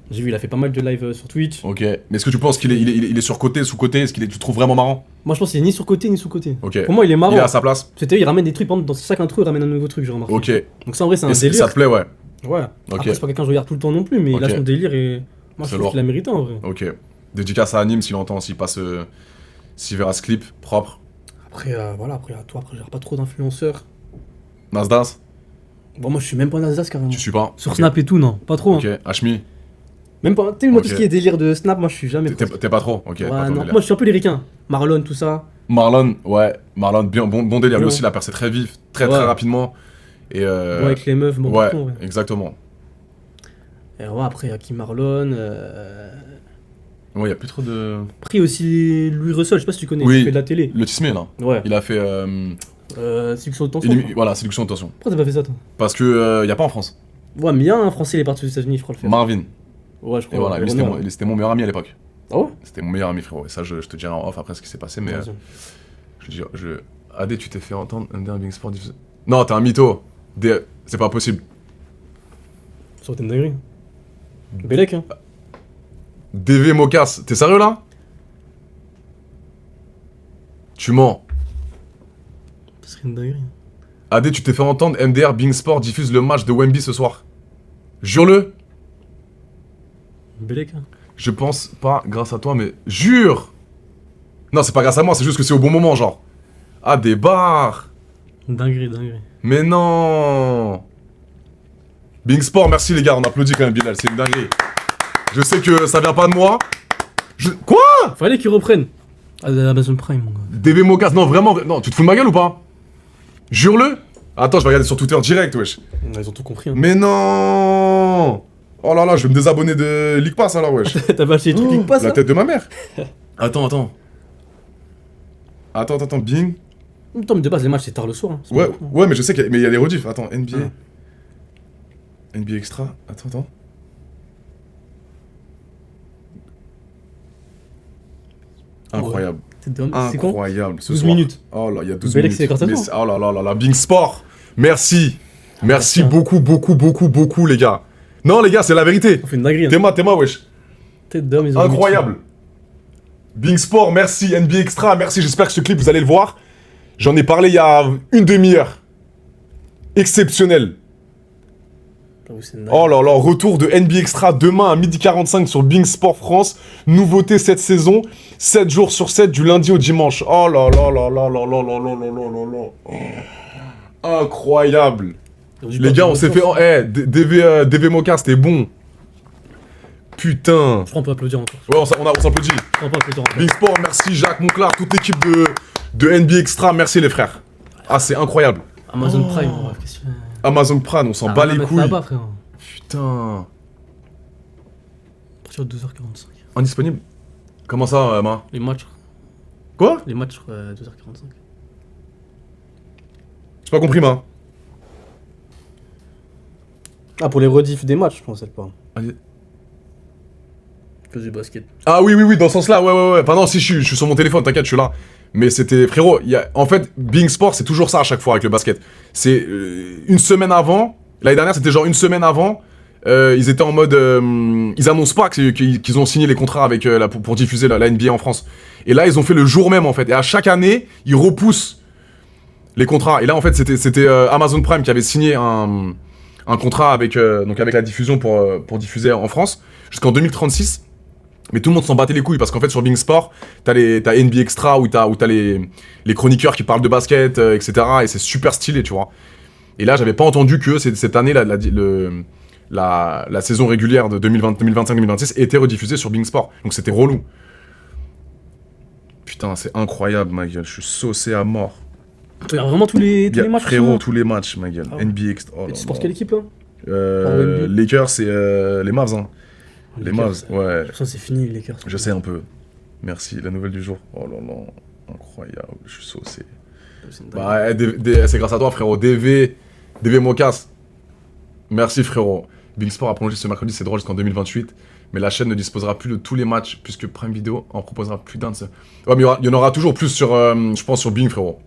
J'ai vu, il a fait pas mal de live sur Twitch. ok. Mais est-ce que tu penses qu'il est surcoté, sous-coté? Est-ce tu le trouves vraiment marrant? Moi, je pense qu'il est ni sur-côté ni sous-côté. Ok. Pour moi, il est marrant. Il est à sa place? C'était, il ramène des trucs, par exemple, dans chaque intro, il ramène un nouveau truc, j'ai remarqué. Ok. Donc, ça, en vrai, c'est un Et délire. ça te plaît, ouais. Ouais. Ok. Après, c'est pas quelqu'un que je regarde tout le temps non plus, mais il a Ok. son délire et moi, je C'est trouve lourd. qu'il a mérité en vrai. Ok. Dédicace à Anime s'il entend, s'il verra ce clip propre. Après, voilà, après, à toi, après, j'ai pas trop d'influenceurs. Nasdaq, Bon, moi, je suis même pas Nasdaq carrément. tu suis pas? Sur Ok. Snap et tout, non, pas trop. Ok. Hein. Hashmi, Même pas, tu sais, moi, Ok. tout ce qui est délire de Snap, moi, je suis jamais. t'es pas trop? Ok, Ouais, pas ton non, délire. moi, je suis un peu les ricains. Marlon, tout ça. Marlon, ouais, Marlon, bien, bon délire. Lui Ouais. aussi, il a percé très vif, très Ouais. rapidement. Et Bon, avec les meufs, bon, ouais, partout, en vrai. exactement. Et ouais, après, il y a qui Marlon. Ouais, il y a plus trop de. Après, aussi Louis Russell, je sais pas si tu connais, Oui. il fait de la télé. Le Tismé, là. Ouais. Il a fait. Séduction de tension. Voilà, séduction de tension. Pourquoi t'as pas fait ça, toi? Parce que y a pas en France. Ouais, mais il y a un français, il est parti aux États-Unis, je crois le faire. Marvin. Ouais, je crois. Et voilà, lui, René, c'était mon meilleur ami à l'époque. Ah ouais? C'était mon meilleur ami, frérot. Et ça, je te dirai en off après ce qui s'est passé, mais. Vas-y. AD, tu t'es fait entendre Under Bing Sport diffusé. Non, t'es un mytho. C'est pas possible. Ça aurait été une dinguerie. Bellec, hein. DV Mocas, t'es sérieux là? Tu mens. Ça serait une dinguerie. AD, tu t'es fait entendre, MDR Bing Sport diffuse le match de Wemby ce soir. Jure-le. Bellec, hein. Je pense pas grâce à toi, mais jure. Non, c'est pas grâce à moi, c'est juste que c'est au bon moment, genre. Ah, des bars. Dinguerie, dinguerie. Mais non. Bing Sport, merci les gars, on applaudit quand même Bilal, c'est une dinguerie. Je sais que ça vient pas de moi. Quoi? Fallait qu'ils reprennent. Ah, Amazon Prime, mon gars. DV Mocas, non, vraiment, non, tu te fous de ma gueule ou pas? Jure-le. Attends, je vais regarder sur Twitter direct, wesh. Ils ont tout compris, hein. Mais non. Oh là là, je vais me désabonner de League Pass alors, wesh. T'as pas acheté des trucs qui passent, La là? tête de ma mère. Attends. Bing. Attends, mais de base, les matchs, c'est tard le soir. Hein. C'est Ouais, pas beaucoup, hein. ouais, mais je sais qu'il y a des rediffs. Attends, NBA. Ouais. NBA Extra. Attends. Incroyable. C'est quoi? Incroyable. Ce 12 soir. minutes. Oh là, il y a 12 Bellec, minutes. c'est grâce à Mais toi. oh là là là là, Bing Sport. Merci. Merci merci, hein. beaucoup, les gars. Non, les gars, c'est la vérité. On fait une dinguerie. Hein. T'es wesh. Tête d'homme, ils ont Incroyable. Bing Sport, merci. NBA Extra, merci. J'espère que ce clip, vous allez le voir. J'en ai parlé il y a une demi-heure. Exceptionnel. C'est une Oh là là, retour de NBA Extra demain à 12h45 sur Bing Sport France. Nouveauté cette saison, 7 jours sur 7 du lundi au dimanche. Oh là là là là là là là là là là là là. Oh. Incroyable. Les gars, on s'est fait... DV Moka, c'était bon. Putain. Je crois qu'on peut applaudir encore. Ouais, on s'applaudit. Je crois qu'on peut applaudir encore. Big Sport, merci Jacques Monclar, toute l'équipe de NBA Extra, merci les frères. Ah, c'est incroyable. Amazon Prime, en vrai, qu'est-ce que tu fais? Amazon Prime, on s'en bat les couilles. Là-bas, frère. Putain. À partir de 2h45. Indisponible. Comment ça, Ma? Les matchs. Quoi? Les matchs, 2h45. J'ai pas compris, Ma. Ah, pour les rediffs des matchs, je pensais pas. Allez. Que du basket. Ah oui, dans ce sens-là, ouais. Enfin non, si, je suis sur mon téléphone, t'inquiète, je suis là. Mais c'était, frérot, en fait, Being Sport, c'est toujours ça à chaque fois avec le basket. C'est une semaine avant, l'année dernière, c'était genre une semaine avant, ils étaient en mode... ils annoncent pas qu'ils ont signé les contrats avec, pour diffuser la NBA en France. Et là, ils ont fait le jour même, en fait. Et à chaque année, ils repoussent les contrats. Et là, en fait, c'était Amazon Prime qui avait signé un contrat avec la diffusion pour diffuser en France jusqu'en 2036. Mais tout le monde s'en battait les couilles parce qu'en fait sur Being Sport, t'as NBA Extra où t'as les chroniqueurs qui parlent de basket, etc. Et c'est super stylé, tu vois. Et là, j'avais pas entendu que cette année, la saison régulière de 2025-2026 était rediffusée sur Being Sport. Donc c'était relou. Putain, c'est incroyable, ma gueule. Je suis saucé à mort. Tu regardes vraiment tous les matchs? Frérot, tous les matchs, ma gueule. Ah ouais. NBA Extra. Oh Et là tu supportes là. quelle équipe là? Lakers, c'est les Mavs, hein. Les Mavs, ouais. Ça, c'est fini, les Lakers. Je sais un peu. Merci, la nouvelle du jour. Oh là là, incroyable, je suis saucé. Bah, c'est grâce à toi, frérot. DV Mocas. Merci, frérot. Big Sport a prolongé ce mercredi, c'est drôle, jusqu'en 2028. Mais la chaîne ne disposera plus de tous les matchs, puisque Prime Video en proposera plus d'un de ceux. Ouais, mais il y en aura toujours plus sur, je pense, sur Bing, frérot.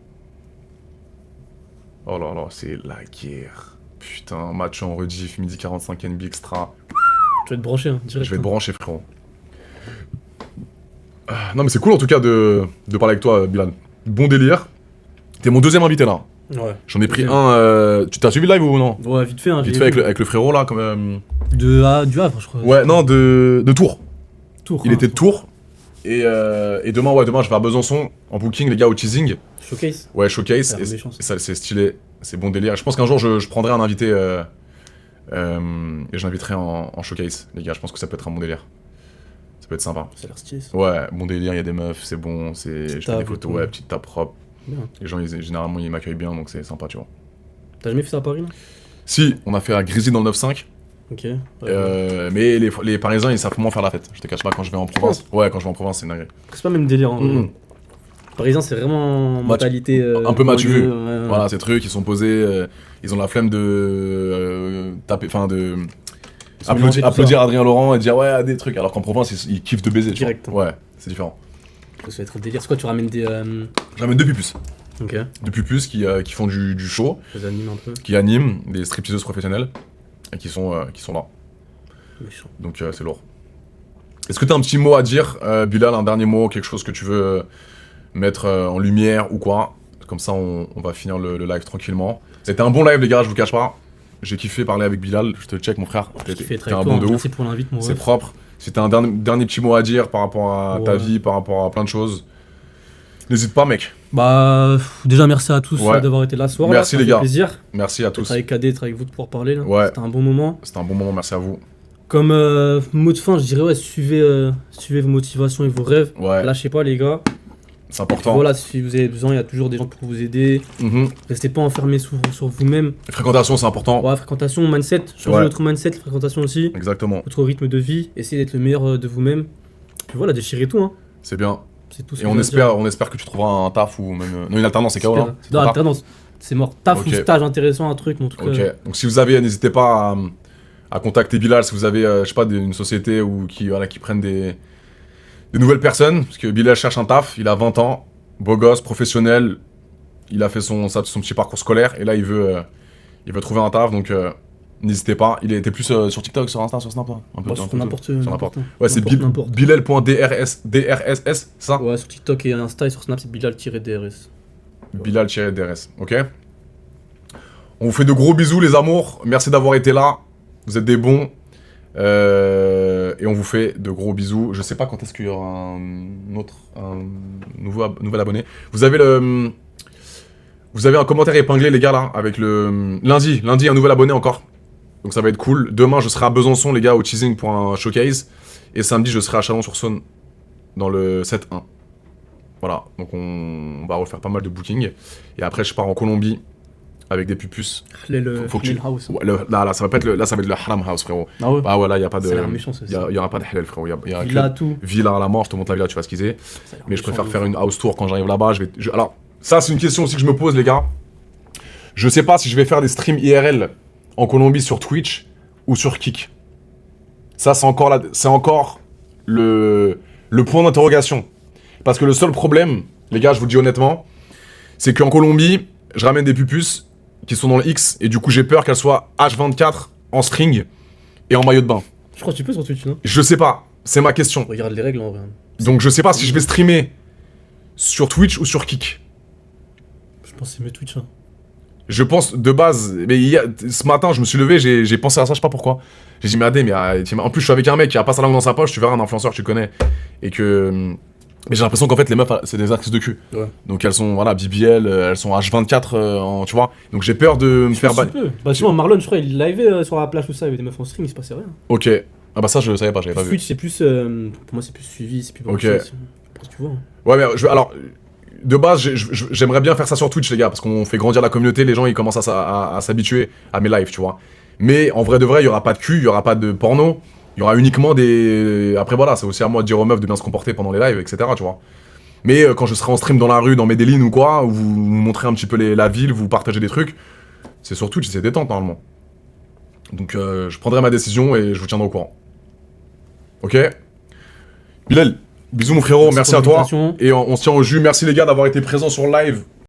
Oh là là, c'est la guerre. Putain, match en rediff, midi 45, NBA Extra. Tu vas te brancher, hein, direct. Je vais te brancher, frérot. Non, mais c'est cool en tout cas de parler avec toi, Bilal. Bon délire. T'es mon deuxième invité là. Ouais. J'en ai pris un. Tu t'as suivi le live ou non? Ouais, vite fait, hein. Vite fait avec le frérot là, quand même. Du Havre, je crois. Ouais, non, de Tours. Tours. Il était de Tours. Et demain, je vais à Besançon en booking, les gars, au teasing. Showcase. Ouais, showcase. Ah, Et méchant, ça. ça, c'est stylé. C'est bon délire. Je pense qu'un jour, je prendrai un invité et je l'inviterai en showcase, les gars. Je pense que ça peut être un bon délire. Ça peut être sympa. Ça a l'air stylé, ça. Ouais, bon délire, il y a des meufs, c'est bon. Je fais des table et photos, tout. ouais, petite table propre. Bien. Les gens, généralement, ils m'accueillent bien, donc c'est sympa, tu vois. T'as jamais fait ça à Paris là? Si, on a fait à Grizzly dans le 9-5. Ok. Mais les Parisiens, ils savent comment faire la fête. Je te cache pas, quand je vais en province. Ouais, quand je vais en province, c'est dingue. C'est pas même délire. Hein. Mhm. Parisien, c'est vraiment mentalité. Un peu matu vu. ouais. Voilà, ces trucs, ils sont posés, ils ont la flemme de taper, enfin de sont mélangés, tout applaudir ça. Adrien Laurent et dire ouais des trucs, alors qu'en province ils kiffent de baiser. Tu Direct. vois. Ouais, c'est différent. Ça va être le délire. C'est quoi, tu ramènes des. J'amène deux pupus. Ok. Deux pupus qui font du show, Je les anime un peu. qui animent, des stripteaseuses professionnelles et qui sont là. Méchant. Donc c'est lourd. Est-ce que t'as un petit mot à dire, Bilal, un dernier mot, quelque chose que tu veux mettre en lumière ou quoi? Comme ça on va finir le live tranquillement. C'était un bon live les gars, je vous cache pas. J'ai kiffé parler avec Bilal, je te check mon frère. J'ai kiffé être T'es un avec toi. bon de ouf. Merci pour l'invite, mon C'est ref. propre. Si t'as un dernier petit mot à dire par rapport à ta Ouais. vie, par rapport à plein de choses, n'hésite pas mec. Bah, déjà, merci à tous Ouais. d'avoir été là ce soir. Merci, là, ça les fait gars. plaisir. Merci à D'être tous. avec KD, d'être avec vous, de pouvoir parler. Là. Ouais. C'était un bon moment. C'était un bon moment, merci à vous. Comme mot de fin, je dirais, ouais, suivez vos motivations et vos rêves. Ouais, Lâchez pas, les gars. c'est important. Voilà, si vous avez besoin, il y a toujours des gens pour vous aider. Mhm. Restez pas enfermés sur vous-même. Fréquentation, c'est important. Ouais, fréquentation, mindset. Changez Ouais. votre mindset, fréquentation aussi. Exactement. Votre rythme de vie. Essayez d'être le meilleur de vous-même. Puis voilà, déchirez tout. Hein. C'est bien. C'est tout ce Et que on j'ai à dire. espère que tu trouveras un taf ou même. Non, une alternance, c'est KO là. C'est Non, trop tard. alternance. C'est mort. Taf Ok. ou stage intéressant, un truc, mais en tout cas. Ok. Donc si vous avez, n'hésitez pas à contacter Bilal si vous avez, je sais pas, une société ou qui prennent des nouvelles personnes. Parce que Bilal cherche un taf, il a 20 ans, beau gosse, professionnel, il a fait son petit parcours scolaire et là il veut trouver un taf, donc n'hésitez pas. Il était plus sur TikTok, sur Insta, sur Snap, là, un peu. Bah, sur un peu n'importe. tout. Sur n'importe. Ouais, c'est N'importe. Bilal.drss, c'est ça? Ouais, sur TikTok et Insta et sur Snap, c'est Bilal-DRS. Bilal-DRS, ok? On vous fait de gros bisous les amours, merci d'avoir été là, vous êtes des bons. Et on vous fait de gros bisous. Je sais pas quand est-ce qu'il y aura un nouvel abonné. Vous avez Vous avez un commentaire épinglé, les gars, là, avec le... Lundi, un nouvel abonné encore. Donc ça va être cool. Demain, je serai à Besançon, les gars, au teasing pour un showcase. Et samedi, je serai à Chalon-sur-Saône, dans le 7-1. Voilà, donc on va refaire pas mal de bookings. Et après, je pars en Colombie avec des pupus. Faut que tu... House. Ouais, là, ça va pas être là, ça va être le Haram House, frérot. Ah ouais. Ah ouais, là, y a pas de... Ça a l'air méchant, ça. Y aura pas de halal, frérot. Y a Villa, que... tout. Villa à la mort, je te montre la villa, tu vas skizer. Ça a l'air Mais je méchant, préfère de faire ouf. une house tour quand j'arrive là-bas. Alors, ça, c'est une question aussi que je me pose, les gars. Je sais pas si je vais faire des streams IRL en Colombie sur Twitch ou sur Kick. Ça, c'est encore le point d'interrogation. Parce que le seul problème, les gars, je vous le dis honnêtement, c'est qu'en Colombie, je ramène des pupus qui sont dans le X et du coup, j'ai peur qu'elles soient H24 en string et en maillot de bain. Je crois que tu peux sur Twitch, non? Je sais pas, c'est ma question. Regarde les règles en vrai. Donc, je sais pas si je vais streamer sur Twitch ou sur Kick. Je pense que c'est mieux Twitch. Hein. Je pense de base, mais ce matin, je me suis levé, j'ai pensé à ça, je sais pas pourquoi. J'ai dit, mais Adé, en plus, je suis avec un mec qui a pas sa langue dans sa poche, tu verras un influenceur que tu connais. Et que. Mais j'ai l'impression qu'en fait, les meufs, c'est des actrices de cul. Ouais. Donc elles sont, voilà, BBL, elles sont H24, tu vois. Donc j'ai peur de me faire. Bah, tu vois, Marlon, je crois, il livait sur la plage ou ça, avec des meufs en string, il se passait rien. Ok. Ah bah ça, je savais pas, j'avais pas vu. Twitch, c'est plus. Pour moi, c'est plus suivi, c'est plus Ok. branché, c'est- Après, tu vois. Hein. Ouais, mais alors, de base, j'aimerais bien faire ça sur Twitch, les gars, parce qu'on fait grandir la communauté, les gens, ils commencent à s'habituer à mes lives, tu vois. Mais en vrai de vrai, il y aura pas de cul, il y aura pas de porno, il y aura uniquement des... Après, voilà, c'est aussi à moi de dire aux meufs de bien se comporter pendant les lives, etc., tu vois. Mais quand je serai en stream dans la rue, dans Medellin ou quoi, où vous montrez un petit peu la ville, vous partagez des trucs, c'est sur Twitch, c'est détente, normalement. Donc, je prendrai ma décision et je vous tiendrai au courant. Ok? Bilal, bisous mon frérot, merci à toi. Merci pour l'invitation. Et on se tient au jus. Merci les gars d'avoir été présents sur live.